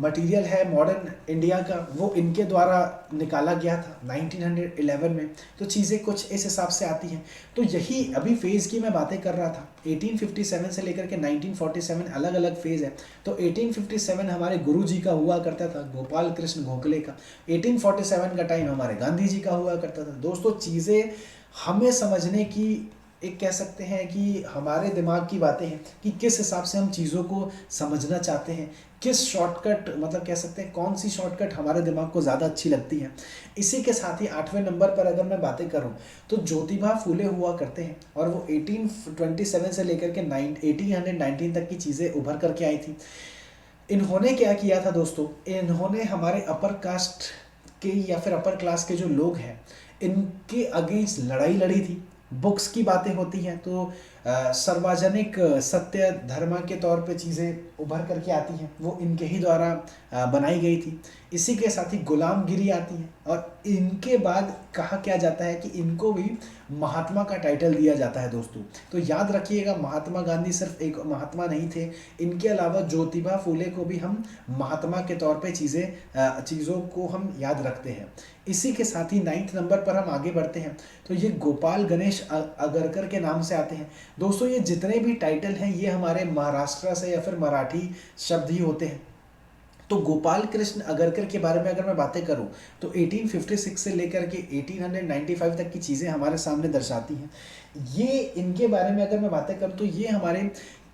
मटेरियल है मॉडर्न इंडिया का, वो इनके द्वारा निकाला गया था 1911 में। तो चीज़ें कुछ इस हिसाब से आती हैं। तो यही अभी फेज़ की मैं बातें कर रहा था, 1857 से लेकर के 1947 अलग अलग फेज़ है। तो 1857 हमारे गुरु जी का हुआ करता था, गोपाल कृष्ण गोखले का। 1847 का टाइम हमारे गांधी जी का हुआ करता था। दोस्तों चीज़ें हमें समझने की एक कह सकते हैं कि हमारे दिमाग की बातें हैं कि किस हिसाब से हम चीज़ों को समझना चाहते हैं, किस शॉर्टकट, मतलब कह सकते हैं कौन सी शॉर्टकट हमारे दिमाग को ज़्यादा अच्छी लगती है। इसी के साथ ही 8वें नंबर पर अगर मैं बातें करूं तो ज्योतिबा फूले हुआ करते हैं, और वो 1827 से लेकर के 1819 तक की चीज़ें उभर करके आई थी। इन्होंने क्या किया था दोस्तों, इन्होंने हमारे अपर कास्ट के या फिर अपर क्लास के जो लोग हैं इनके अगेंस्ट लड़ाई लड़ी थी। बुक्स की बातें होती हैं तो सार्वजनिक सत्य धर्म के तौर पे चीज़ें उभर करके आती हैं, वो इनके ही द्वारा बनाई गई थी। इसी के साथ ही गुलामगिरी आती है, और इनके बाद कहा क्या जाता है कि इनको भी महात्मा का टाइटल दिया जाता है दोस्तों। तो याद रखिएगा, महात्मा गांधी सिर्फ एक महात्मा नहीं थे, इनके अलावा ज्योतिबा फूले को भी हम महात्मा के तौर पे चीज़ों को हम याद रखते हैं। इसी के साथ ही 9th नंबर पर हम आगे बढ़ते हैं तो ये गोपाल गणेश अगरकर के नाम से आते हैं। दोस्तों ये जितने भी टाइटल हैं ये हमारे महाराष्ट्र से या फिर मराठी शब्द ही होते हैं। तो गोपाल कृष्ण अगरकर के बारे में अगर मैं बातें करूं तो 1856 से लेकर के 1895 तक की चीज़ें हमारे सामने दर्शाती हैं। ये इनके बारे में अगर मैं बातें करूं तो ये हमारे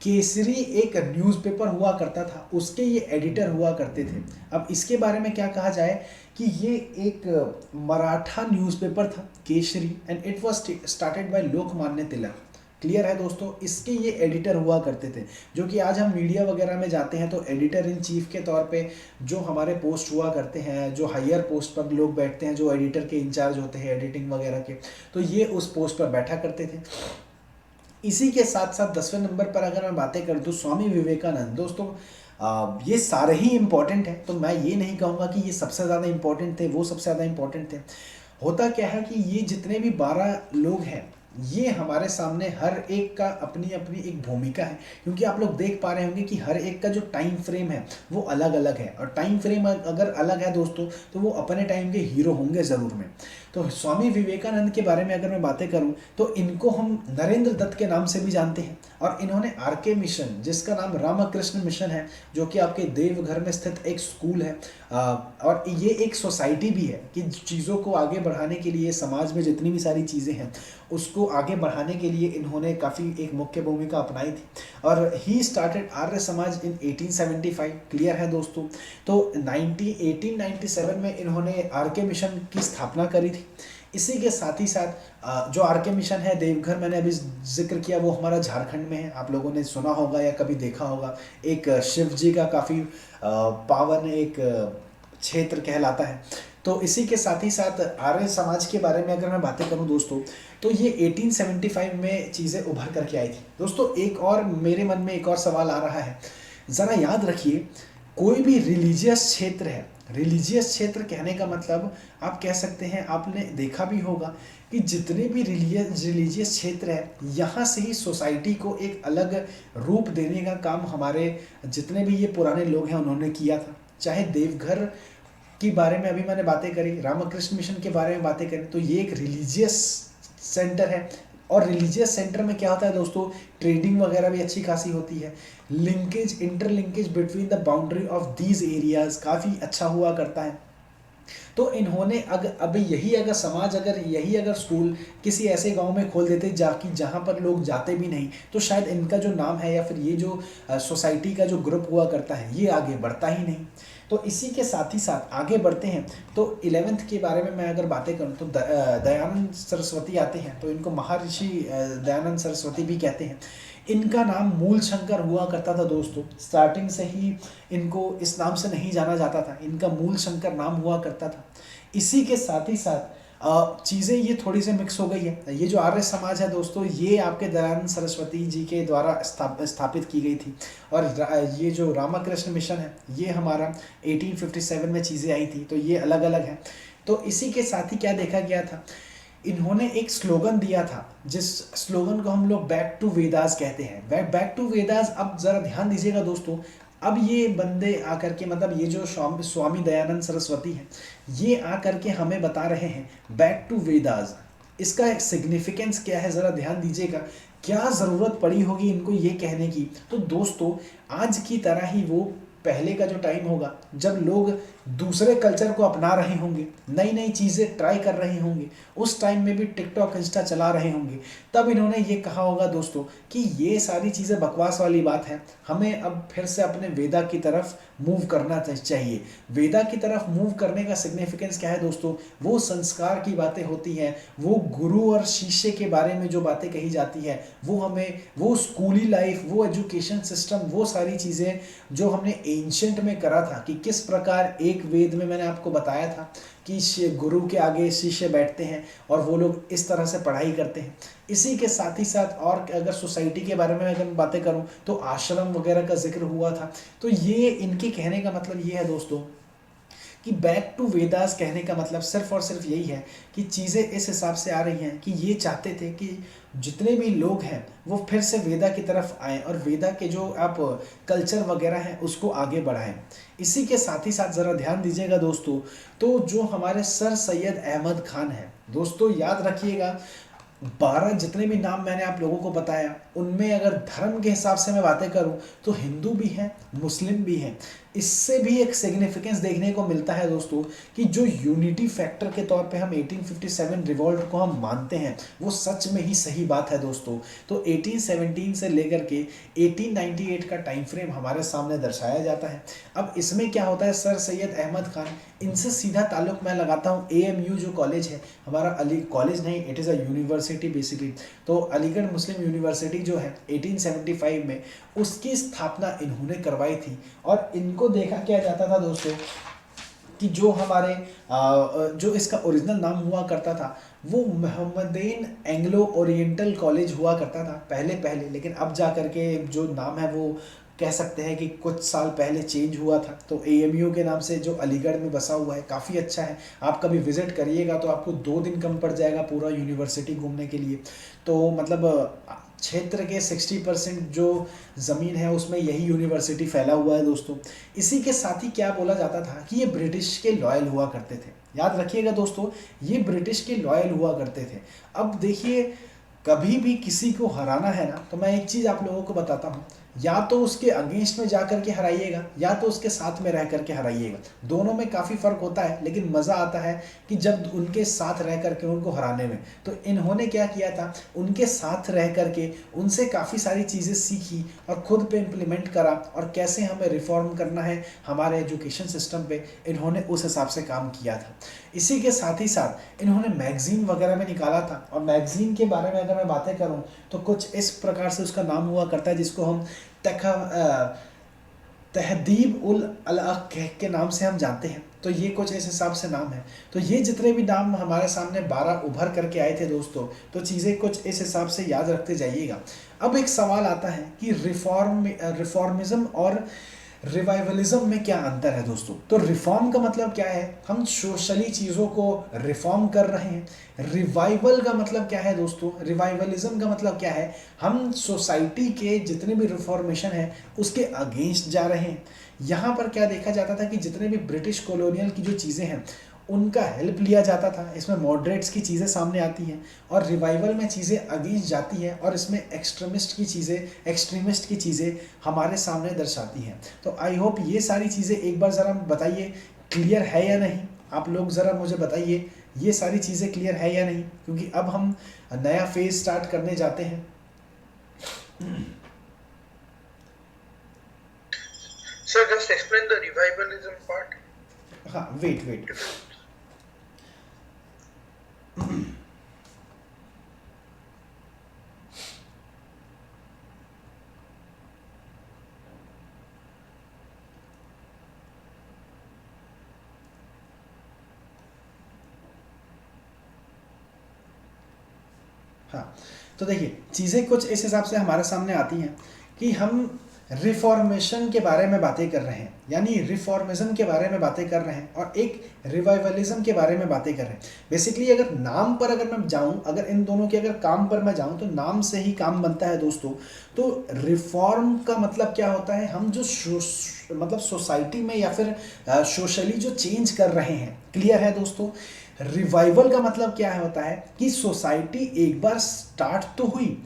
केसरी एक न्यूज़पेपर हुआ करता था, उसके ये एडिटर हुआ करते थे। अब इसके बारे में क्या कहा जाए कि ये एक मराठा न्यूज़पेपर था Kesari, and it was started by Lokmanya Tilak. Clear है दोस्तों। इसके ये एडिटर हुआ करते थे, जो कि आज हम मीडिया वगैरह में जाते हैं तो एडिटर इन चीफ के तौर पे जो हमारे पोस्ट हुआ करते हैं, जो हायर पोस्ट पर लोग बैठते हैं, जो एडिटर के इंचार्ज होते हैं एडिटिंग वगैरह के, तो ये उस पोस्ट पर बैठा करते थे। इसी के साथ साथ 10वें नंबर पर अगर मैं बातें कर दूँ स्वामी विवेकानंद, दोस्तों ये सारे ही इम्पोर्टेंट हैं, तो मैं ये नहीं कहूँगा कि ये सबसे ज़्यादा इम्पोर्टेंट थे, वो सबसे ज़्यादा इम्पोर्टेंट थे। होता क्या है कि ये जितने भी 12 लोग हैं, ये हमारे सामने हर एक का अपनी अपनी एक भूमिका है, क्योंकि आप लोग देख पा रहे होंगे कि हर एक का जो टाइम फ्रेम है वो अलग अलग है, और टाइम फ्रेम अगर अलग है दोस्तों तो वो अपने टाइम के हीरो होंगे ज़रूर में। तो स्वामी विवेकानंद के बारे में अगर मैं बातें करूं तो इनको हम नरेंद्र दत्त के नाम से भी जानते हैं, और इन्होंने आरके मिशन, जिसका नाम रामकृष्ण मिशन है, जो कि आपके देवघर में स्थित एक स्कूल है, और ये एक सोसाइटी भी है कि चीज़ों को आगे बढ़ाने के लिए, समाज में जितनी भी सारी चीज़ें हैं उसको आगे बढ़ाने के लिए इन्होंने काफ़ी एक मुख्य भूमिका अपनाई थी। और he started Arya Samaj in 1875, clear है दोस्तों। तो 1897 में इन्होंने आरके मिशन की स्थापना करी थी। इसी के साथ ही साथ जो आरके मिशन है देवघर, मैंने अभी जिक्र किया, वो हमारा झारखंड में है, आप लोगों ने सुना होगा या कभी देखा होगा। एक शिव जी का काफ़ी पावन एक क्षेत्र कहलाता है। तो इसी के साथ ही साथ आर्य समाज के बारे में अगर मैं बातें करूं दोस्तों, तो ये 1875 में चीज़ें उभर करके आई थी। दोस्तों एक और मेरे मन में एक और सवाल आ रहा है, ज़रा याद रखिए, कोई भी रिलीजियस क्षेत्र है, रिलीजियस क्षेत्र कहने का मतलब आप कह सकते हैं, आपने देखा भी होगा कि जितने भी रिलीजियस क्षेत्र है, यहाँ से ही सोसाइटी को एक अलग रूप देने का काम हमारे जितने भी ये पुराने लोग हैं उन्होंने किया था। चाहे देवघर के बारे में अभी मैंने बातें करी, रामकृष्ण मिशन के बारे में बातें करें, तो ये एक रिलीजियस सेंटर है, और रिलीजियस सेंटर में क्या होता है दोस्तों, ट्रेडिंग वगैरह भी अच्छी खासी होती है, linkage interlinkage between the boundary of these areas काफ़ी अच्छा हुआ करता है। तो इन्होंने अब यही अगर समाज, अगर यही अगर स्कूल किसी ऐसे गांव में खोल देते जहाँ पर लोग जाते भी नहीं, तो शायद इनका जो नाम है या फिर ये जो सोसाइटी का जो ग्रुप हुआ करता है ये आगे बढ़ता ही नहीं। तो इसी के साथ ही साथ आगे बढ़ते हैं, तो 11th के बारे में मैं अगर बातें करूं तो दयानंद सरस्वती आते हैं, तो इनको महर्षि दयानंद सरस्वती भी कहते हैं। इनका नाम मूल शंकर हुआ करता था दोस्तों, स्टार्टिंग से ही इनको इस नाम से नहीं जाना जाता था, इनका मूल शंकर नाम हुआ करता था। इसी के साथ ही साथ चीज़ें ये थोड़ी सी मिक्स हो गई है। ये जो आर्य समाज है दोस्तों, ये आपके दयानंद सरस्वती जी के द्वारा स्थापित की गई थी, और ये जो रामकृष्ण मिशन है ये हमारा 1857 में चीज़ें आई थी, तो ये अलग अलग है। तो इसी के साथ ही क्या देखा गया था, इन्होंने एक स्लोगन दिया था, जिस स्लोगन को हम लोग बैक टू वेदास कहते हैं। बैक टू वेदास, अब ज़रा ध्यान दीजिएगा दोस्तों, अब ये बंदे आकर के, मतलब ये जो स्वामी दयानंद सरस्वती हैं, ये आकर के हमें बता रहे हैं बैक टू वेदास। इसका एक सिग्निफिकेंस क्या है, ज़रा ध्यान दीजिएगा, क्या ज़रूरत पड़ी होगी इनको ये कहने की। तो दोस्तों आज की तरह ही वो पहले का जो टाइम होगा जब लोग दूसरे कल्चर को अपना रहे होंगे, नई नई चीज़ें ट्राई कर रहे होंगे, उस टाइम में भी टिकटॉक इंस्टा चला रहे होंगे, तब इन्होंने ये कहा होगा दोस्तों कि ये सारी चीज़ें बकवास वाली बात है, हमें अब फिर से अपने वेदा की तरफ मूव करना चाहिए। वेदा की तरफ मूव करने का सिग्निफिकेंस क्या है दोस्तों, वो संस्कार की बातें होती हैं, वो गुरु और शिष्य के बारे में जो बातें कही जाती है, वो हमें, वो स्कूली लाइफ, वो एजुकेशन सिस्टम, वो सारी चीज़ें जो हमने एंशंट में करा था, कि किस प्रकार एक वेद में मैंने आपको बताया था कि गुरु के आगे शिष्य बैठते हैं और वो लोग इस तरह से पढ़ाई करते हैं। इसी के साथ ही साथ और अगर सोसाइटी के बारे में अगर बातें करूं तो आश्रम वगैरह का जिक्र हुआ था। तो ये इनके कहने का मतलब ये है दोस्तों कि बैक टू वेदास कहने का मतलब सिर्फ और सिर्फ यही है कि चीज़ें इस हिसाब से आ रही हैं कि ये चाहते थे कि जितने भी लोग हैं वो फिर से वेदा की तरफ आएँ और वेदा के जो आप कल्चर वगैरह हैं उसको आगे बढ़ाएं। इसी के साथ ही साथ ज़रा ध्यान दीजिएगा दोस्तों, तो जो हमारे सर सैयद अहमद खान हैं दोस्तों, याद रखिएगा 12 जितने भी नाम मैंने आप लोगों को बताया, उनमें अगर धर्म के हिसाब से मैं बातें करूं तो हिंदू भी हैं, मुस्लिम भी हैं, इससे भी एक सिग्निफिकेंस देखने को मिलता है दोस्तों कि जो यूनिटी फैक्टर के तौर पे हम 1857 रिवॉल्ट को हम मानते हैं वो सच में ही सही बात है दोस्तों। तो 1817 से लेकर के 1898 का टाइम फ्रेम हमारे सामने दर्शाया जाता है। अब इसमें क्या होता है, सर सैयद अहमद खान, इनसे सीधा ताल्लुक मैं लगाता हूँ AMU जो कॉलेज है हमारा, अली कॉलेज नहीं, it is a university basically. तो अलीगढ़ मुस्लिम यूनिवर्सिटी जो है 1875 में उसकी स्थापना इन्होंने करवाई थी। और इनको देखा क्या जाता था दोस्तों कि जो हमारे जो इसका ओरिजिनल नाम हुआ करता था वो मोहम्मदेन एंग्लो ओरिएंटल कॉलेज हुआ करता था पहले, लेकिन अब जा कर के जो नाम है वो कह सकते हैं कि कुछ साल पहले चेंज हुआ था। तो AMU के नाम से जो अलीगढ़ में बसा हुआ है, काफ़ी अच्छा है। आप कभी विज़िट करिएगा तो आपको 2 दिन कम पड़ जाएगा पूरा यूनिवर्सिटी घूमने के लिए। तो मतलब क्षेत्र के 60% जो ज़मीन है उसमें यही यूनिवर्सिटी फैला हुआ है दोस्तों। इसी के साथ ही क्या बोला जाता था कि ये ब्रिटिश के लॉयल हुआ करते थे। याद रखिएगा दोस्तों, ये ब्रिटिश के लॉयल हुआ करते थे। अब देखिए, कभी भी किसी को हराना है ना, तो मैं एक चीज़ आप लोगों को बताता हूँ, या तो उसके अगेंस्ट में जा करके हराइएगा या तो उसके साथ में रह करके हराइएगा। दोनों में काफ़ी फ़र्क होता है, लेकिन मज़ा आता है कि जब उनके साथ रह करके उनको हराने में। तो इन्होंने क्या किया था, उनके साथ रह करके उनसे काफ़ी सारी चीज़ें सीखी और ख़ुद पे इम्प्लीमेंट करा, और कैसे हमें रिफॉर्म करना है हमारे एजुकेशन सिस्टम पे, इन्होंने उस हिसाब से काम किया था। इसी के साथ ही साथ इन्होंने मैगज़ीन वगैरह में निकाला था। और मैगज़ीन के बारे में अगर मैं बातें करूं तो कुछ इस प्रकार से उसका नाम हुआ करता है, जिसको हम तहदीब उल अलअक़ के नाम से हम जानते हैं। तो ये कुछ इस हिसाब से नाम है। तो ये जितने भी नाम हमारे सामने 12 उभर करके आए थे दोस्तों, तो चीज़ें कुछ इस हिसाब से याद रखते जाइएगा। अब एक सवाल आता है कि रिफॉर्मिज्म और रिवाइवलिज्म में क्या अंतर है दोस्तों। तो रिफॉर्म का मतलब क्या है, हम सोशली चीज़ों को रिफॉर्म कर रहे हैं। रिवाइवल का मतलब क्या है दोस्तों, रिवाइवलिज्म का मतलब क्या है, हम सोसाइटी के जितने भी रिफॉर्मेशन है उसके अगेंस्ट जा रहे हैं। यहाँ पर क्या देखा जाता था कि जितने भी ब्रिटिश कॉलोनियल की जो चीज़ें हैं उनका हेल्प लिया जाता था। इसमें मॉडरेट्स की चीज़ें सामने आती हैं और रिवाइवल में चीज़ें अगेंस्ट जाती हैं, और इसमें एक्सट्रीमिस्ट की चीज़ें हमारे सामने दर्शाती हैं। तो आई होप ये सारी चीज़ें एक बार ज़रा बताइए क्लियर है या नहीं। आप लोग ज़रा मुझे बताइए ये सारी चीज़ें क्लियर है या नहीं, क्योंकि अब हम नया फेज स्टार्ट करने जाते हैं। Sir, just explain the revivalism part. हाँ, वेट हाँ, तो देखिए चीज़ें कुछ इस हिसाब से हमारे सामने आती हैं कि हम रिफॉर्मेशन के बारे में बातें कर रहे हैं, यानी रिफॉर्मिज्म के बारे में बातें कर रहे हैं, और एक रिवाइवलिज्म के बारे में बातें कर रहे हैं। बेसिकली अगर नाम पर अगर मैं जाऊं, अगर इन दोनों के अगर काम पर मैं जाऊं, तो नाम से ही काम बनता है दोस्तों। तो रिफॉर्म का मतलब क्या होता है, हम जो मतलब सोसाइटी में या फिर सोशली जो चेंज कर रहे हैं। क्लियर है दोस्तों। रिवाइवल का मतलब क्या होता है कि सोसाइटी एक बार स्टार्ट तो हुई,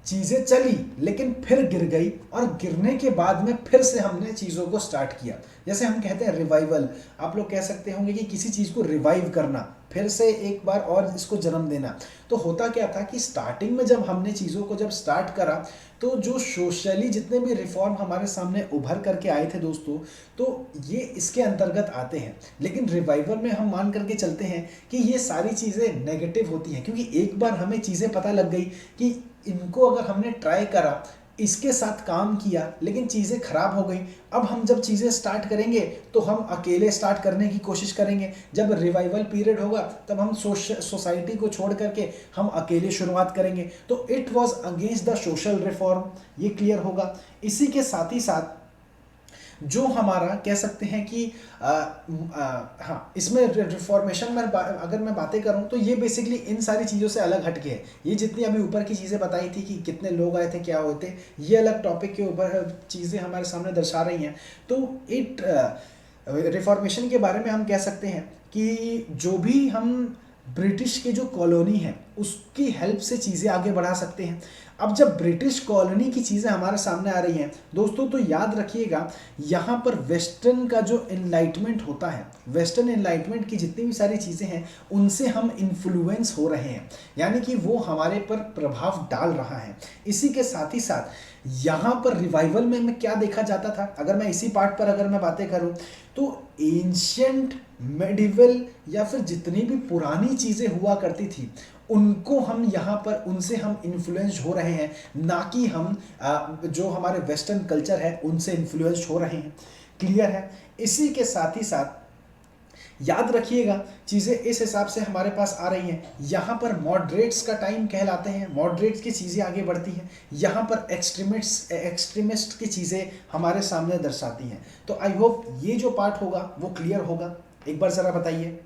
चीज़ें चली, लेकिन फिर गिर गई, और गिरने के बाद में फिर से हमने चीज़ों को स्टार्ट किया। जैसे हम कहते हैं रिवाइवल, आप लोग कह सकते होंगे कि किसी चीज़ को रिवाइव करना, फिर से एक बार और इसको जन्म देना। तो होता क्या था कि स्टार्टिंग में जब हमने चीज़ों को जब स्टार्ट करा, तो जो सोशली जितने भी रिफॉर्म हमारे सामने उभर करके आए थे दोस्तों, तो ये इसके अंतर्गत आते हैं। लेकिन रिवाइवल में हम मान करके चलते हैं कि ये सारी चीज़ें नेगेटिव होती हैं, क्योंकि एक बार हमें चीज़ें पता लग गई कि इनको अगर हमने ट्राई करा, इसके साथ काम किया, लेकिन चीज़ें ख़राब हो गई। अब हम जब चीज़ें स्टार्ट करेंगे तो हम अकेले स्टार्ट करने की कोशिश करेंगे। जब रिवाइवल पीरियड होगा तब हम सोसाइटी को छोड़ करके हम अकेले शुरुआत करेंगे। तो it was against the social reform, ये क्लियर होगा। इसी के साथ ही साथ जो हमारा कह सकते हैं कि हाँ, इसमें रिफॉर्मेशन में अगर मैं बातें करूं तो ये बेसिकली इन सारी चीज़ों से अलग हटके है। ये जितनी अभी ऊपर की चीज़ें बताई थी कि कितने लोग आए थे, क्या होते, ये अलग टॉपिक के ऊपर चीज़ें हमारे सामने दर्शा रही हैं। तो रिफॉर्मेशन के बारे में हम कह सकते हैं कि जो भी हम ब्रिटिश के जो कॉलोनी है उसकी हेल्प से चीज़ें आगे बढ़ा सकते हैं। अब जब ब्रिटिश कॉलोनी की चीज़ें हमारे सामने आ रही हैं दोस्तों, तो याद रखिएगा यहाँ पर वेस्टर्न का जो इनलाइटमेंट होता है, वेस्टर्न इनलाइटमेंट की जितनी भी सारी चीज़ें हैं उनसे हम इन्फ्लुएंस हो रहे हैं, यानी कि वो हमारे पर प्रभाव डाल रहा है। इसी के साथ ही साथ यहाँ पर रिवाइवल में मैं क्या देखा जाता था, अगर मैं इसी पार्ट पर अगर मैं बातें करूँ तो एंशियंट मेडिवल या फिर जितनी भी पुरानी चीज़ें हुआ करती थी उनको हम यहाँ पर उनसे हम इन्फ्लुएंस हो रहे हैं, ना कि हम जो हमारे वेस्टर्न कल्चर है उनसे इन्फ्लुएंस हो रहे हैं। क्लियर है? इसी के साथ ही साथ याद रखिएगा चीज़ें इस हिसाब से हमारे पास आ रही हैं। यहाँ पर मॉडरेट्स का टाइम कहलाते हैं, मॉडरेट्स की चीज़ें आगे बढ़ती हैं, यहाँ पर एक्सट्रीमिस्ट की चीज़ें हमारे सामने दर्शाती हैं। तो आई होप ये जो पार्ट होगा वो क्लियर होगा। एक बार ज़रा बताइए।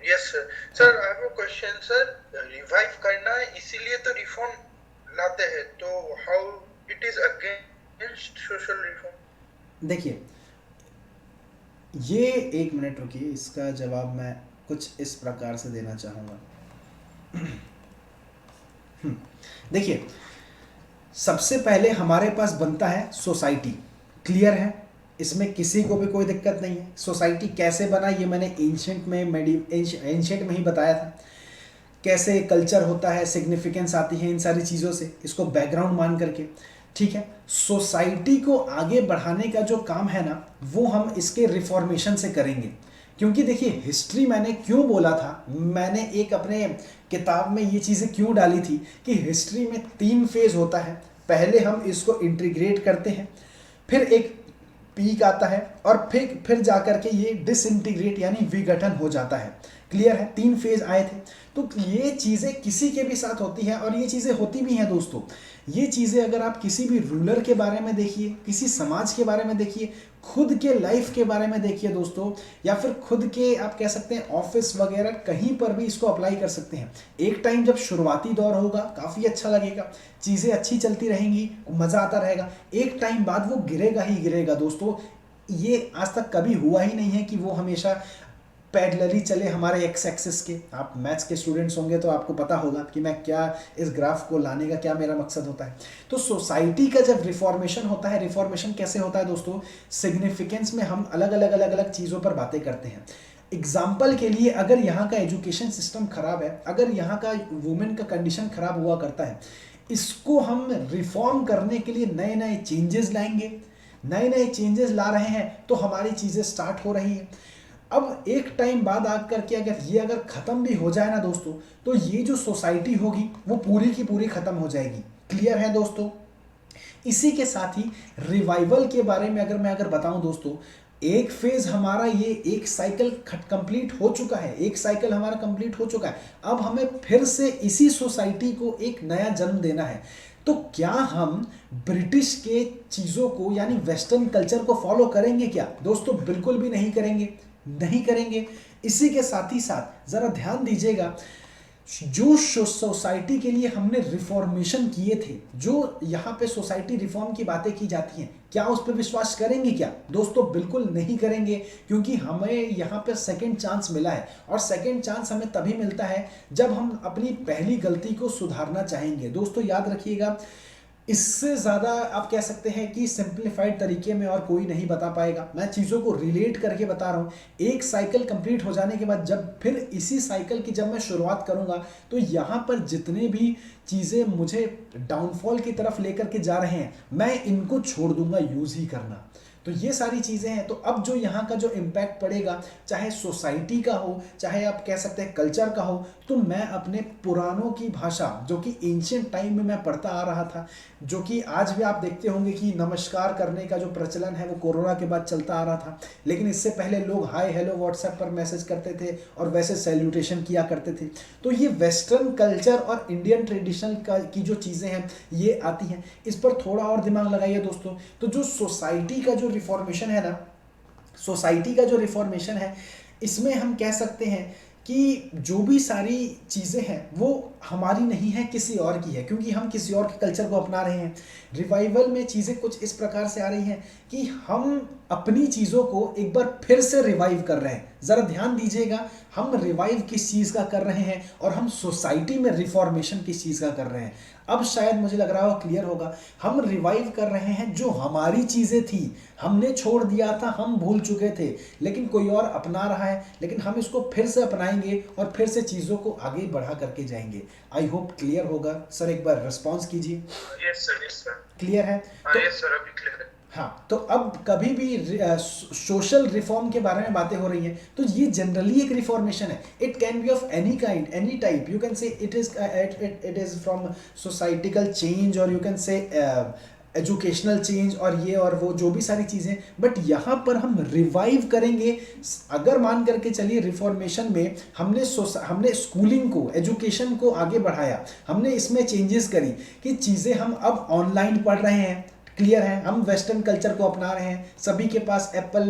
Yes sir. Sir I have a question sir, revive करना है इसीलिए तो रिफॉर्म लाते हैं, तो how it is against social reform? देखिए, ये एक मिनट रुकिए, इसका जवाब मैं कुछ इस प्रकार से देना चाहूँगा। देखिए, सबसे पहले हमारे पास बनता है सोसाइटी। क्लियर है? इसमें किसी को भी कोई दिक्कत नहीं है। सोसाइटी कैसे बना ये मैंने एंशिएंट में ही बताया था, कैसे कल्चर होता है, सिग्निफिकेंस आती है इन सारी चीज़ों से, इसको बैकग्राउंड मान करके। ठीक है, सोसाइटी को आगे बढ़ाने का जो काम है ना वो हम इसके रिफॉर्मेशन से करेंगे। क्योंकि देखिए, हिस्ट्री मैंने क्यों बोला था, मैंने एक अपने किताब में ये चीज़ें क्यों डाली थी कि हिस्ट्री में 3 फेज होता है। पहले हम इसको इंटीग्रेट करते हैं, फिर एक पीक आता है और फिर जाकर के ये डिसइंटीग्रेट यानी विघटन हो जाता है। क्लियर है? 3 फेज आए थे। तो ये चीज़ें किसी के भी साथ होती हैं और ये चीज़ें होती भी हैं दोस्तों। ये चीज़ें अगर आप किसी भी रूलर के बारे में देखिए, किसी समाज के बारे में देखिए, खुद के लाइफ के बारे में देखिए दोस्तों, या फिर खुद के आप कह सकते हैं ऑफिस वगैरह, कहीं पर भी इसको अप्लाई कर सकते हैं। एक टाइम जब शुरुआती दौर होगा काफ़ी अच्छा लगेगा, चीज़ें अच्छी चलती रहेंगी, मज़ा आता रहेगा। एक टाइम बाद वो गिरेगा ही गिरेगा दोस्तों। ये आज तक कभी हुआ ही नहीं है कि वो हमेशा पैरेलली चले हमारे एक्स एक्सिस के। आप मैथ्स के स्टूडेंट्स होंगे तो आपको पता होगा कि मैं क्या इस ग्राफ को लाने का क्या मेरा मकसद होता है। तो सोसाइटी का जब रिफॉर्मेशन होता है, रिफॉर्मेशन कैसे होता है दोस्तों, सिग्निफिकेंस में हम अलग अलग चीज़ों पर बातें करते हैं। एग्जाम्पल के लिए, अगर यहाँ का एजुकेशन सिस्टम खराब है, अगर यहाँ का वुमेन का कंडीशन खराब हुआ करता है, इसको हम रिफॉर्म करने के लिए नए नए चेंजेस लाएंगे। नए नए चेंजेस ला रहे हैं तो हमारी चीज़ें स्टार्ट हो रही हैं। अब एक टाइम बाद आकर के अगर ख़त्म भी हो जाए ना दोस्तों, तो ये जो सोसाइटी होगी वो पूरी की पूरी ख़त्म हो जाएगी। क्लियर है दोस्तों? इसी के साथ ही रिवाइवल के बारे में अगर बताऊं दोस्तों, एक फेज हमारा, ये एक साइकिल कंप्लीट हो चुका है, एक साइकिल हमारा कंप्लीट हो चुका है। अब हमें फिर से इसी सोसाइटी को एक नया जन्म देना है। तो क्या हम ब्रिटिश के चीज़ों को यानी वेस्टर्न कल्चर को फॉलो करेंगे क्या दोस्तों? बिल्कुल भी नहीं करेंगे, नहीं करेंगे। इसी के साथ ही साथ ज़रा ध्यान दीजिएगा, जो सोसाइटी के लिए हमने रिफॉर्मेशन किए थे, जो यहाँ पे सोसाइटी रिफॉर्म की बातें की जाती हैं, क्या उस पर विश्वास करेंगे क्या दोस्तों? बिल्कुल नहीं करेंगे, क्योंकि हमें यहाँ पे सेकंड चांस मिला है। और सेकंड चांस हमें तभी मिलता है जब हम अपनी पहली गलती को सुधारना चाहेंगे। दोस्तों याद रखिएगा, इससे ज़्यादा आप कह सकते हैं कि सिंप्लीफाइड तरीके में और कोई नहीं बता पाएगा। मैं चीज़ों को रिलेट करके बता रहा हूँ। एक साइकिल कंप्लीट हो जाने के बाद जब फिर इसी साइकिल की जब मैं शुरुआत करूँगा, तो यहाँ पर जितने भी चीज़ें मुझे डाउनफॉल की तरफ लेकर के जा रहे हैं, मैं इनको छोड़ दूंगा यूज़ ही करना। तो ये सारी चीज़ें हैं। तो अब जो यहाँ का जो इम्पैक्ट पड़ेगा, चाहे सोसाइटी का हो, चाहे आप कह सकते हैं कल्चर का हो, तो मैं अपने पुरानों की भाषा, जो कि एंशिएंट टाइम में मैं पढ़ता आ रहा था, जो कि आज भी आप देखते होंगे कि नमस्कार करने का जो प्रचलन है वो कोरोना के बाद चलता आ रहा था, लेकिन इससे पहले लोग हाय हेलो व्हाट्सएप पर मैसेज करते थे और वैसे सैल्यूटेशन किया करते थे। तो ये वेस्टर्न कल्चर और इंडियन ट्रेडिशन की जो चीज़ें हैं ये आती हैं। इस पर थोड़ा और दिमाग लगाइए दोस्तों। तो जो सोसाइटी का जो रिफॉर्मेशन है ना, सोसाइटी का जो रिफॉर्मेशन है, इसमें हम कह सकते हैं कि जो भी सारी चीज़ें हैं वो हमारी नहीं है, किसी और की है, क्योंकि हम किसी और के कल्चर को अपना रहे हैं। रिवाइवल में चीज़ें कुछ इस प्रकार से आ रही हैं कि हम अपनी चीज़ों को एक बार फिर से रिवाइव कर रहे हैं। ज़रा ध्यान दीजिएगा, हम रिवाइव किस चीज़ का कर रहे हैं और हम सोसाइटी में रिफॉर्मेशन किस चीज़ का कर रहे हैं। अब शायद मुझे लग रहा हो क्लियर होगा। हम रिवाइव कर रहे हैं जो हमारी चीज़ें थी, हमने छोड़ दिया था, हम भूल चुके थे, लेकिन कोई और अपना रहा है, लेकिन हम इसको फिर से अपनाएंगे और फिर से चीज़ों को आगे बढ़ा करके जाएंगे। आई होप क्लियर होगा। सर एक बार रिस्पॉन्स कीजिए। यस सर क्लियर है? यस सर अभी क्लियर है। हाँ, तो अब कभी भी सोशल रिफॉर्म के बारे में बातें हो रही हैं तो ये जनरली एक रिफॉर्मेशन है। It can be of any kind, any type. You can say it is from societal change, और you can say educational change, और ये और वो जो भी सारी चीज़ें। बट यहाँ पर हम रिवाइव करेंगे। अगर मान करके चलिए रिफॉर्मेशन में हमने स्कूलिंग को, एजुकेशन को आगे बढ़ाया, हमने इसमें चेंजेस करी कि चीज़ें हम अब ऑनलाइन पढ़ रहे हैं। क्लियर है? हम वेस्टर्न कल्चर को अपना रहे हैं, सभी के पास एप्पल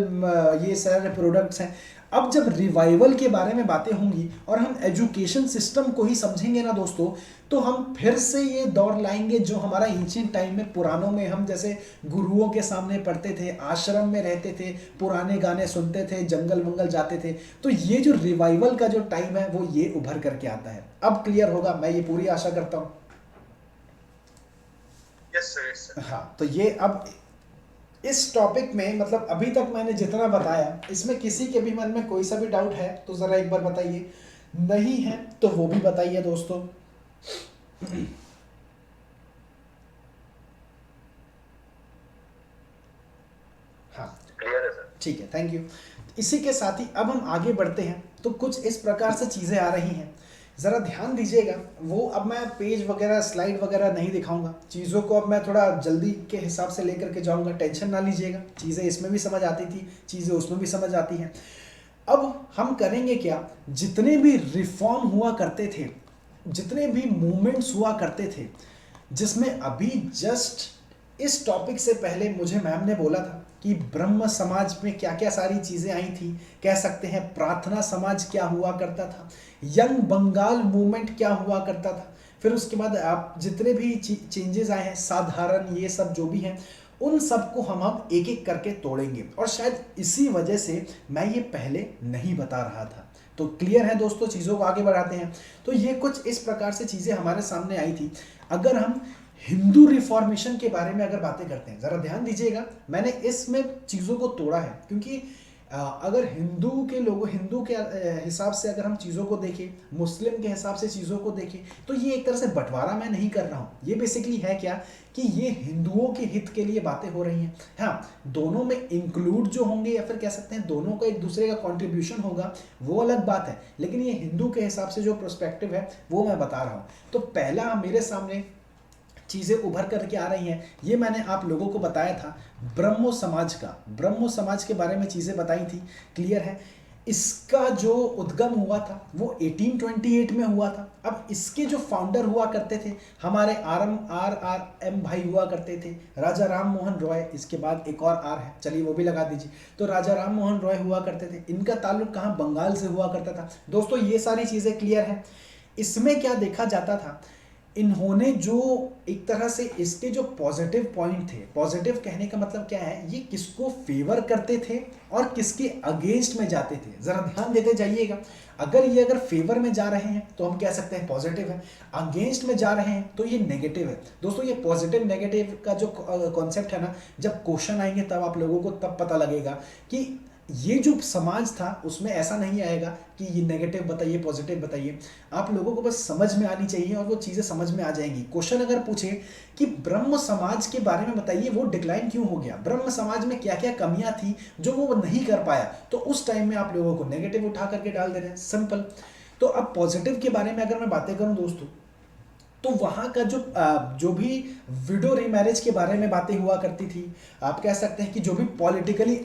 ये सारे प्रोडक्ट्स हैं। अब जब रिवाइवल के बारे में बातें होंगी और हम एजुकेशन सिस्टम को ही समझेंगे ना दोस्तों, तो हम फिर से ये दौर लाएंगे जो हमारा एंशिएंट टाइम में, पुरानों में हम जैसे गुरुओं के सामने पढ़ते थे, आश्रम में रहते थे, पुराने गाने सुनते थे, जंगल मंगल जाते थे। तो ये जो रिवाइवल का जो टाइम है वो ये उभर करके आता है। अब क्लियर होगा, मैं ये पूरी आशा करता हूँ। Yes sir. हाँ, तो ये अब इस टॉपिक में मतलब अभी तक मैंने जितना बताया, इसमें किसी के भी मन में कोई सा भी डाउट है तो ज़रा एक बार बताइए, नहीं है तो वो भी बताइए दोस्तों। हाँ क्लियर है सर। ठीक है, थैंक यू। इसी के साथ ही अब हम आगे बढ़ते हैं। तो कुछ इस प्रकार से चीज़ें आ रही हैं, ज़रा ध्यान दीजिएगा। वो अब मैं पेज वगैरह, स्लाइड वगैरह नहीं दिखाऊंगा, चीज़ों को अब मैं थोड़ा जल्दी के हिसाब से लेकर के जाऊंगा, टेंशन ना लीजिएगा। चीज़ें इसमें भी समझ आती थी, चीज़ें उसमें भी समझ आती हैं। अब हम करेंगे क्या, जितने भी रिफॉर्म हुआ करते थे, जितने भी मूवमेंट्स हुआ करते थे, जिसमें अभी जस्ट इस टॉपिक से पहले मुझे मैम ने बोला था कि ब्रह्म समाज में क्या क्या सारी चीज़ें आई थी, कह सकते हैं प्रार्थना समाज क्या हुआ करता था, यंग बंगाल मूवमेंट क्या हुआ करता था, फिर उसके बाद आप जितने भी चेंजेस आए हैं, साधारण, ये सब जो भी हैं, उन सबको हम एक एक करके तोड़ेंगे। और शायद इसी वजह से मैं ये पहले नहीं बता रहा था। तो क्लियर है दोस्तों, चीज़ों को आगे बढ़ाते हैं। तो ये कुछ इस प्रकार से चीज़ें हमारे सामने आई थी। अगर हम हिंदू रिफॉर्मेशन के बारे में अगर बातें करते हैं, ज़रा ध्यान दीजिएगा, मैंने इसमें चीज़ों को तोड़ा है क्योंकि अगर हिंदू के हिसाब से अगर हम चीज़ों को देखें, मुस्लिम के हिसाब से चीज़ों को देखें, तो ये एक तरह से बंटवारा मैं नहीं कर रहा हूँ। ये बेसिकली है क्या कि ये हिंदुओं के हित के लिए बातें हो रही हैं। हाँ, दोनों में इंक्लूड जो होंगे या फिर कह सकते हैं दोनों का एक दूसरे का कॉन्ट्रीब्यूशन होगा, वो अलग बात है, लेकिन ये हिंदू के हिसाब से जो पर्सपेक्टिव है वो मैं बता रहा हूँ। तो पहला मेरे सामने चीज़ें उभर करके आ रही हैं, ये मैंने आप लोगों को बताया था ब्रह्मो समाज के बारे में चीज़ें बताई थी। क्लियर है? इसका जो उद्गम हुआ था वो 1828 में हुआ था। अब इसके जो फाउंडर हुआ करते थे हमारे RRM भाई हुआ करते थे, राजा राम मोहन रॉय। इसके बाद एक और आर है, चलिए वो भी लगा दीजिए। तो राजा राम मोहन रॉय हुआ करते थे। इनका ताल्लुक कहाँ, बंगाल से हुआ करता था। दोस्तों ये सारी चीज़ें क्लियर है। इसमें क्या देखा जाता था, इन्होंने जो एक तरह से इसके जो पॉजिटिव पॉइंट थे, पॉजिटिव कहने का मतलब क्या है, ये किसको फेवर करते थे और किसके अगेंस्ट में जाते थे। ज़रा ध्यान देते जाइएगा। अगर फेवर में जा रहे हैं तो हम कह सकते हैं पॉजिटिव है, अगेंस्ट में जा रहे हैं तो ये नेगेटिव है। दोस्तों ये पॉजिटिव नेगेटिव का जो कॉन्सेप्ट है ना, जब क्वेश्चन आएंगे तब आप लोगों को तब पता लगेगा कि ये जो समाज था उसमें ऐसा नहीं आएगा कि ये नेगेटिव बताइए, पॉजिटिव बताइए। आप लोगों को बस समझ में आनी चाहिए और वो चीज़ें समझ में आ जाएंगी। क्वेश्चन अगर पूछे कि ब्रह्म समाज के बारे में बताइए, वो डिक्लाइन क्यों हो गया, ब्रह्म समाज में क्या क्या कमियां थी जो वो नहीं कर पाया, तो उस टाइम में आप लोगों को नेगेटिव उठा करके डाल दे रहे हैं, सिंपल। तो अब पॉजिटिव के बारे में अगर मैं बातें करूँ दोस्तों, तो वहाँ का जो भी विडो रीमैरिज के बारे में बातें हुआ करती थी, आप कह सकते हैं कि जो भी पॉलिटिकली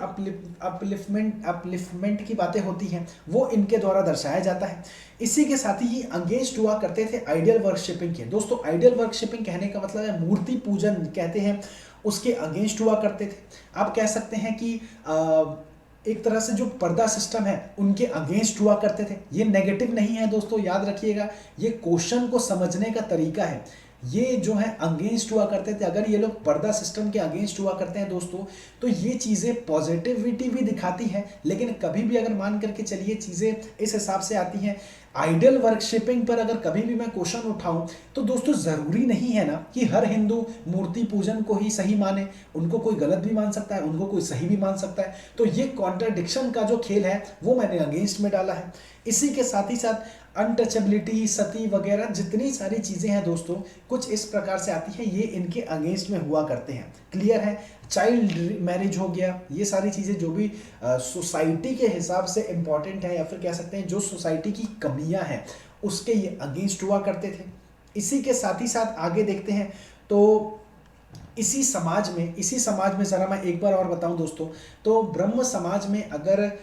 अपलिफ्टमेंट की बातें होती हैं वो इनके द्वारा दर्शाया जाता है। इसी के साथ ही अगेंस्ट हुआ करते थे आइडियल वर्कशिपिंग के। दोस्तों आइडियल वर्कशिपिंग कहने का मतलब है मूर्ति पूजन कहते हैं, उसके अगेंस्ट हुआ करते थे। आप कह सकते हैं कि एक तरह से जो पर्दा सिस्टम है उनके अगेंस्ट हुआ करते थे। ये नेगेटिव नहीं है दोस्तों, याद रखिएगा, ये क्वेश्चन को समझने का तरीका है। ये जो है अगेंस्ट हुआ करते थे। अगर ये लोग पर्दा सिस्टम के अगेंस्ट हुआ करते हैं दोस्तों, तो ये चीज़ें पॉजिटिविटी भी दिखाती है, लेकिन कभी भी अगर मान करके चलिए चीज़ें इस हिसाब से आती हैं, आइडल वर्शिपिंग पर अगर कभी भी मैं क्वेश्चन उठाऊं तो दोस्तों ज़रूरी नहीं है ना कि हर हिंदू मूर्ति पूजन को ही सही माने। उनको कोई गलत भी मान सकता है, उनको कोई सही भी मान सकता है। तो ये कॉन्ट्राडिक्शन का जो खेल है वो मैंने अगेंस्ट में डाला है। इसी के साथ ही साथ अनटचेबिलिटी, सती वगैरह जितनी सारी चीज़ें हैं दोस्तों, कुछ इस प्रकार से आती हैं, ये इनके अगेंस्ट में हुआ करते हैं। क्लियर है? चाइल्ड मैरिज हो गया, ये सारी चीज़ें जो भी सोसाइटी के हिसाब से इम्पॉर्टेंट है, या फिर कह सकते हैं जो सोसाइटी की कमियां हैं उसके ये अगेंस्ट हुआ करते थे। इसी के साथ ही साथ आगे देखते हैं तो इसी समाज में ज़रा मैं एक बार और बताऊं दोस्तों, तो ब्रह्म समाज में अगर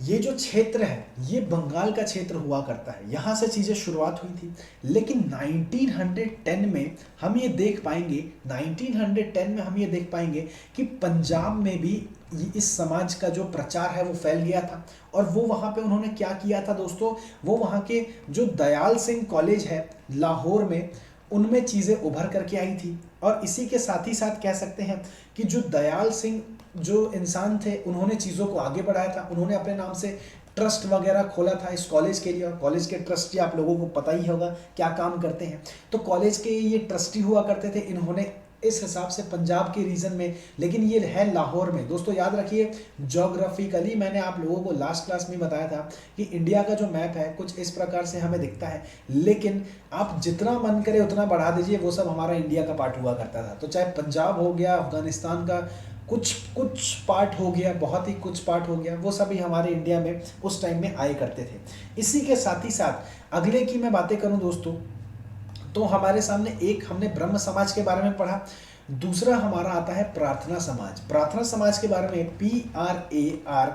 ये जो क्षेत्र है ये बंगाल का क्षेत्र हुआ करता है, यहाँ से चीज़ें शुरुआत हुई थी। लेकिन 1910 में हम ये देख पाएंगे, 1910 में हम ये देख पाएंगे कि पंजाब में भी इस समाज का जो प्रचार है वो फैल गया था। और वो वहाँ पे उन्होंने क्या किया था दोस्तों, वो वहाँ के जो दयाल सिंह कॉलेज है लाहौर में, उनमें चीज़ें उभर करके आई थी। और इसी के साथ ही साथ कह सकते हैं कि जो दयाल सिंह जो इंसान थे, उन्होंने चीज़ों को आगे बढ़ाया था। उन्होंने अपने नाम से ट्रस्ट वगैरह खोला था इस कॉलेज के लिए, और कॉलेज के ट्रस्टी आप लोगों को पता ही होगा क्या काम करते हैं। तो कॉलेज के ये ट्रस्टी हुआ करते थे, इन्होंने इस हिसाब से पंजाब के रीजन में, लेकिन ये है लाहौर में। दोस्तों याद रखिए, ज्योग्राफिकली मैंने आप लोगों को लास्ट क्लास में बताया था कि इंडिया का जो मैप है कुछ इस प्रकार से हमें दिखता है, लेकिन आप जितना मन करे उतना बढ़ा दीजिए, वो सब हमारा इंडिया का पार्ट हुआ करता था। तो चाहे पंजाब हो गया, अफगानिस्तान का कुछ पार्ट हो गया, बहुत ही कुछ पार्ट हो गया, वो सभी हमारे इंडिया में उस टाइम में आए करते थे। इसी के साथ ही साथ अगले की मैं बातें करूं दोस्तों, तो हमारे सामने एक हमने ब्रह्म समाज के बारे में पढ़ा, दूसरा हमारा आता है प्रार्थना समाज। प्रार्थना समाज के बारे में PRARTHANA,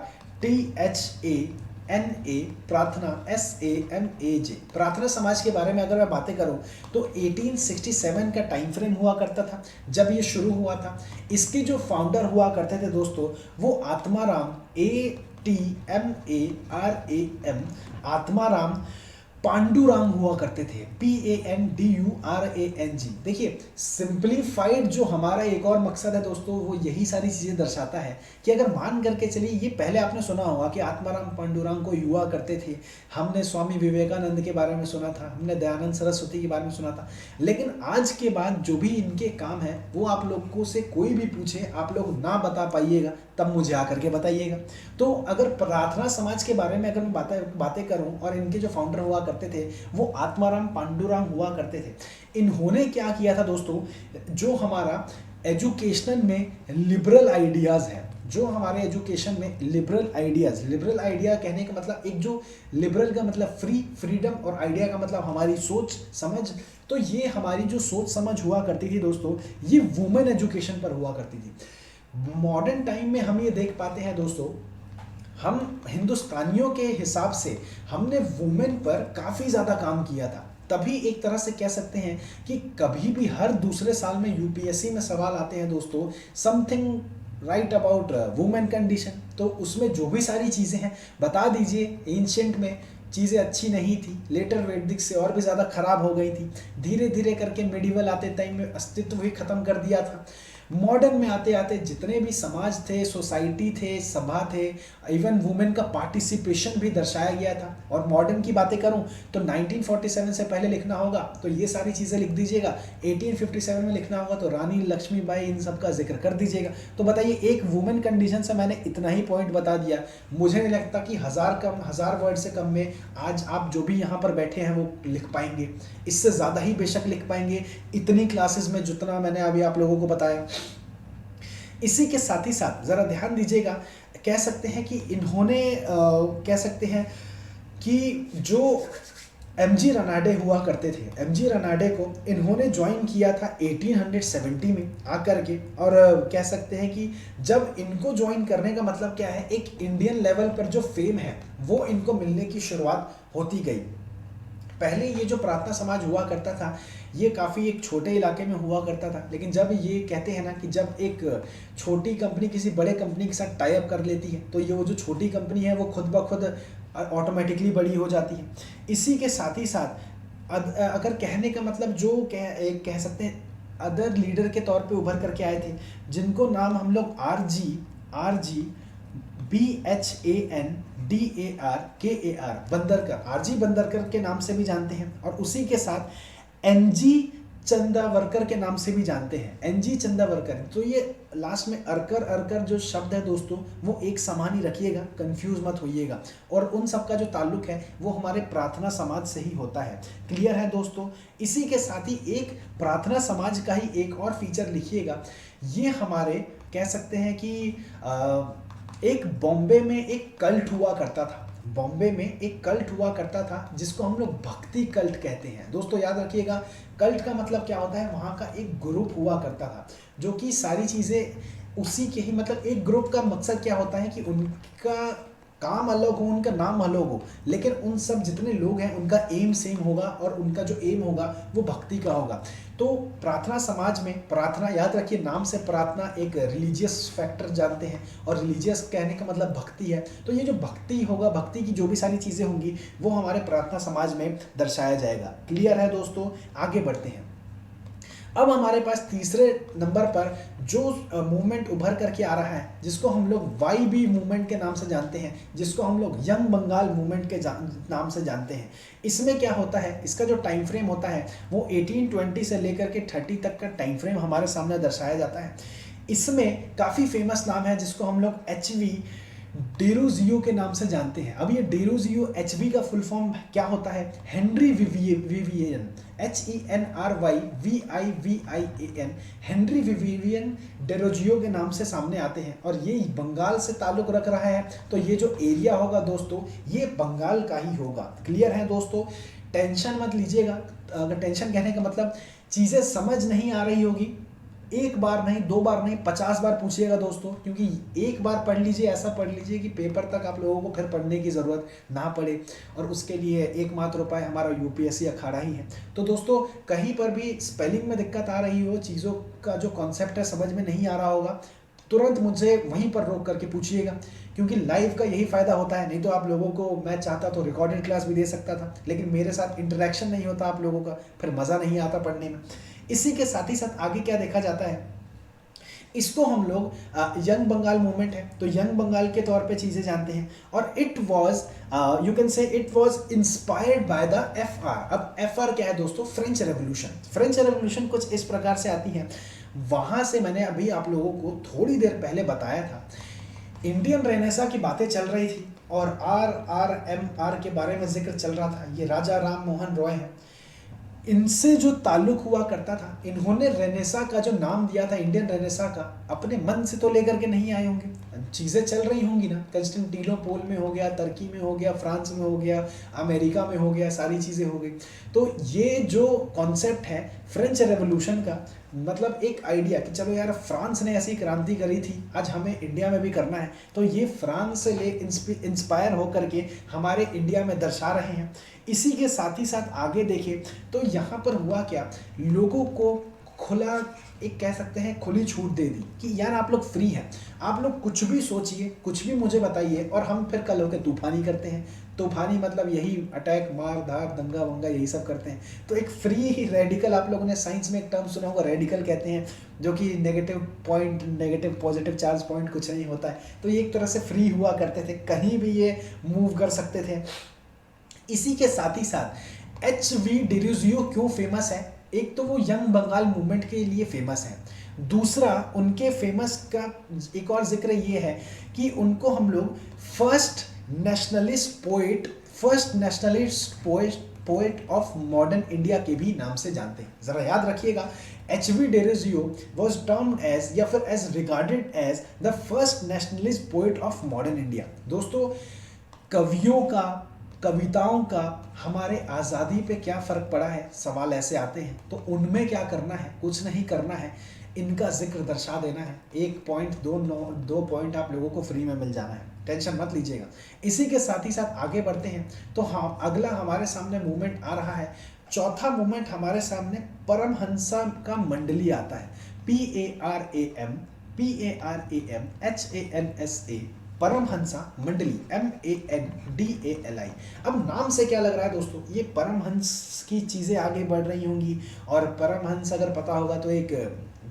प्रार्थना SAMAJ, प्रार्थना समाज के बारे में अगर मैं बातें करूं तो 1867 का टाइम फ्रेम हुआ करता था जब ये शुरू हुआ था। इसके जो फाउंडर हुआ करते थे दोस्तों, वो आत्माराम ATMARAM, आत्माराम पांडुरांग हुआ करते थे, PANDURANG। देखिए, सिंप्लीफाइड जो हमारा एक और मकसद है दोस्तों, वो यही सारी चीज़ें दर्शाता है कि अगर मान करके चलिए, ये पहले आपने सुना होगा कि आत्माराम पांडुरांग को युवा करते थे, हमने स्वामी विवेकानंद के बारे में सुना था, हमने दयानंद सरस्वती के बारे में सुना था, लेकिन आज के बाद जो भी इनके काम है वो आप लोगों से कोई भी पूछे, आप लोग ना बता पाइएगा, तब मुझे आकर के बताइएगा। तो अगर प्रार्थना समाज के बारे में अगर मैं बातें करूं, और इनके जो फाउंडर हुआ करते थे वो आत्माराम पांडुरांग हुआ करते थे। इन्होंने क्या किया था दोस्तों, जो हमारा एजुकेशन में लिबरल आइडियाज़ है, जो हमारे एजुकेशन में लिबरल आइडिया कहने का मतलब, एक जो लिबरल का मतलब फ्रीडम, और आइडिया का मतलब हमारी सोच समझ। तो ये हमारी जो सोच समझ हुआ करती थी दोस्तों, ये वुमेन एजुकेशन पर हुआ करती थी। मॉडर्न टाइम में हम ये देख पाते हैं दोस्तों, हम हिंदुस्तानियों के हिसाब से हमने वुमेन पर काफ़ी ज़्यादा काम किया था। तभी एक तरह से कह सकते हैं कि कभी भी हर दूसरे साल में यूपीएससी में सवाल आते हैं दोस्तों, something right about women condition, तो उसमें जो भी सारी चीज़ें हैं बता दीजिए। एंशिएंट में चीज़ें अच्छी नहीं थी, लेटर वैदिक से और भी ज़्यादा ख़राब हो गई थी, धीरे धीरे करके मेडिवल आते टाइम में अस्तित्व ही ख़त्म कर दिया था। मॉडर्न में आते आते जितने भी समाज थे, सोसाइटी थे, सभा थे, इवन वुमेन का पार्टिसिपेशन भी दर्शाया गया था। और मॉडर्न की बातें करूं तो 1947 से पहले लिखना होगा तो ये सारी चीज़ें लिख दीजिएगा, 1857 में लिखना होगा तो रानी लक्ष्मीबाई, इन सब का जिक्र कर दीजिएगा। तो बताइए, एक वुमेन कंडीशन से मैंने इतना ही पॉइंट बता दिया। मुझे नहीं लगता कि हज़ार वर्ड से कम में आज आप जो भी यहाँ पर बैठे हैं वो लिख पाएंगे, इससे ज़्यादा ही बेशक लिख पाएंगे इतनी क्लासेस में जितना मैंने अभी आप लोगों को बताया। इसी के साथ ही साथ ज़रा ध्यान दीजिएगा, कह सकते हैं कि इन्होंने कह सकते हैं कि जो एमजी रनाडे हुआ करते थे, एमजी रनाडे को इन्होंने ज्वाइन किया था 1870 में आकर के। और कह सकते हैं कि जब इनको ज्वाइन करने का मतलब क्या है, एक इंडियन लेवल पर जो फेम है वो इनको मिलने की शुरुआत होती गई। पहले ये जो प्रार्थना समाज हुआ करता था ये काफ़ी एक छोटे इलाके में हुआ करता था, लेकिन जब ये कहते हैं ना कि जब एक छोटी कंपनी किसी बड़े कंपनी के साथ टाई अप कर लेती है तो ये वो जो छोटी कंपनी है वो खुद ब खुद ऑटोमेटिकली बड़ी हो जाती है। इसी के साथ ही साथ अगर कहने का मतलब जो कह सकते हैं अदर लीडर के तौर पे उभर करके आए थे, जिनको नाम हम लोग RG BHANDARKAR Bandarkar, RG Bandarkar के नाम से भी जानते हैं, और उसी के साथ NG चंदावरकर के नाम से भी जानते हैं, NG चंदावरकर। तो ये लास्ट में अरकर जो शब्द है दोस्तों, वो एक समान ही रखिएगा, कंफ्यूज मत होइएगा। और उन सब का जो ताल्लुक है वो हमारे प्रार्थना समाज से ही होता है। क्लियर है दोस्तों? इसी के साथ ही एक प्रार्थना समाज का ही एक और फीचर लिखिएगा, ये हमारे कह सकते हैं कि एक बॉम्बे में एक कल्ट हुआ करता था, बॉम्बे में एक कल्ट हुआ करता था जिसको हम लोग भक्ति कल्ट कहते हैं। दोस्तों याद रखिएगा, कल्ट का मतलब क्या होता है, वहाँ का एक ग्रुप हुआ करता था जो कि सारी चीज़ें उसी के ही, मतलब एक ग्रुप का मकसद क्या होता है कि उनका काम अलग हो, उनका नाम अलग हो, लेकिन उन सब जितने लोग हैं उनका एम सेम होगा, और उनका जो एम होगा वो भक्ति का होगा। तो प्रार्थना समाज में प्रार्थना, याद रखिए नाम से प्रार्थना एक रिलीजियस फैक्टर जानते हैं, और रिलीजियस कहने का मतलब भक्ति है। तो ये जो भक्ति होगा, भक्ति की जो भी सारी चीज़ें होंगी वो हमारे प्रार्थना समाज में दर्शाया जाएगा। क्लियर है दोस्तों? आगे बढ़ते हैं। अब हमारे पास तीसरे नंबर पर जो मूवमेंट उभर करके आ रहा है, जिसको हम लोग YB मूवमेंट के नाम से जानते हैं, जिसको हम लोग यंग बंगाल मूवमेंट के नाम से जानते हैं। इसमें क्या होता है, इसका जो टाइम फ्रेम होता है वो 1820 से लेकर के 30 तक का टाइम फ्रेम हमारे सामने दर्शाया जाता है। इसमें काफ़ी फेमस नाम है जिसको हम लोग HV डेरोजियो के नाम से जानते हैं। अब ये डेरोजियो HV का फुल फॉर्म क्या होता है, Henry Vivian, HENRYVIVIAN, Henry Vivian Derozio के नाम से सामने आते हैं, और ये बंगाल से ताल्लुक रख रहा है। तो ये जो एरिया होगा दोस्तों, ये बंगाल का ही होगा। क्लियर है दोस्तों? टेंशन मत लीजिएगा, अगर टेंशन कहने का मतलब चीज़ें समझ नहीं आ रही होगी, एक बार नहीं, 2 बार नहीं, 50 बार पूछिएगा दोस्तों, क्योंकि एक बार पढ़ लीजिए, ऐसा पढ़ लीजिए कि पेपर तक आप लोगों को फिर पढ़ने की ज़रूरत ना पड़े, और उसके लिए एकमात्र उपाय हमारा UPSC अखाड़ा ही है। तो दोस्तों कहीं पर भी स्पेलिंग में दिक्कत आ रही हो, चीज़ों का जो कॉन्सेप्ट है समझ में नहीं आ रहा होगा, तुरंत मुझे वहीं पर रोक करके पूछिएगा, क्योंकि लाइव का यही फ़ायदा होता है। नहीं तो आप लोगों को मैं चाहता तो रिकॉर्डेड क्लास भी दे सकता था, लेकिन मेरे साथ इंटरेक्शन नहीं होता आप लोगों का, फिर मज़ा नहीं आता पढ़ने में। इसी के साथ ही साथ आगे क्या देखा जाता है, इसको हम लोग यंग बंगाल मूवमेंट है तो यंग बंगाल के तौर पे चीज़ें जानते हैं, और it was you can say it was inspired by the FR। अब FR क्या है दोस्तों, फ्रेंच रेवोल्यूशन। फ्रेंच रेवोल्यूशन कुछ इस प्रकार से आती है, वहाँ से मैंने अभी आप लोगों को थोड़ी देर पहले बताया था, इंडियन रेनेसा की बातें चल रही थी, और RRMR के बारे में जिक्र चल रहा था। ये राजा राम मोहन रॉय हैं, इनसे जो ताल्लुक हुआ करता था, इन्होंने रेनेसा का जो नाम दिया था, इंडियन रेनेसा का, अपने मन से तो लेकर के नहीं आए होंगे, चीज़ें चल रही होंगी ना, कंस्टेंटिनोपोल में हो गया, तुर्की में हो गया, फ्रांस में हो गया, अमेरिका में हो गया, सारी चीज़ें हो गई। तो ये जो कॉन्सेप्ट है फ्रेंच रेवोल्यूशन का, मतलब एक आइडिया कि चलो यार फ्रांस ने ऐसी क्रांति करी थी, आज हमें इंडिया में भी करना है, तो ये फ्रांस से ले इंस्पायर होकर के हमारे इंडिया में दर्शा रहे हैं। इसी के साथ ही साथ आगे देखें तो यहाँ पर हुआ क्या, लोगों को खुला, एक कह सकते हैं खुली छूट दे दी कि यार आप लोग फ्री हैं, आप लोग कुछ भी सोचिए, कुछ भी मुझे बताइए, और हम फिर कल होकर तूफानी करते हैं। तूफानी मतलब यही अटैक, मार धार, दंगा वंगा, यही सब करते हैं। तो एक फ्री रेडिकल, आप लोगों ने साइंस में एक टर्म सुना होगा, रेडिकल कहते हैं, जो कि negative point, negative positive charge point कुछ नहीं होता है। तो ये एक तरह से फ्री हुआ करते थे, कहीं भी ये मूव कर सकते थे। इसी के साथ ही साथ HV डेरोजियो क्यों फेमस है, एक तो वो यंग बंगाल मूवमेंट के लिए फेमस है, दूसरा उनके फेमस का एक और जिक्र ये है कि उनको हम लोग first nationalist poet of modern India के भी नाम से जानते हैं। जरा याद रखिएगा, HV Derozio was termed as, या फिर as regarded as the first nationalist poet of modern India. दोस्तों कवियों का, कविताओं का हमारे आज़ादी पे क्या फ़र्क पड़ा है, सवाल ऐसे आते हैं। तो उनमें क्या करना है, कुछ नहीं करना है, इनका जिक्र दर्शा देना है। 1 पॉइंट 2 पॉइंट आप लोगों को फ्री में मिल जाना है, टेंशन मत लीजिएगा। इसी के साथ ही साथ आगे बढ़ते हैं तो हाँ, अगला हमारे सामने मूवमेंट आ रहा है, चौथा मूवमेंट हमारे सामने परमहंसा का मंडली आता है, PARAM HANSA परमहंसा मंडली, MANDALI। अब नाम से क्या लग रहा है दोस्तों, ये परमहंस की चीज़ें आगे बढ़ रही होंगी। और परमहंस अगर पता होगा तो एक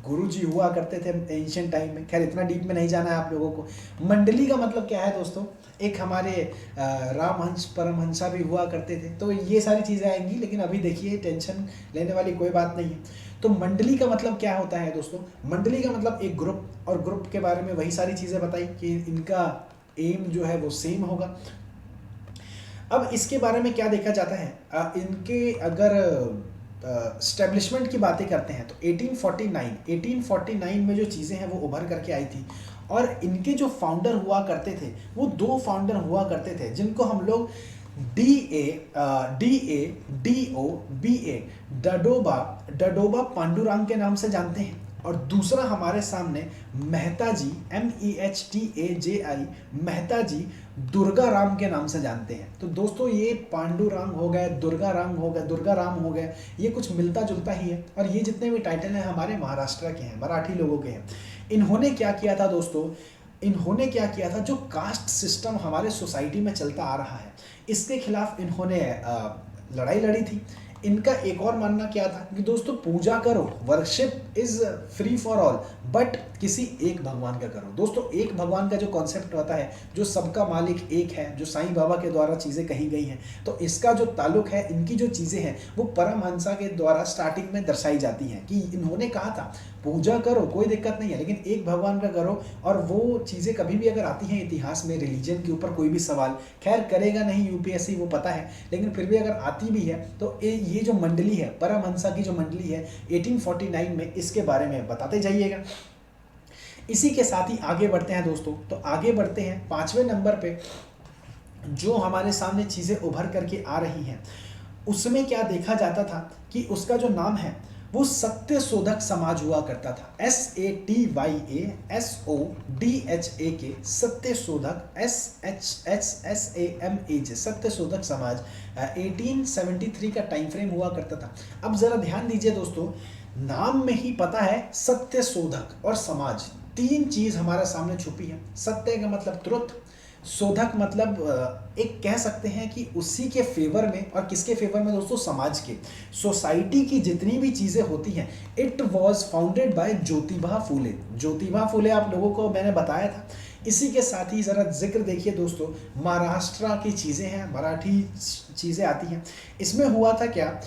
गुरुजी हुआ करते थे एंशियंट टाइम में। खैर इतना डीप में नहीं जाना है आप लोगों को। मंडली का मतलब क्या है दोस्तों, एक हमारे रामहंस परमहंसा भी हुआ करते थे। तो ये सारी चीज़ें आएंगी, लेकिन अभी देखिए टेंशन लेने वाली कोई बात नहीं है। तो मंडली का मतलब क्या होता है दोस्तों, मंडली का मतलब एक ग्रुप, और ग्रुप के बारे में वही सारी चीज़ें बताई कि इनका एम जो है वो सेम होगा। अब इसके बारे में क्या देखा जाता है, इनके अगर स्टैब्लिशमेंट की बातें करते हैं तो 1849 में जो चीज़ें हैं वो उभर करके आई थी। और इनके जो फाउंडर हुआ करते थे वो 2 फाउंडर हुआ करते थे, जिनको हम लोग DADOBA डडोबा पांडुरंग के नाम से जानते हैं। और दूसरा हमारे सामने मेहता जी, MEHTAJI, मेहता जी दुर्गा राम के नाम से जानते हैं। तो दोस्तों ये पांडुरंग हो गए, दुर्गा राम हो गए, दुर्गा राम हो गए, ये कुछ मिलता जुलता ही है। और ये जितने भी टाइटल हैं हमारे महाराष्ट्र के हैं, मराठी लोगों के हैं। इन्होंने क्या किया था दोस्तों, इन्होंने क्या किया था, जो कास्ट सिस्टम हमारे सोसाइटी में चलता आ रहा है इसके खिलाफ इन्होंने लड़ाई लड़ी थी। इनका एक और मानना क्या था कि दोस्तों पूजा करो, worship is free for all, but किसी एक भगवान का करो। दोस्तों एक भगवान का जो कॉन्सेप्ट होता है, जो सबका मालिक एक है, जो साईं बाबा के द्वारा चीज़ें कही गई हैं, तो इसका जो ताल्लुक है, इनकी जो चीज़ें हैं वो परमहंसा के द्वारा स्टार्टिंग में दर्शाई जाती हैं कि इन्होंने कहा था पूजा करो, कोई दिक्कत नहीं है, लेकिन एक भगवान का करो। और वो चीज़ें कभी भी अगर आती हैं इतिहास में, रिलीजन के ऊपर कोई भी सवाल, खैर करेगा नहीं UPSC, वो पता है, लेकिन फिर भी अगर आती भी है तो ये जो मंडली है, परमहंसा की जो मंडली है 1849 में, इसके बारे में बताते जाइएगा। इसी के साथ ही आगे बढ़ते हैं दोस्तों। तो आगे बढ़ते हैं 5वें नंबर पे, जो हमारे सामने चीज़ें उभर करके आ रही हैं उसमें क्या देखा जाता था कि उसका जो नाम है वो सत्य शोधक समाज हुआ करता था। SATYASODHAK, सत्य शोधक, SHSSAMAJ, सत्य शोधक समाज 1873 का टाइम फ्रेम हुआ करता था। अब जरा ध्यान दीजिए दोस्तों, नाम में ही पता है सत्य शोधक और समाज, 3 चीज हमारे सामने छुपी है। सत्य का मतलब ट्रुथ, शोधक मतलब एक कह सकते हैं कि उसी के फेवर में, और किसके फेवर में दोस्तों, समाज के, सोसाइटी की जितनी भी चीज़ें होती हैं। It was founded by Jyotiba Phule. Jyotiba Phule आप लोगों को मैंने बताया था। इसी के साथ ही ज़रा जिक्र देखिए दोस्तों, महाराष्ट्र की चीज़ें हैं, मराठी चीज़ें आती हैं। इसमें हुआ था क्या,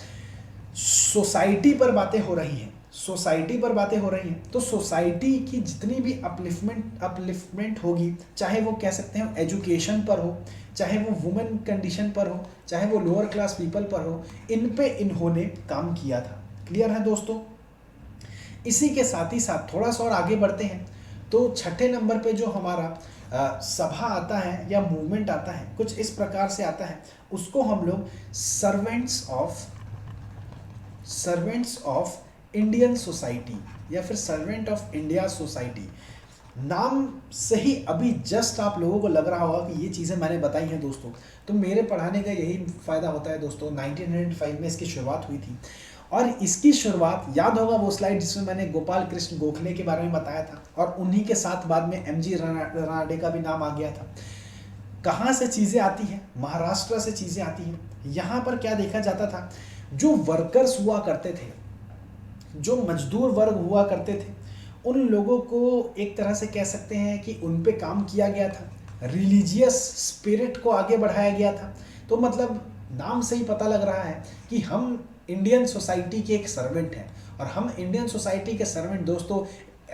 सोसाइटी पर बातें हो रही हैं, सोसाइटी पर बातें हो रही हैं, तो सोसाइटी की जितनी भी अपलिफ्टमेंट होगी, चाहे वो कह सकते हैं एजुकेशन पर हो, चाहे वो वुमेन कंडीशन पर हो, चाहे वो लोअर क्लास पीपल पर हो, इन पे इन्होंने काम किया था। क्लियर है दोस्तों। इसी के साथ ही साथ थोड़ा सा और आगे बढ़ते हैं तो 6ठे नंबर पे जो हमारा सभा आता है या मूवमेंट आता है, कुछ इस प्रकार से आता है, उसको हम लोग सर्वेंट्स ऑफ इंडियन सोसाइटी या फिर सर्वेंट ऑफ इंडिया सोसाइटी, नाम से ही अभी जस्ट आप लोगों को लग रहा होगा कि ये चीज़ें मैंने बताई हैं दोस्तों। तो मेरे पढ़ाने का यही फ़ायदा होता है दोस्तों। 1905 में इसकी शुरुआत हुई थी, और इसकी शुरुआत, याद होगा वो स्लाइड जिसमें मैंने गोपाल कृष्ण गोखले के बारे में बताया था, और उन्हीं के साथ बाद में MG रानडे का भी नाम आ गया था। कहाँ से चीज़ें आती हैं, महाराष्ट्र से चीज़ें आती हैं। यहाँ पर क्या देखा जाता था, जो वर्कर्स हुआ करते थे, जो मजदूर वर्ग हुआ करते थे, उन लोगों को एक तरह से कह सकते हैं कि उन पे काम किया गया था, रिलीजियस स्पिरिट को आगे बढ़ाया गया था। तो मतलब नाम से ही पता लग रहा है कि हम इंडियन सोसाइटी के एक सर्वेंट हैं, और हम इंडियन सोसाइटी के सर्वेंट दोस्तों,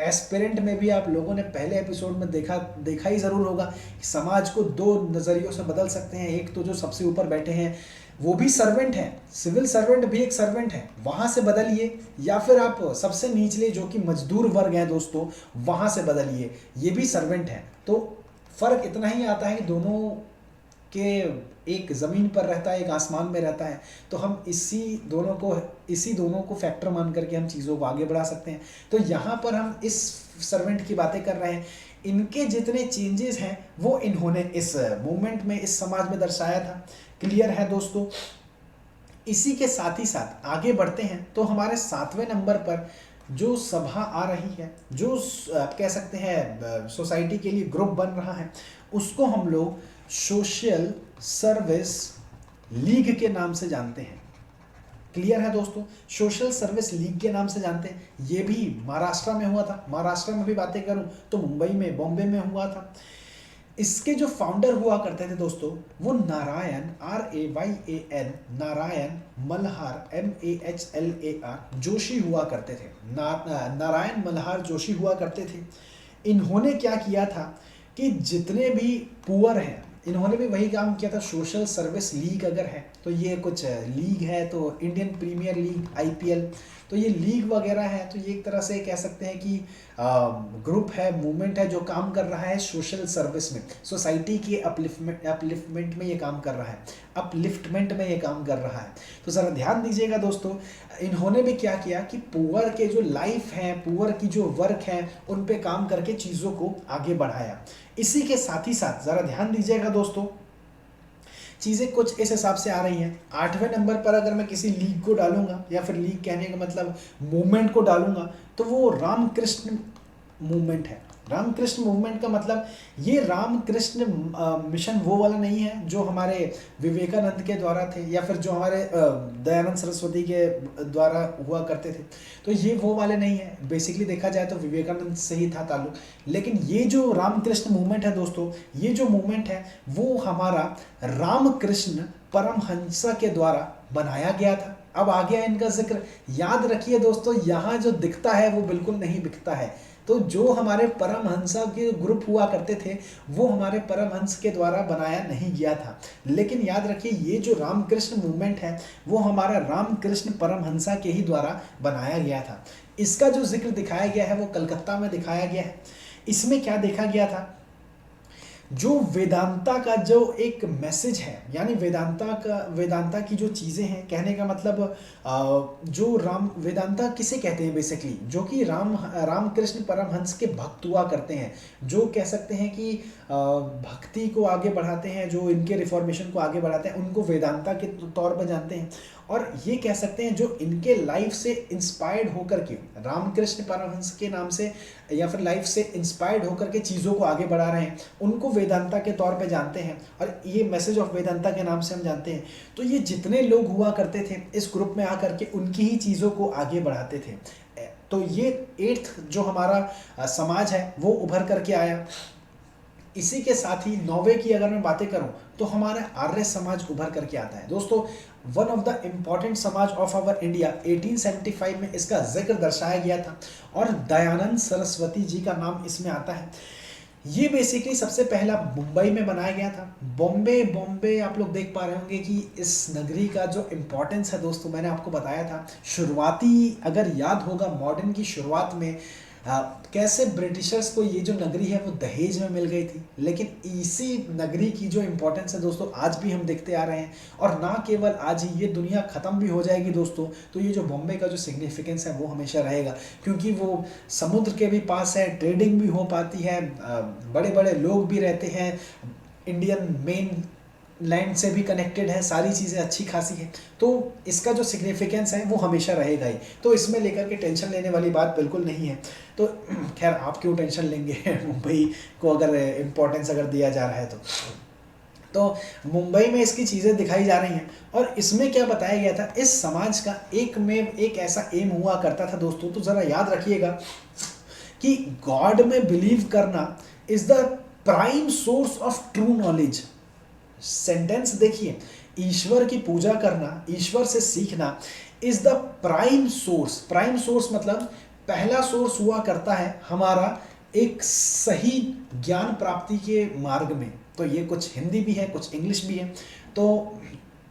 एस्पिरेंट में भी आप लोगों ने पहले एपिसोड में देखा ही ज़रूर होगा कि समाज को 2 नज़रियों से बदल सकते हैं। एक तो जो सबसे ऊपर बैठे हैं वो भी सर्वेंट हैं, सिविल सर्वेंट भी एक सर्वेंट है, वहाँ से बदलिए, या फिर आप सबसे निचले जो कि मजदूर वर्ग हैं दोस्तों, वहाँ से बदलिए, ये भी सर्वेंट है। तो फ़र्क इतना ही आता है कि दोनों के, एक ज़मीन पर रहता है, एक आसमान में रहता है। तो हम इसी दोनों को फैक्टर मान करके हम चीज़ों को आगे बढ़ा सकते हैं। तो यहाँ पर हम इस सर्वेंट की बातें कर रहे हैं। इनके जितने चेंजेस हैं वो इन्होंने इस मूवमेंट में, इस समाज में दर्शाया था। क्लियर है दोस्तों। इसी के साथ ही साथ आगे बढ़ते हैं तो हमारे 7वें नंबर पर जो सभा आ रही है, जो आप कह सकते हैं सोसाइटी के लिए ग्रुप बन रहा है, उसको हम लोग सोशल सर्विस लीग के नाम से जानते हैं। क्लियर है दोस्तों? सोशल सर्विस लीग के नाम से जानते हैं। ये भी महाराष्ट्र में हुआ था। महाराष्ट्र में भी बातें करूं तो मुंबई में, बॉम्बे में हुआ था। इसके जो फाउंडर हुआ करते थे दोस्तों, वो नारायण RAYAN नारायण मल्हार MAHLAR जोशी हुआ करते थे। नारायण मल्हार जोशी हुआ करते थे। इन्होंने क्या किया था कि जितने भी पुअर हैं, इन्होंने भी वही काम किया था। सोशल सर्विस लीग अगर है तो ये कुछ लीग है, तो इंडियन प्रीमियर लीग IPL, तो ये लीग वगैरह है। तो ये एक तरह से कह सकते हैं कि ग्रुप है, मूवमेंट है जो काम कर रहा है सोशल सर्विस में, सोसाइटी की अपलिफ्टमेंट में ये काम कर रहा है, अपलिफ्टमेंट में ये काम कर रहा है। तो ज़रा ध्यान दीजिएगा दोस्तों, इन्होंने भी क्या किया कि पुअर के जो लाइफ है, पुअर की जो वर्क है, उन पे काम करके चीज़ों को आगे बढ़ाया। इसी के साथ ही साथ ज़रा ध्यान दीजिएगा दोस्तों, चीज़ें कुछ इस हिसाब से आ रही हैं। 8वें नंबर पर अगर मैं किसी लीग को डालूंगा, या फिर लीग कहने का मतलब मूवमेंट को डालूंगा, तो वो रामकृष्ण मूवमेंट है। रामकृष्ण मूवमेंट का मतलब ये रामकृष्ण मिशन वो वाला नहीं है जो हमारे विवेकानंद के द्वारा थे, या फिर जो हमारे दयानंद सरस्वती के द्वारा हुआ करते थे। तो ये वो वाले नहीं है। बेसिकली देखा जाए तो विवेकानंद से ही था ताल्लुक। लेकिन ये जो रामकृष्ण मूवमेंट है दोस्तों, ये जो मूवमेंट है वो हमारा रामकृष्ण परमहंस के द्वारा बनाया गया था। अब आ गया इनका जिक्र। याद रखिए दोस्तों, यहाँ जो दिखता है वो बिल्कुल नहीं बिकता है। तो जो हमारे परमहंस के ग्रुप हुआ करते थे, वो हमारे परमहंस के द्वारा बनाया नहीं गया था। लेकिन याद रखिए, ये जो रामकृष्ण मूवमेंट है वो हमारा रामकृष्ण परमहंस के ही द्वारा बनाया गया था। इसका जो जिक्र दिखाया गया है वो कलकत्ता में दिखाया गया है। इसमें क्या देखा गया था, जो वेदांता का जो एक मैसेज है, यानी वेदांता की जो चीज़ें हैं, कहने का मतलब जो वेदांता किसे कहते हैं बेसिकली, जो कि रामकृष्ण परमहंस के भक्त हुआ करते हैं, जो कह सकते हैं कि भक्ति को आगे बढ़ाते हैं, जो इनके रिफॉर्मेशन को आगे बढ़ाते हैं, उनको वेदांता के तौर पर जानते हैं। और ये कह सकते हैं जो इनके लाइफ से इंस्पायर्ड होकर के, रामकृष्ण परमहंस के नाम से या फिर लाइफ से इंस्पायर्ड होकर के चीज़ों को आगे बढ़ा रहे हैं, उनको वेदांता के तौर पे जानते हैं। और ये मैसेज ऑफ वेदांता के नाम से हम जानते हैं। तो ये जितने लोग हुआ करते थे इस ग्रुप में आकर के, उनकी ही चीज़ों को आगे बढ़ाते थे। तो ये 8th जो हमारा समाज है वो उभर करके आया। इसी के साथ ही 9वें की अगर मैं बातें करूं तो हमारा आर्य समाज उभर करके आता है। दोस्तों, वन ऑफ द इम्पॉर्टेंट समाज ऑफ आवर इंडिया, 1875 में इसका जिक्र दर्शाया गया था और दयानंद सरस्वती जी का नाम इसमें आता है। ये बेसिकली सबसे पहला मुंबई में बनाया गया था। बॉम्बे आप लोग देख पा रहे होंगे कि इस नगरी का जो इम्पोर्टेंस है दोस्तों, मैंने आपको बताया था शुरुआती, अगर याद होगा मॉडर्न की शुरुआत में कैसे ब्रिटिशर्स को ये जो नगरी है वो दहेज में मिल गई थी। लेकिन इसी नगरी की जो इम्पोर्टेंस है दोस्तों, आज भी हम देखते आ रहे हैं। और ना केवल आज ही, ये दुनिया ख़त्म भी हो जाएगी दोस्तों, तो ये जो बॉम्बे का जो सिग्निफिकेंस है वो हमेशा रहेगा, क्योंकि वो समुद्र के भी पास है, ट्रेडिंग भी हो पाती है, बड़े बड़े लोग भी रहते हैं, इंडियन मेन लैंड से भी कनेक्टेड है, सारी चीज़ें अच्छी खासी हैं। तो इसका जो सिग्निफिकेंस है वो हमेशा रहेगा ही। तो इसमें लेकर के टेंशन लेने वाली बात बिल्कुल नहीं है। तो खैर, आप क्यों टेंशन लेंगे मुंबई को अगर इम्पोर्टेंस अगर दिया जा रहा है तो मुंबई में इसकी चीज़ें दिखाई जा रही हैं। और इसमें क्या बताया गया था, इस समाज का एक ऐसा एम हुआ करता था दोस्तों, तो ज़रा याद रखिएगा कि गॉड में बिलीव करना is the prime source of true knowledge. Sentence देखिए, ईश्वर की पूजा करना, ईश्वर से सीखना is the prime source. Prime source मतलब पहला सोर्स हुआ करता है हमारा एक सही ज्ञान प्राप्ति के मार्ग में। तो ये कुछ हिंदी भी है, कुछ इंग्लिश भी है। तो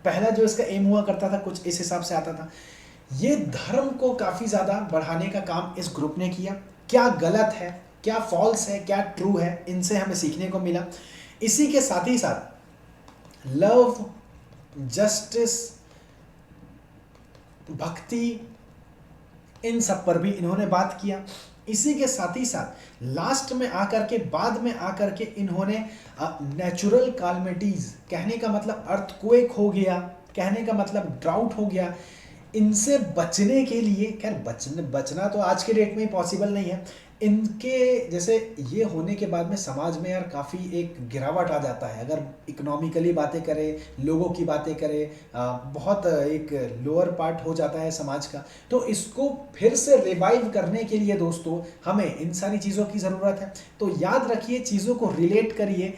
पहला जो इसका एम हुआ करता था कुछ इस हिसाब से आता था। ये धर्म को काफ़ी ज़्यादा बढ़ाने का काम इस ग्रुप ने किया। क्या गलत है, क्या फॉल्स है, क्या ट्रू है, इनसे हमें सीखने को मिला। इसी के साथ ही साथ लव, जस्टिस, भक्ति, इन सब पर भी इन्होंने बात किया। इसी के साथ ही साथ लास्ट में आकर के, बाद में आकर के इन्होंने नेचुरल कैलामिटीज, कहने का मतलब अर्थक्वेक हो गया, कहने का मतलब ड्राउट हो गया, इनसे बचने के लिए, खैर बचना तो आज के डेट में पॉसिबल नहीं है, इनके जैसे ये होने के बाद में समाज में यार काफ़ी एक गिरावट आ जाता है। अगर इकोनॉमिकली बातें करें, लोगों की बातें करें, बहुत एक लोअर पार्ट हो जाता है समाज का। तो इसको फिर से रिवाइव करने के लिए दोस्तों हमें इन सारी चीज़ों की ज़रूरत है। तो याद रखिए, चीज़ों को रिलेट करिए।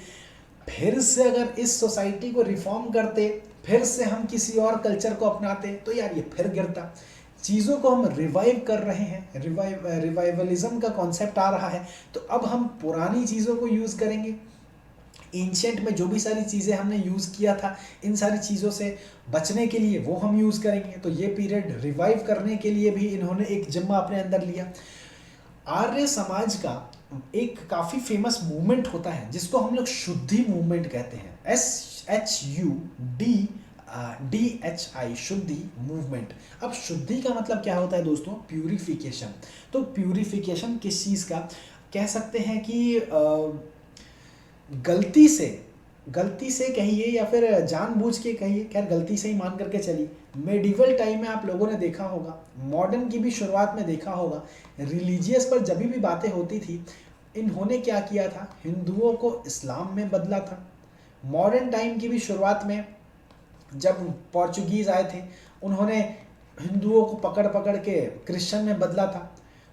फिर से अगर इस सोसाइटी को रिफॉर्म करते, फिर से हम किसी और कल्चर को अपनाते, तो यार ये फिर गिरता। चीज़ों को हम रिवाइव कर रहे हैं, रिवाइवलिज्म का कॉन्सेप्ट आ रहा है, तो अब हम पुरानी चीज़ों को यूज़ करेंगे। एंशेंट में जो भी सारी चीज़ें हमने यूज़ किया था, इन सारी चीज़ों से बचने के लिए वो हम यूज़ करेंगे। तो ये पीरियड रिवाइव करने के लिए भी इन्होंने एक जिम्मा अपने अंदर लिया। आर्य समाज का एक काफ़ी फेमस मूवमेंट होता है जिसको हम लोग शुद्धि मूवमेंट कहते हैं, SHUDDHI, शुद्धि मूवमेंट। अब शुद्धि का मतलब क्या होता है दोस्तों? प्यूरिफिकेशन। तो प्यूरिफिकेशन किस चीज़ का कह सकते हैं कि गलती से कहिए या फिर जानबूझ के कहिए, खैर गलती से ही मान करके चलिए। मेडिवल टाइम में आप लोगों ने देखा होगा, मॉडर्न की भी शुरुआत में देखा होगा, रिलीजियस पर जब भी बातें होती थी, इन्होंने क्या किया था? हिंदुओं को इस्लाम में बदला था। मॉडर्न टाइम की भी शुरुआत में जब पोर्चुगीज़ आए थे, उन्होंने हिंदुओं को पकड़ पकड़ के क्रिश्चियन में बदला था।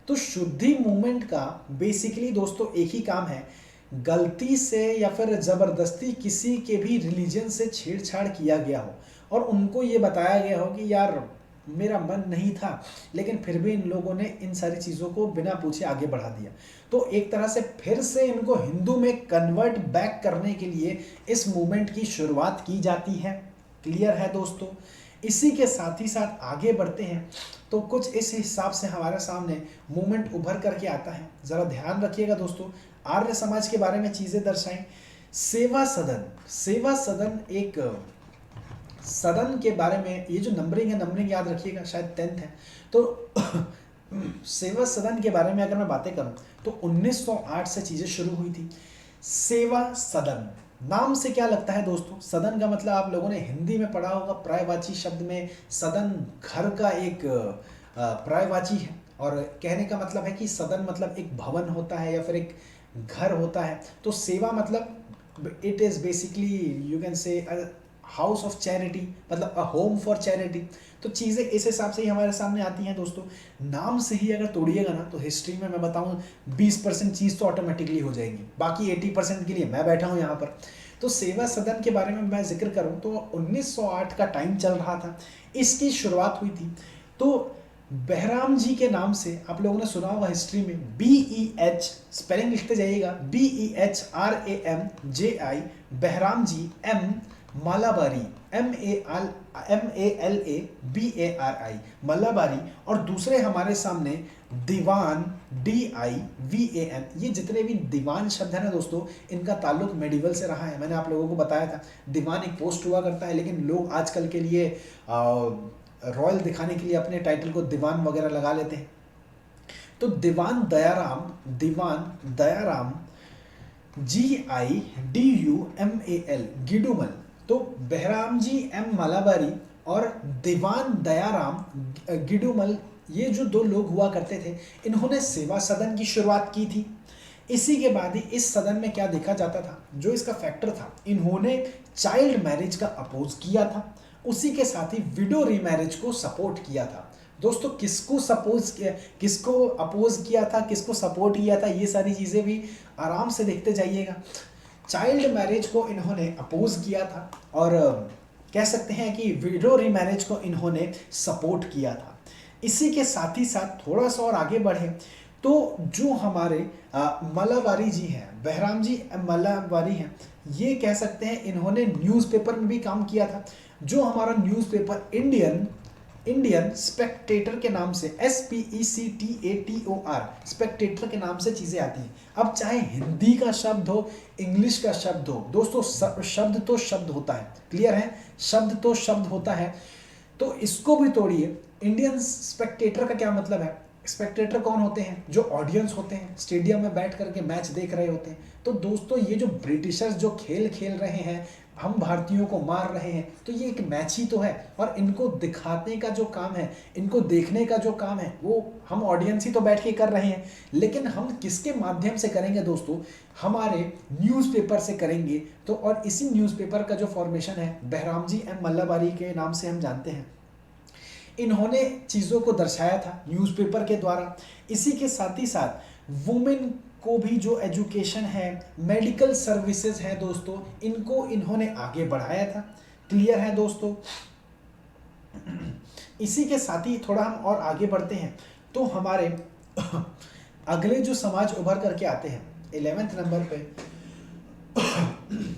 तो शुद्धि मूवमेंट का बेसिकली दोस्तों एक ही काम है, गलती से या फिर ज़बरदस्ती किसी के भी रिलीजन से छेड़छाड़ किया गया हो और उनको ये बताया गया हो कि यार मेरा मन नहीं था, लेकिन फिर भी इन लोगों ने इन सारी चीज़ों को बिना पूछे आगे बढ़ा दिया। तो एक तरह से फिर से इनको हिंदू में कन्वर्ट बैक करने के लिए इस मूवमेंट की शुरुआत की जाती है। क्लियर है दोस्तों? इसी के साथ ही साथ आगे बढ़ते हैं तो कुछ इस हिसाब से हमारे सामने मूवमेंट उभर करके आता है। ज़रा ध्यान रखिएगा दोस्तों, आर्य समाज के बारे में चीज़ें दर्शाएं। सेवा सदन एक सदन के बारे में, ये जो नंबरिंग है, नंबरिंग याद रखिएगा, शायद 10th है। तो सेवा सदन के बारे में अगर मैं बातें करूं तो 1908 से चीज़ें शुरू हुई थी। सेवा सदन नाम से क्या लगता है दोस्तों? सदन का मतलब आप लोगों ने हिंदी में पढ़ा होगा, पर्यायवाची शब्द में सदन घर का एक पर्यायवाची है, और कहने का मतलब है कि सदन मतलब एक भवन होता है या फिर एक घर होता है। तो सेवा मतलब it is basically you can से हाउस ऑफ चैरिटी, मतलब अ होम फॉर चैरिटी। तो चीज़ें इस हिसाब से ही हमारे सामने आती हैं दोस्तों। नाम से ही अगर तोड़िएगा ना तो हिस्ट्री में मैं बताऊं 20% चीज़ तो ऑटोमेटिकली हो जाएगी, बाकी 80% के लिए मैं बैठा हूं यहाँ पर। तो सेवा सदन के बारे में मैं जिक्र करूं तो 1908 का टाइम चल रहा था, इसकी शुरुआत हुई थी। तो बहराम जी के नाम से आप लोगों ने सुना होगा हिस्ट्री में, BEH स्पेलिंग लिखते जाइएगा, BEHRAMJI, बहराम जी, M मालाबारी, MALABARI, मलाबारी, और दूसरे हमारे सामने दीवान, DIVAN। ये जितने भी दीवान शब्द है ना दोस्तों, इनका ताल्लुक मेडिवल से रहा है। मैंने आप लोगों को बताया था दीवान एक पोस्ट हुआ करता है, लेकिन लोग आजकल के लिए रॉयल दिखाने के लिए अपने टाइटल को दीवान वगैरह लगा लेते हैं। तो दीवान दयाराम GIDUMAL, गिडुमल। तो बहराम जी M मालाबारी और दीवान दयाराम गिडुमल, ये जो दो लोग हुआ करते थे, इन्होंने सेवा सदन की शुरुआत की थी। इसी के बाद ही इस सदन में क्या देखा जाता था, जो इसका फैक्टर था, इन्होंने चाइल्ड मैरिज का अपोज किया था, उसी के साथ ही विडो रीमैरिज को सपोर्ट किया था। दोस्तों किसको अपोज किया था, किसको सपोर्ट किया था, ये सारी चीज़ें भी आराम से देखते जाइएगा। चाइल्ड मैरिज को इन्होंने अपोज किया था और कह सकते हैं कि विडो रीमैरिज को इन्होंने सपोर्ट किया था। इसी के साथ ही साथ थोड़ा सा और आगे बढ़े तो जो हमारे मलाबारी जी हैं, बहराम जी मलाबारी हैं, ये कह सकते हैं इन्होंने न्यूज़पेपर में भी काम किया था। जो हमारा न्यूज़पेपर इंडियन स्पेक्टेटर के नाम से, SPECTATOR, स्पेक्टेटर के नाम से चीज़ें आती हैं। अब चाहे हिंदी का शब्द हो, इंग्लिश का शब्द हो, दोस्तों शब्द तो शब्द होता है। क्लियर है? शब्द तो शब्द होता है। तो इसको भी तोड़िए। इंडियन स्पेक्टेटर का क्या मतलब है? स्पेक्टेटर कौन होते हैं? जो ऑडियंस होते हैं, स्टेडियम में बैठ करके मैच देख रहे होते हैं। तो दोस्तों ये जो ब्रिटिशर्स जो खेल खेल रहे हैं, हम भारतीयों को मार रहे हैं, तो ये एक मैच ही तो है। और इनको दिखाने का जो काम है, इनको देखने का जो काम है, वो हम ऑडियंस ही तो बैठ के कर रहे हैं। लेकिन हम किसके माध्यम से करेंगे दोस्तों? हमारे न्यूज़पेपर से करेंगे। तो और इसी न्यूज़पेपर का जो फॉर्मेशन है, बहराम जी एम मल्लाबारी के नाम से हम जानते हैं, इन्होंने चीज़ों को दर्शाया था न्यूज़पेपर के द्वारा। इसी के साथ ही साथ वुमेन को भी जो एजुकेशन है, मेडिकल सर्विसेज है दोस्तों, इनको इन्होंने आगे बढ़ाया था। क्लियर है दोस्तों? इसी के साथ ही थोड़ा हम और आगे बढ़ते हैं तो हमारे अगले जो समाज उभर करके आते हैं 11वें नंबर पे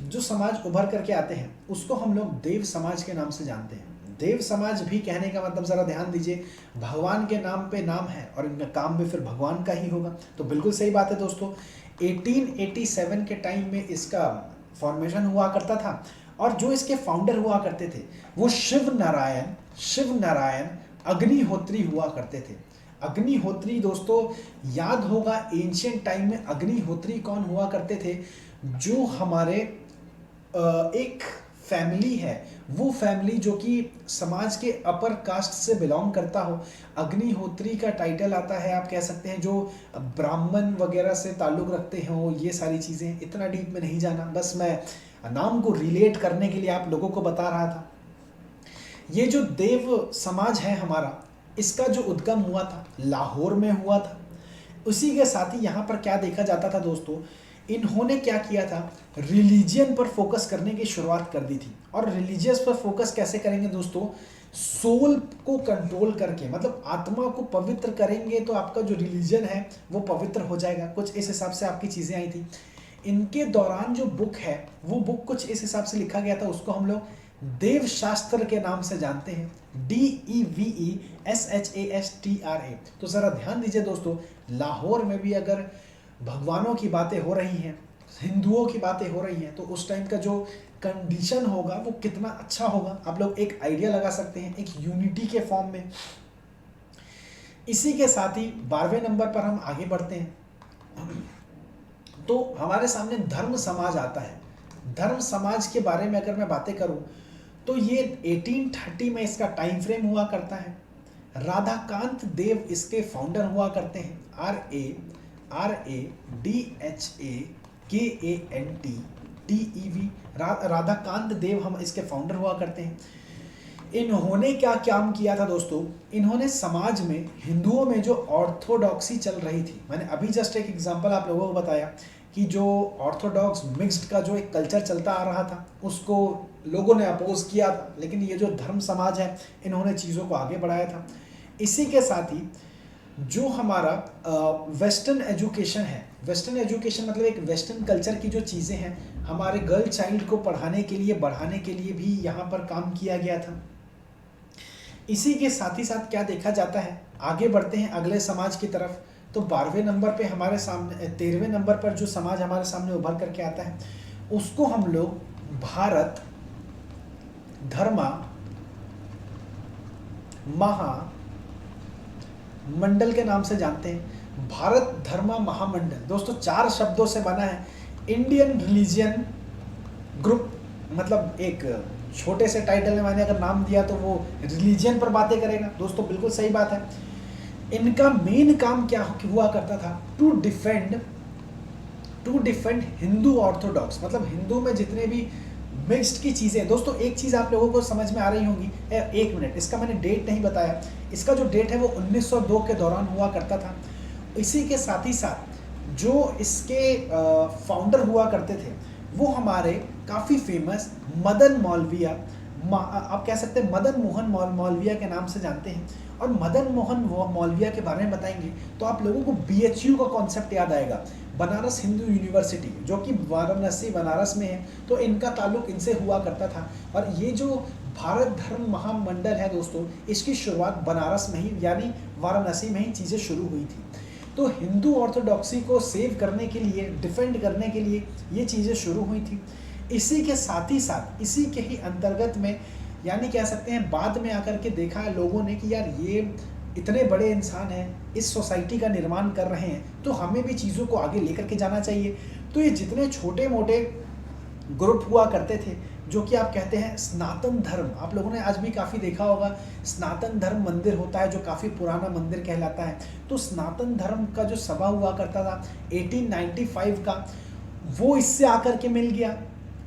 जो समाज उभर करके आते हैं उसको हम लोग देव समाज के नाम से जानते हैं। देव समाज भी कहने का मतलब जरा ध्यान दीजिए, भगवान के नाम पे नाम है और इनका काम भी फिर भगवान का ही होगा। तो बिल्कुल सही बात है दोस्तों। 1887 के टाइम में इसका फॉर्मेशन हुआ करता था और जो इसके फाउंडर हुआ करते थे वो शिव नारायण अग्निहोत्री हुआ करते थे। अग्निहोत्री दोस्तों याद होगा, एंशियंट टाइम में अग्निहोत्री कौन हुआ करते थे? जो हमारे एक फैमिली है, वो फैमिली जो कि समाज के अपर कास्ट से बिलोंग करता हो। अग्निहोत्री का टाइटल आता है, आप कह सकते हैं, जो ब्राह्मण वगैरह से ताल्लुक़ रखते हो। ये सारी चीज़ें इतना डीप में नहीं जाना, बस मैं नाम को रिलेट करने के लिए आप लोगों को बता रहा था। ये जो देव समाज है हमारा, इसका जो उद्गम हुआ था लाहौर में हुआ था। उसी के साथ ही यहाँ पर क्या देखा जाता था दोस्तों, इन्होंने क्या किया था, रिलीजियन पर फोकस करने की शुरुआत कर दी थी। और रिलीजियस पर फोकस कैसे करेंगे दोस्तों? सोल को कंट्रोल करके, मतलब आत्मा को पवित्र करेंगे तो आपका जो रिलीजन है वो पवित्र हो जाएगा। कुछ इस हिसाब से आपकी चीज़ें आई थी। इनके दौरान जो बुक है वो बुक कुछ इस हिसाब से लिखा गया था, उसको हम लोग देव शास्त्र के नाम से जानते हैं, DEVESHASTRA। तो ज़रा ध्यान दीजिए दोस्तों, लाहौर में भी अगर भगवानों की बातें हो रही हैं, हिंदुओं की बातें हो रही हैं, तो उस टाइम का जो कंडीशन होगा वो कितना अच्छा होगा, आप लोग एक आइडिया लगा सकते हैं, एक यूनिटी के फॉर्म में। इसी के साथ ही 12वें नंबर पर हम आगे बढ़ते हैं तो हमारे सामने धर्म समाज आता है। धर्म समाज के बारे में अगर मैं बातें करूं तो ये 1830 में इसका टाइम फ्रेम हुआ करता है। राधाकांत देव इसके फाउंडर हुआ करते हैं। RADHAKANTDEV, राधाकांत देव हम इसके फाउंडर हुआ करते हैं। इन्होंने क्या काम किया था दोस्तों? इन्होंने समाज में, हिंदुओं में जो ऑर्थोडॉक्सी चल रही थी, मैंने अभी जस्ट एक एग्जांपल आप लोगों को बताया कि जो ऑर्थोडॉक्स मिक्स्ड का जो एक कल्चर चलता आ रहा था उसको लोगों ने अपोज किया था, लेकिन ये जो धर्म समाज है इन्होंने चीज़ों को आगे बढ़ाया था। इसी के साथ ही जो हमारा वेस्टर्न एजुकेशन है, वेस्टर्न एजुकेशन मतलब एक वेस्टर्न कल्चर की जो चीज़ें हैं, हमारे गर्ल चाइल्ड को पढ़ाने के लिए, बढ़ाने के लिए भी यहाँ पर काम किया गया था। इसी के साथ ही साथ क्या देखा जाता है, आगे बढ़ते हैं अगले समाज की तरफ। तो 12वें नंबर पे हमारे सामने, 13वें नंबर पर जो समाज हमारे सामने उभर करके आता है उसको हम लोग भारत धर्मा महामंडल के नाम से जानते हैं। भारत धर्मा महामंडल दोस्तों 4 शब्दों से बना है। इंडियन रिलीजियन ग्रुप, मतलब एक छोटे से टाइटल में मैंने अगर नाम दिया तो वो रिलीजियन पर बातें करेगा। दोस्तों बिल्कुल सही बात है। इनका मेन काम क्या हुआ करता था? टू डिफेंड हिंदू ऑर्थोडॉक्स, मतलब हिंदू में जितने भी मिक्स्ड की चीज़ें। दोस्तों एक चीज़ आप लोगों को समझ में आ रही होंगी, 1 मिनट, इसका मैंने डेट नहीं बताया। इसका जो डेट है वो 1902 के दौरान हुआ करता था। इसी के साथ ही साथ जो इसके फाउंडर हुआ करते थे वो हमारे काफ़ी फेमस मदन मौलविया, आप कह सकते हैं मदन मोहन मौलविया के नाम से जानते हैं। और मदन मोहन मौलविया के बारे में बताएंगे तो आप लोगों को BHU का कॉन्सेप्ट याद आएगा, बनारस हिंदू यूनिवर्सिटी, जो कि वाराणसी बनारस में है। तो इनका ताल्लुक इनसे हुआ करता था। और ये जो भारत धर्म महामंडल है दोस्तों, इसकी शुरुआत बनारस में ही, यानी वाराणसी में ही चीज़ें शुरू हुई थी। तो हिंदू ऑर्थोडॉक्सी को सेव करने के लिए, डिफेंड करने के लिए ये चीज़ें शुरू हुई थी। इसी के साथ ही साथ, इसी के ही अंतर्गत में, यानी कह सकते हैं बाद में आकर के देखा है लोगों ने कि यार ये इतने बड़े इंसान हैं, इस सोसाइटी का निर्माण कर रहे हैं, तो हमें भी चीज़ों को आगे लेकर के जाना चाहिए। तो ये जितने छोटे मोटे ग्रुप हुआ करते थे, जो कि आप कहते हैं सनातन धर्म, आप लोगों ने आज भी काफ़ी देखा होगा, सनातन धर्म मंदिर होता है जो काफ़ी पुराना मंदिर कहलाता है। तो सनातन धर्म का जो सभा हुआ करता था 1895 का, वो इससे आकर के मिल गया।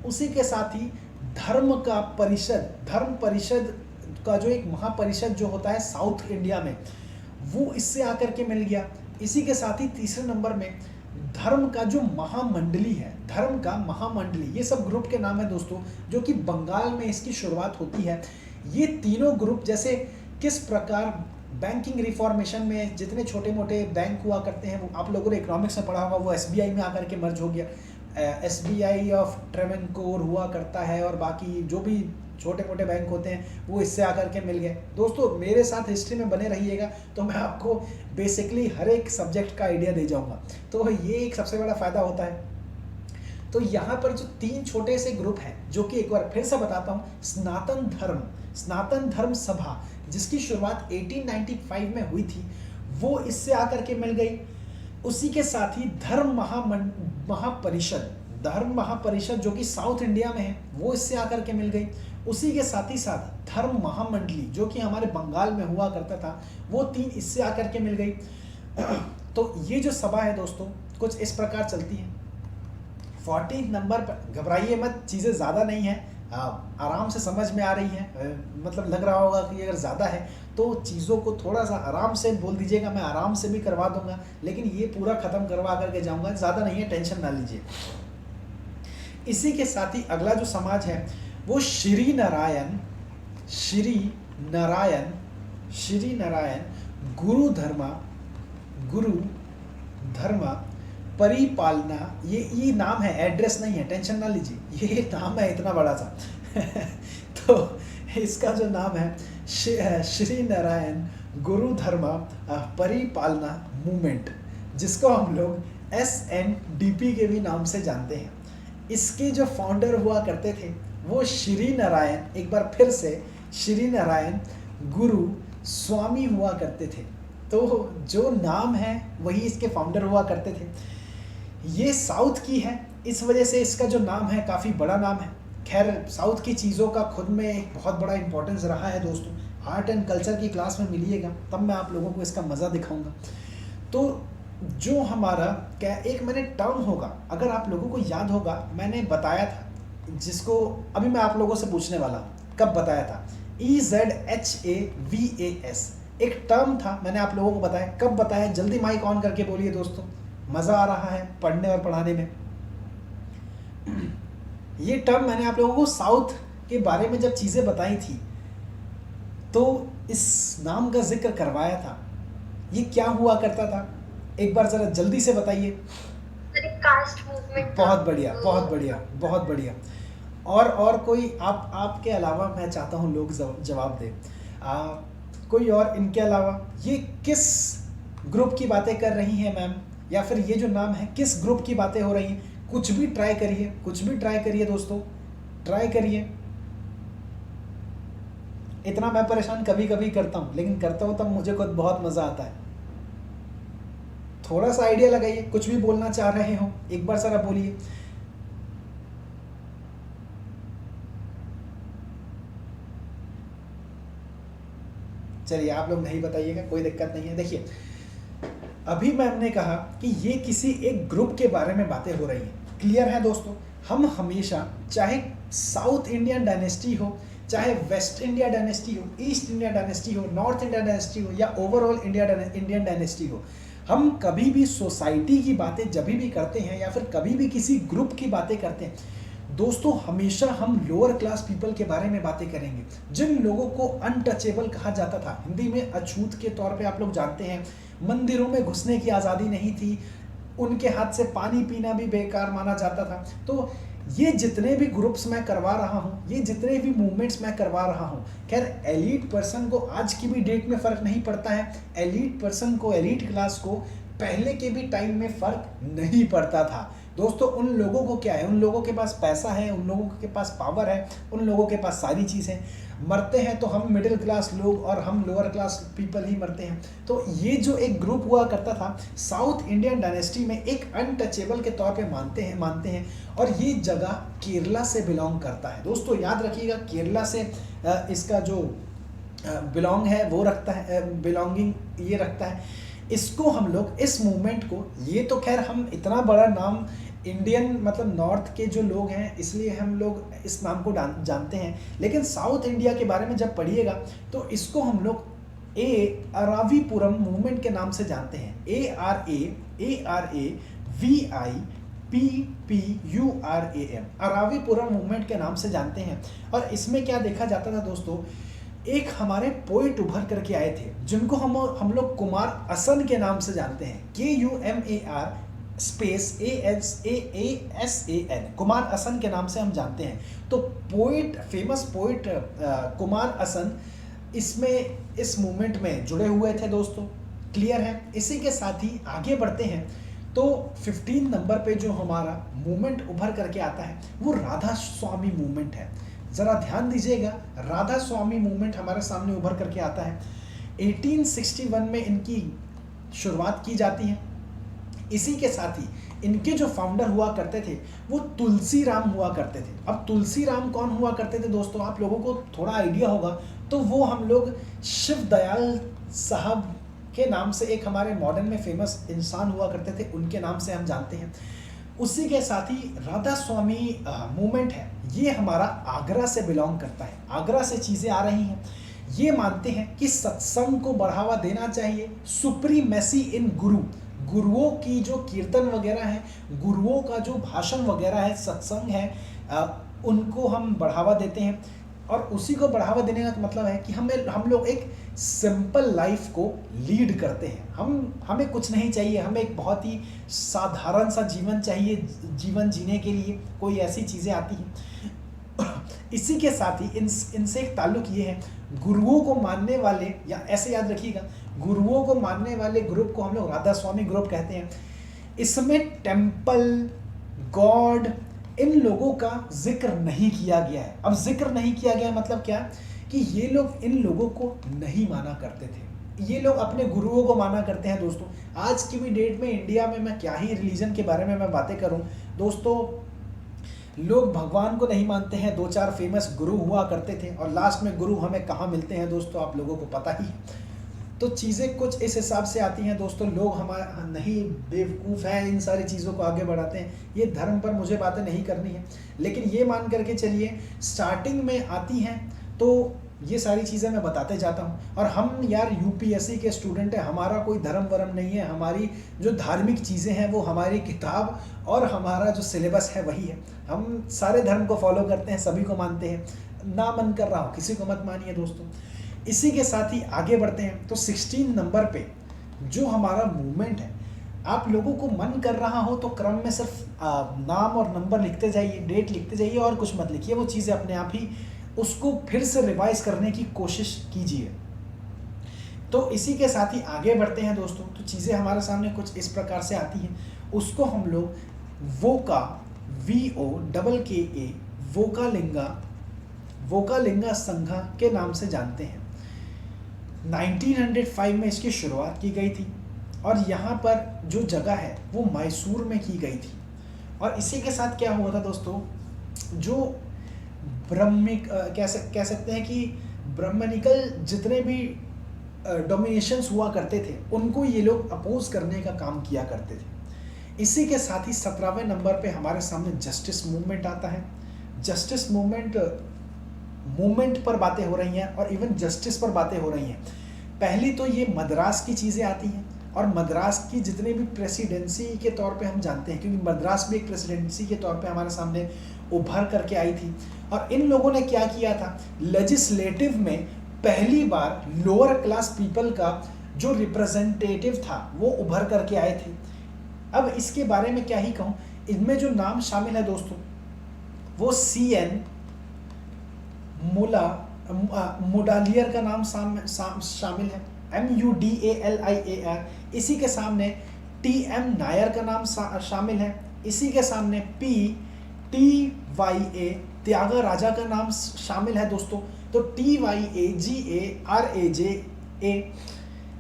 उसी के साथ ही धर्म परिषद का जो एक महापरिषद जो होता है साउथ इंडिया में, वो इससे आकर के मिल गया। इसी के साथ ही तीसरे नंबर में धर्म का जो महामंडली है, धर्म का महामंडली, ये सब ग्रुप के नाम है दोस्तों, जो कि बंगाल में इसकी शुरुआत होती है। ये तीनों ग्रुप, जैसे किस प्रकार बैंकिंग रिफॉर्मेशन में जितने छोटे मोटे बैंक हुआ करते हैं, वो आप लोगों ने इकोनॉमिक्स में पढ़ा होगा, वो एसबीआई में आकर के मर्ज हो गया। एसबीआई ऑफ ट्रेवेनकोर हुआ करता है, और बाकी जो भी छोटे मोटे बैंक होते हैं वो इससे आकर के मिल गए। दोस्तों मेरे साथ हिस्ट्री में बने रहिएगा, तो मैं आपको बेसिकली हर एक सब्जेक्ट का आइडिया दे जाऊंगा। तो ये एक सबसे बड़ा फ़ायदा होता है। तो यहाँ पर जो 3 छोटे से ग्रुप हैं, जो कि एक बार फिर से बताता हूँ, सनातन धर्म सभा, जिसकी शुरुआत 1895 में हुई थी, वो इससे आकर के मिल गई। उसी के साथ ही धर्म महापरिषद जो कि साउथ इंडिया में है, वो इससे आकर के मिल गई। उसी के साथ ही साथ धर्म महामंडली, जो कि हमारे बंगाल में हुआ करता था, वो 3 इससे आकर के मिल गई। तो ये जो सभा है दोस्तों, कुछ इस प्रकार चलती है। 14 नंबर पर, घबराइए मत, चीज़ें ज़्यादा नहीं है, आराम से समझ में आ रही है। मतलब लग रहा होगा कि अगर ज़्यादा है तो चीज़ों को थोड़ा सा आराम से बोल दीजिएगा, मैं आराम से भी करवा दूंगा, लेकिन ये पूरा ख़त्म करवा करके जाऊंगा, ज़्यादा नहीं है, टेंशन ना लीजिए। इसी के साथ ही अगला जो समाज है वो श्री नारायण गुरु धर्मा परिपालना, ये नाम है, एड्रेस नहीं है, टेंशन ना लीजिए, ये नाम है इतना बड़ा सा। तो इसका जो नाम है श्री नारायण गुरु धर्मा परिपालना मूवमेंट, जिसको हम लोग SNDP के भी नाम से जानते हैं। इसके जो फाउंडर हुआ करते थे वो श्री नारायण, एक बार फिर से श्री नारायण गुरु स्वामी हुआ करते थे। तो जो नाम है वही इसके फाउंडर हुआ करते थे। ये साउथ की है, इस वजह से इसका जो नाम है काफ़ी बड़ा नाम है। खैर साउथ की चीज़ों का खुद में एक बहुत बड़ा इंपॉर्टेंस रहा है दोस्तों। आर्ट एंड कल्चर की क्लास में मिलिएगा, तब मैं आप लोगों को इसका मज़ा दिखाऊंगा। तो जो हमारा क्या एक मैंने टर्म होगा, अगर आप लोगों को याद होगा, मैंने बताया था, जिसको अभी मैं आप लोगों से पूछने वाला हूँ, कब बताया था, EZHAVAS एक टर्म था, मैंने आप लोगों को बताया। कब बताया? जल्दी माइक ऑन करके बोलिए दोस्तों, मज़ा आ रहा है पढ़ने और पढ़ाने में। ये टर्म मैंने आप लोगों को साउथ के बारे में जब चीज़ें बताई थी तो इस नाम का जिक्र करवाया था। ये क्या हुआ करता था, एक बार ज़रा जल्दी से बताइए। Caste movement. बहुत बढ़िया, बहुत बढ़िया, बहुत बढ़िया। और कोई आपके अलावा मैं चाहता हूँ लोग जवाब दें, कोई और इनके अलावा ये किस ग्रुप की बातें कर रही हैं मैम, या फिर ये जो नाम है किस ग्रुप की बातें हो रही हैं? कुछ भी ट्राई करिए दोस्तों, ट्राई करिए। इतना मैं परेशान कभी कभी करता हूँ, लेकिन करता हूँ तब मुझे खुद बहुत मज़ा आता है। थोड़ा सा आइडिया लगाइए, कुछ भी बोलना चाह रहे हो एक बार ज़रा बोलिए। चलिए आप लोग नहीं बताइएगा, कोई दिक्कत नहीं है। देखिए अभी मैंने कहा कि ये किसी एक ग्रुप के बारे में बातें हो रही हैं, क्लियर है दोस्तों। हम हमेशा, चाहे साउथ इंडियन डायनेस्टी हो, चाहे वेस्ट इंडिया डायनेस्टी हो, ईस्ट इंडिया डायनेस्टी हो, नॉर्थ इंडिया डायनेस्टी हो, या ओवरऑल इंडियन डायनेस्टी हो, हम कभी भी सोसाइटी की बातें जब भी करते हैं या फिर कभी भी किसी ग्रुप की बातें करते हैं दोस्तों, हमेशा हम लोअर क्लास पीपल के बारे में बातें करेंगे, जिन लोगों को अनटचेबल कहा जाता था, हिंदी में अछूत के तौर पे आप लोग जानते हैं। मंदिरों में घुसने की आज़ादी नहीं थी, उनके हाथ से पानी पीना भी बेकार माना जाता था। तो ये जितने भी ग्रुप्स मैं करवा रहा हूँ, ये जितने भी मूवमेंट्स मैं करवा रहा हूँ, खैर एलीट पर्सन को आज की भी डेट में फ़र्क नहीं पड़ता है। एलीट पर्सन को, एलीट क्लास को पहले के भी टाइम में फ़र्क नहीं पड़ता था। दोस्तों उन लोगों को क्या है, उन लोगों के पास पैसा है, उन लोगों के पास पावर है, उन लोगों के पास सारी चीज़ है। मरते हैं तो हम मिडिल क्लास लोग और हम लोअर क्लास पीपल ही मरते हैं। तो ये जो एक ग्रुप हुआ करता था साउथ इंडियन डायनेस्टी में, एक अनटचेबल के तौर पे मानते हैं और ये जगह केरला से बिलोंग करता है। दोस्तों याद रखिएगा, केरला से इसका जो बिलोंग है वो रखता है, बिलोंगिंग ये रखता है। इसको हम लोग, इस मूवमेंट को, ये तो खैर हम इतना बड़ा नाम इंडियन मतलब नॉर्थ के जो लोग हैं इसलिए हम लोग इस नाम को जानते हैं, लेकिन साउथ इंडिया के बारे में जब पढ़िएगा तो इसको हम लोग अरावीपुरम मूवमेंट के नाम से जानते हैं। ARAVIPPURAM, अरावीपुरम मूवमेंट के नाम से जानते हैं। और इसमें क्या देखा जाता था दोस्तों, एक हमारे पोइट उभर करके आए थे जिनको हम लोग कुमार असन के नाम से जानते हैं, KUMAR स्पेस ASAN, कुमार असन के नाम से हम जानते हैं। तो पोइट, फेमस पोइट कुमार असन इसमें, इस मूवमेंट में जुड़े हुए थे दोस्तों, क्लियर है। इसी के साथ ही आगे बढ़ते हैं तो 15 नंबर पे जो हमारा मूवमेंट उभर करके आता है वो राधा स्वामी मूवमेंट है। ज़रा ध्यान दीजिएगा, राधा स्वामी मूवमेंट हमारे सामने उभर करके आता है। 1861 में इनकी शुरुआत की जाती है। इसी के साथ ही इनके जो फाउंडर हुआ करते थे वो तुलसी राम हुआ करते थे। अब तुलसी राम कौन हुआ करते थे दोस्तों, आप लोगों को थोड़ा आइडिया होगा तो वो हम लोग शिव दयाल साहब के नाम से, एक हमारे मॉडर्न में फेमस इंसान हुआ करते थे, उनके नाम से हम जानते हैं। उसी के साथ ही राधा स्वामी मूवमेंट है, ये हमारा आगरा से बिलोंग करता है। आगरा से चीज़ें आ रही हैं। ये मानते हैं कि सत्संग को बढ़ावा देना चाहिए, सुप्रीमेसी इन गुरुओं की जो कीर्तन वगैरह है, गुरुओं का जो भाषण वगैरह है, सत्संग है, उनको हम बढ़ावा देते हैं। और उसी को बढ़ावा देने का मतलब है कि हम लोग एक सिंपल लाइफ को लीड करते हैं। हमें कुछ नहीं चाहिए, हमें एक बहुत ही साधारण सा जीवन चाहिए। जीवन जीने के लिए कोई ऐसी चीज़ें आती हैं। इसी के साथ ही इनसे एक ताल्लुक ये है, गुरुओं को मानने वाले, या ऐसे याद रखिएगा, गुरुओं को मानने वाले ग्रुप को हम लोग राधा स्वामी ग्रुप कहते हैं। इसमें टेम्पल, गॉड, इन लोगों का जिक्र नहीं किया गया है। अब जिक्र नहीं किया गया मतलब क्या, कि ये लोग इन लोगों को नहीं माना करते थे, ये लोग अपने गुरुओं को माना करते हैं। दोस्तों आज की भी डेट में इंडिया में मैं क्या ही रिलीजन के बारे में मैं बातें करूं दोस्तों, लोग भगवान को नहीं मानते हैं। 2-4 फेमस गुरु हुआ करते थे और लास्ट में गुरु हमें कहाँ मिलते हैं दोस्तों, आप लोगों को पता ही है। तो चीज़ें कुछ इस हिसाब से आती हैं दोस्तों। लोग हमारे नहीं बेवकूफ़ हैं, इन सारी चीज़ों को आगे बढ़ाते हैं। ये धर्म पर मुझे बातें नहीं करनी है, लेकिन ये मान करके चलिए स्टार्टिंग में आती हैं तो ये सारी चीज़ें मैं बताते जाता हूँ। और हम यार UPSC के स्टूडेंट हैं, हमारा कोई धर्म वरम नहीं है। हमारी जो धार्मिक चीज़ें हैं वो हमारी किताब और हमारा जो सिलेबस है वही है। हम सारे धर्म को फॉलो करते हैं, सभी को मानते हैं। ना मन कर रहा हूँ, किसी को मत मानिए दोस्तों। इसी के साथ ही आगे बढ़ते हैं तो 16 नंबर पे जो हमारा मूवमेंट है, आप लोगों को मन कर रहा हो तो क्रम में सिर्फ नाम और नंबर लिखते जाइए, डेट लिखते जाइए और कुछ मत लिखिए। वो चीज़ें अपने आप ही उसको फिर से रिवाइज करने की कोशिश कीजिए। तो इसी के साथ ही आगे बढ़ते हैं दोस्तों। तो चीज़ें हमारे सामने कुछ इस प्रकार से आती हैं, उसको हम लोग वोका, VOKKA, वोकालिंगा संघा के नाम से जानते हैं। 1905 में इसकी शुरुआत की गई थी और यहाँ पर जो जगह है वो मैसूर में की गई थी। और इसी के साथ क्या हुआ था दोस्तों, जो ब्रह्मिक कह सकते हैं कि ब्राह्मणिकल जितने भी डोमिनेशंस हुआ करते थे उनको ये लोग अपोज करने का काम किया करते थे। इसी के साथ ही 17वें नंबर पे हमारे सामने जस्टिस मूवमेंट आता है। जस्टिस मूवमेंट पर बातें हो रही हैं और इवन जस्टिस पर बातें हो रही हैं। पहली तो ये मद्रास की चीज़ें आती हैं और मद्रास की जितने भी प्रेसिडेंसी के तौर पे हम जानते हैं, क्योंकि मद्रास भी एक प्रेसिडेंसी के तौर पे हमारे सामने उभर करके आई थी। और इन लोगों ने क्या किया था, लेजिस्लेटिव में पहली बार लोअर क्लास पीपल का जो रिप्रेजेंटेटिव था वो उभर करके आए थे। अब इसके बारे में क्या ही कहूँ, इनमें जो नाम शामिल है दोस्तों वो CN मुडालियर का नाम शामिल है, MUDALIAR। इसी के सामने TM नायर का नाम शामिल है, इसी के सामने PTYA त्यागा राजा का नाम शामिल है दोस्तों। तो TYAGARAJA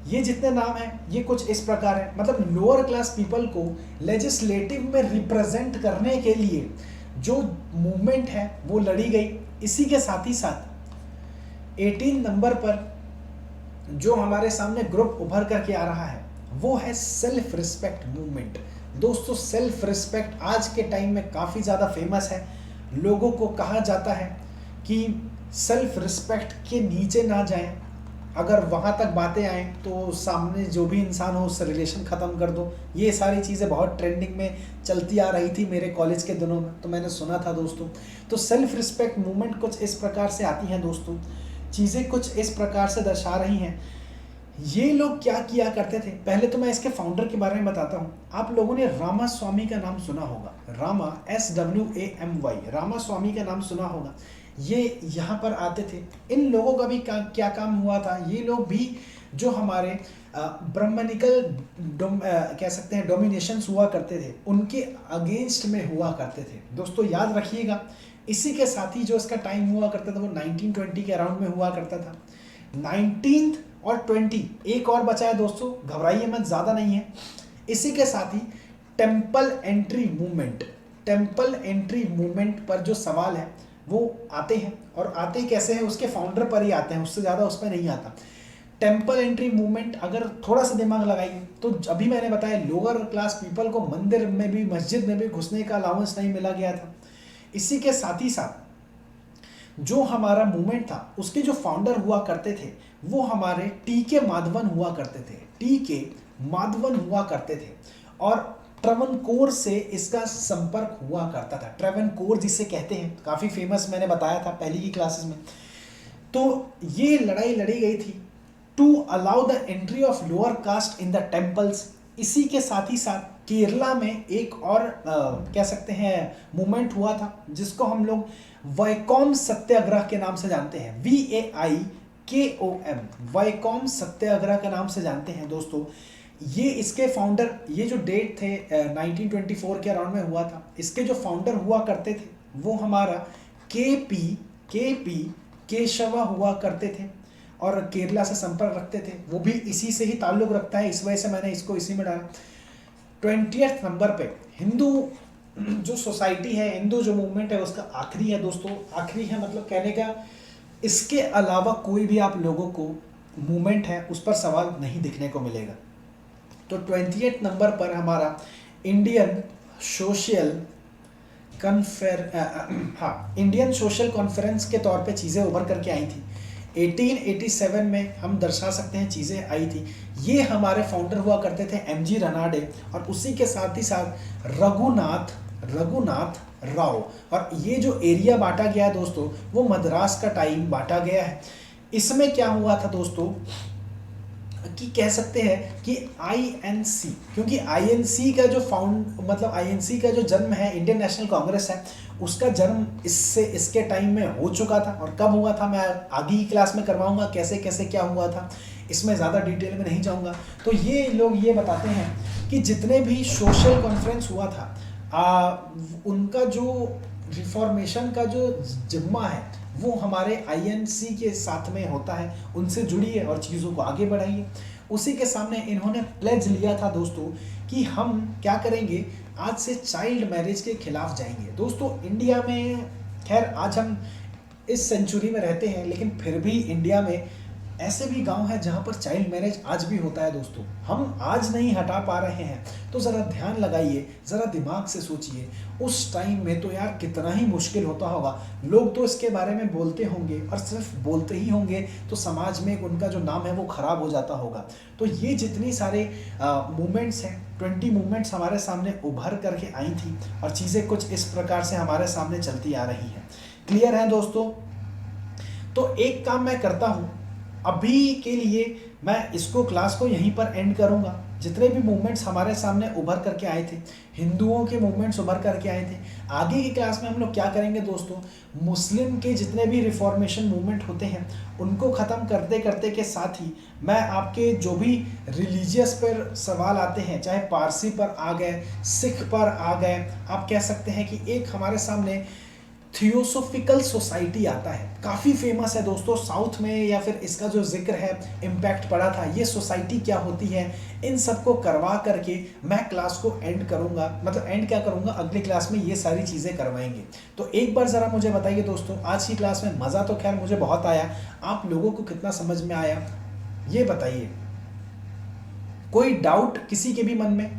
ये जितने नाम हैं ये कुछ इस प्रकार है, मतलब लोअर क्लास पीपल को लेजिस्लेटिव में रिप्रेजेंट करने के लिए जो मूवमेंट है वो लड़ी गई। इसी के साथ ही साथ 18 नंबर पर जो हमारे सामने ग्रुप उभर करके आ रहा है वो है सेल्फ रिस्पेक्ट मूवमेंट। दोस्तों सेल्फ रिस्पेक्ट आज के टाइम में काफ़ी ज़्यादा फेमस है। लोगों को कहा जाता है कि सेल्फ रिस्पेक्ट के नीचे ना जाएं, अगर वहाँ तक बातें आएँ तो सामने जो भी इंसान हो उससे रिलेशन ख़त्म कर दो। ये सारी चीज़ें बहुत ट्रेंडिंग में चलती आ रही थी मेरे कॉलेज के दिनों में, तो मैंने सुना था दोस्तों। तो सेल्फ रिस्पेक्ट मूवमेंट कुछ इस प्रकार से आती हैं दोस्तों, चीज़ें कुछ इस प्रकार से दर्शा रही हैं। ये लोग क्या किया करते थे, पहले तो मैं इसके फाउंडर के बारे में बताता हूँ। आप लोगों ने रामास्वामी का नाम सुना होगा, रामा SWAMY, रामास्वामी का नाम सुना होगा। ये यहाँ पर आते थे। इन लोगों का भी क्या काम हुआ था, ये लोग भी जो हमारे ब्राह्मणिकल कह सकते हैं डोमिनेशंस हुआ करते थे उनके अगेंस्ट में हुआ करते थे दोस्तों, याद रखिएगा। इसी के साथ ही जो इसका टाइम हुआ करता था वो 1920 के अराउंड में हुआ करता था। 19th और 20 एक और बचा है दोस्तों, घबराइए मत, ज़्यादा नहीं है। इसी के साथ ही टेम्पल एंट्री मूवमेंट पर जो सवाल है वो आते हैं, और आते कैसे हैं उसके फाउंडर पर ही आते हैं, उससे ज़्यादा उस पर नहीं आता। टेम्पल एंट्री मूवमेंट अगर थोड़ा सा दिमाग लगाइए तो अभी मैंने बताया लोअर क्लास पीपल को मंदिर में भी मस्जिद में भी घुसने का अलाउंस नहीं मिला गया था। इसी के साथ ही साथ जो हमारा मूवमेंट था उसके जो फाउंडर हुआ करते थे वो हमारे TK माधवन हुआ करते थे, और ट्रवनकोर से इसका संपर्क हुआ करता था। ट्रवनकोर जिसे कहते हैं, काफ़ी फेमस, मैंने बताया था पहली की क्लासेस में। तो ये लड़ाई लड़ी गई थी to allow the entry of lower caste in the temples. इसी के साथ ही साथ केरला में एक और कह सकते हैं मूवमेंट हुआ था जिसको हम लोग वैकोम सत्याग्रह के नाम से जानते हैं, VAIKOM, वैकोम सत्याग्रह के नाम से जानते हैं दोस्तों। ये इसके फाउंडर, ये जो डेट थे 1924 के अराउंड में हुआ था, इसके जो फाउंडर हुआ करते थे वो हमारा KP केशवा हुआ करते थे और केरला से संपर्क रखते थे। वो भी इसी से ही ताल्लुक रखता है, इस वजह से मैंने इसको इसी में डाला। 20th नंबर पे हिंदू जो सोसाइटी है, हिंदू जो मूवमेंट है उसका आखिरी है दोस्तों, आखिरी है मतलब कहने का, इसके अलावा कोई भी आप लोगों को मूवमेंट है उस पर सवाल नहीं दिखने को मिलेगा। तो 20th नंबर पर हमारा इंडियन सोशल कॉन्फ्रेंस के तौर पे चीज़ें उभर करके आई थी। 1887 में हम दर्शा सकते हैं चीज़ें आई थी। ये हमारे फाउंडर हुआ करते थे MG रनाडे, और उसी के साथ ही साथ रघुनाथ राव। और ये जो एरिया बांटा गया है दोस्तों वो मद्रास का टाइम बांटा गया है। इसमें क्या हुआ था दोस्तों कि कह सकते हैं कि INC, क्योंकि INC का जो INC का जो जन्म है, इंडियन नेशनल कांग्रेस है, उसका जन्म इसके टाइम में हो चुका था। और कब हुआ था मैं आगे की क्लास में करवाऊंगा, कैसे कैसे क्या हुआ था, इसमें ज़्यादा डिटेल में नहीं जाऊंगा। तो ये लोग ये बताते हैं कि जितने भी सोशल कॉन्फ्रेंस हुआ था उनका जो रिफॉर्मेशन का जो जिम्मा है वो हमारे INC के साथ में होता है। उनसे जुड़िए और चीज़ों को आगे बढ़ाइए। उसी के सामने इन्होंने प्लेज लिया था दोस्तों कि हम क्या करेंगे, आज से चाइल्ड मैरिज के खिलाफ जाएंगे। दोस्तों इंडिया में, खैर आज हम इस सेंचुरी में रहते हैं लेकिन फिर भी इंडिया में ऐसे भी गांव हैं जहां पर चाइल्ड मैरिज आज भी होता है दोस्तों। हम आज नहीं हटा पा रहे हैं, तो ज़रा ध्यान लगाइए, ज़रा दिमाग से सोचिए। उस टाइम में तो यार कितना ही मुश्किल होता होगा। लोग तो इसके बारे में बोलते होंगे और सिर्फ बोलते ही होंगे, तो समाज में उनका जो नाम है वो ख़राब हो जाता होगा। तो ये जितनी सारे मूवमेंट्स हैं, 20 मूवमेंट्स हमारे सामने उभर करके आई थी और चीज़ें कुछ इस प्रकार से हमारे सामने चलती आ रही हैं। क्लियर है दोस्तों? तो एक काम मैं करता हूँ, अभी के लिए मैं इसको क्लास को यहीं पर एंड करूंगा। जितने भी मूवमेंट्स हमारे सामने उभर करके आए थे, हिंदुओं के मूवमेंट्स उभर करके आए थे। आगे की क्लास में हम लोग क्या करेंगे दोस्तों, मुस्लिम के जितने भी रिफॉर्मेशन मूवमेंट होते हैं उनको ख़त्म करते करते के साथ ही मैं आपके जो भी रिलीजियस पर सवाल आते हैं, चाहे पारसी पर आ गए, सिख पर आ गए, आप कह सकते हैं कि एक हमारे सामने थियोसोफिकल सोसाइटी आता है, काफ़ी फेमस है दोस्तों साउथ में, या फिर इसका जो जिक्र है इम्पैक्ट पड़ा था, ये सोसाइटी क्या होती है, इन सबको करवा करके मैं क्लास को एंड करूंगा। मतलब एंड क्या करूंगा, अगली क्लास में ये सारी चीज़ें करवाएंगे। तो एक बार ज़रा मुझे बताइए दोस्तों, आज की क्लास में मज़ा तो खैर मुझे बहुत आया, आप लोगों को कितना समझ में आया ये बताइए। कोई डाउट किसी के भी मन में?